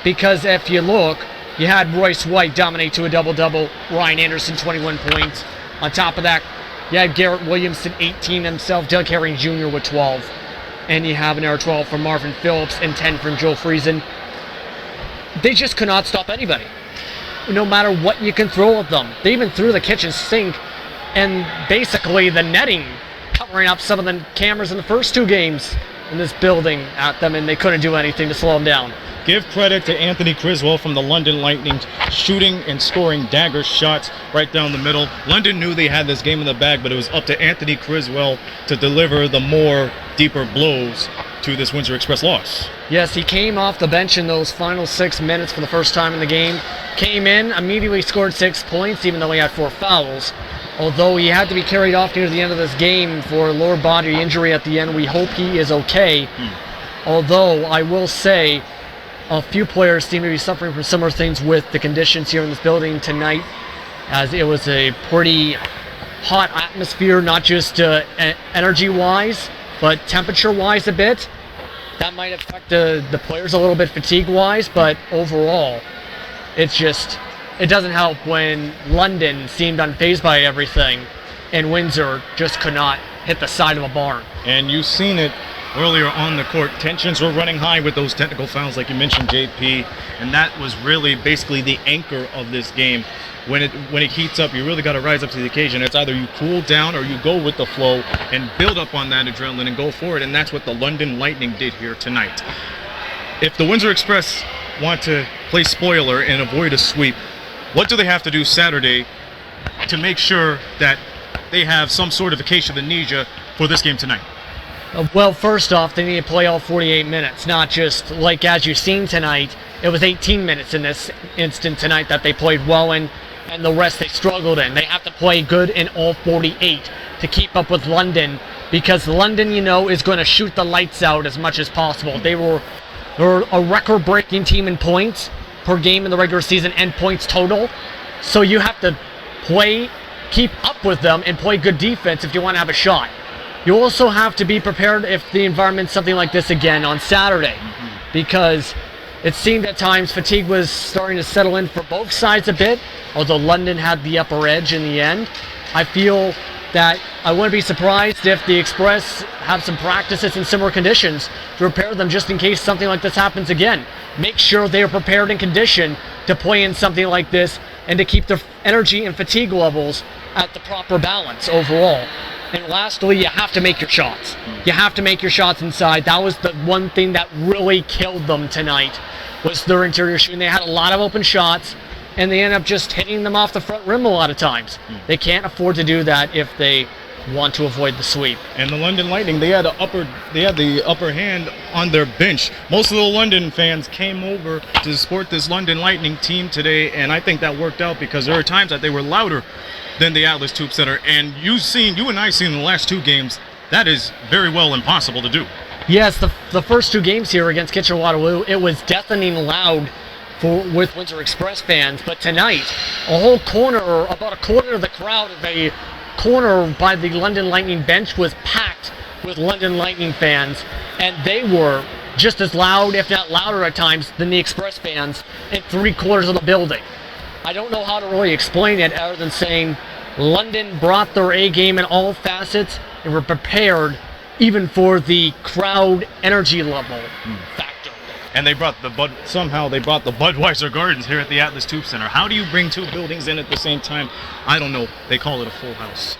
because if you look, you had Royce White dominate to a double-double, Ryan Anderson 21 points. On top of that, you had Garrett Williamson 18 himself, Doug Herring Jr. with 12. And you have an air 12 from Marvin Phillips and 10 from Joe Friesen. They just could not stop anybody, no matter what you can throw at them. They even threw the kitchen sink and basically the netting covering up some of the cameras in the first 2 games in this building at them, and they couldn't do anything to slow them down. Give credit to Anthony Criswell from the London Lightning, shooting and scoring dagger shots right down the middle. London knew they had this game in the bag, but it was up to Anthony Criswell to deliver the more deeper blows to this Windsor Express loss. Yes, he came off the bench in those final 6 minutes for the first time in the game. Came in, immediately scored 6 points, even though he had 4 fouls. Although he had to be carried off near the end of this game for a lower body injury at the end. We hope he is okay. Although I will say a few players seem to be suffering from similar things with the conditions here in this building tonight, as it was a pretty hot atmosphere, not just energy-wise, but temperature-wise a bit. That might affect the players a little bit fatigue-wise, but overall, it doesn't help when London seemed unfazed by everything and Windsor just could not hit the side of a barn. And you've seen it earlier on the court. Tensions were running high with those technical fouls, like you mentioned, JP, and that was really basically the anchor of this game. When it heats up, you really got to rise up to the occasion. It's either you cool down or you go with the flow and build up on that adrenaline and go forward, and that's what the London Lightning did here tonight. If the Windsor Express want to play spoiler and avoid a sweep, what do they have to do Saturday to make sure that they have some sort of vacation amnesia for this game tonight? Well, first off, they need to play all 48 minutes, not just like as you've seen tonight. It was 18 minutes in this instant tonight that they played well in, and the rest they struggled in. They have to play good in all 48 to keep up with London, because London, is going to shoot the lights out as much as possible. They're a record-breaking team in points per game in the regular season and points total. So you have to keep up with them and play good defense if you want to have a shot. You also have to be prepared if the environment's something like this again on Saturday, because it seemed at times fatigue was starting to settle in for both sides a bit, although London had the upper edge in the end. I feel that I wouldn't be surprised if the Express have some practices in similar conditions to prepare them just in case something like this happens again. Make sure they are prepared and conditioned to play in something like this and to keep their energy and fatigue levels at the proper balance overall. And lastly, you have to make your shots. You have to make your shots inside. That was the one thing that really killed them tonight, was their interior shooting. They had a lot of open shots, and they ended up just hitting them off the front rim a lot of times. They can't afford to do that if they want to avoid the sweep. And the London Lightning, they had the upper hand on their bench. Most of the London fans came over to support this London Lightning team today, and I think that worked out because there were times that they were louder than the Atlas Tube Center. And you and I seen in the last 2 games, that is very well impossible to do. Yes, the first 2 games here against Kitchener-Waterloo, it was deafening loud with Windsor Express fans, but tonight, about a quarter of the crowd of a corner by the London Lightning bench was packed with London Lightning fans, and they were just as loud, if not louder at times, than the Express fans in 3/4 of the building. I don't know how to really explain it other than saying London brought their A game in all facets and were prepared even for the crowd energy level factor. And somehow they brought the Budweiser Gardens here at the Atlas Tube Center. How do you bring 2 buildings in at the same time? I don't know. They call it a full house.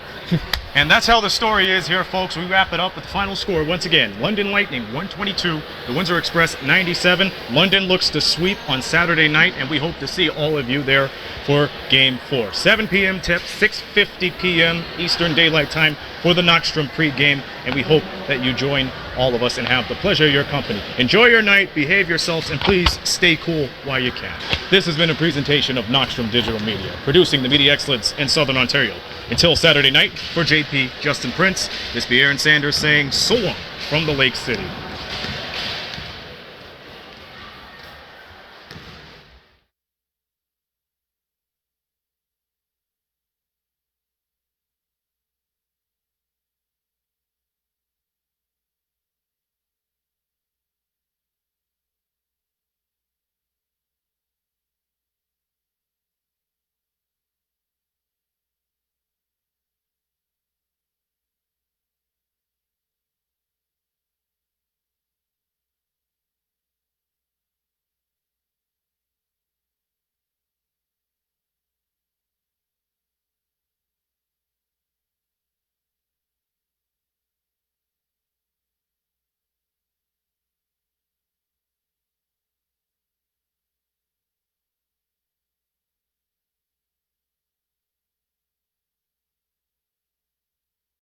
And that's how the story is here, folks. We wrap it up with the final score once again. London Lightning 122, the Windsor Express 97. London looks to sweep on Saturday night, and we hope to see all of you there for Game 4. 7 p.m. tip, 6:50 p.m. Eastern Daylight Time for the Knockstrom pregame, and we hope that you join all of us and have the pleasure of your company. Enjoy your night, behave yourselves, and please stay cool while you can. This has been a presentation of Knockstrom Digital Media, producing the media excellence in Southern Ontario. Until Saturday night, for JP, Justin Prince, this be Aaron Sanders saying so long from the Lake City.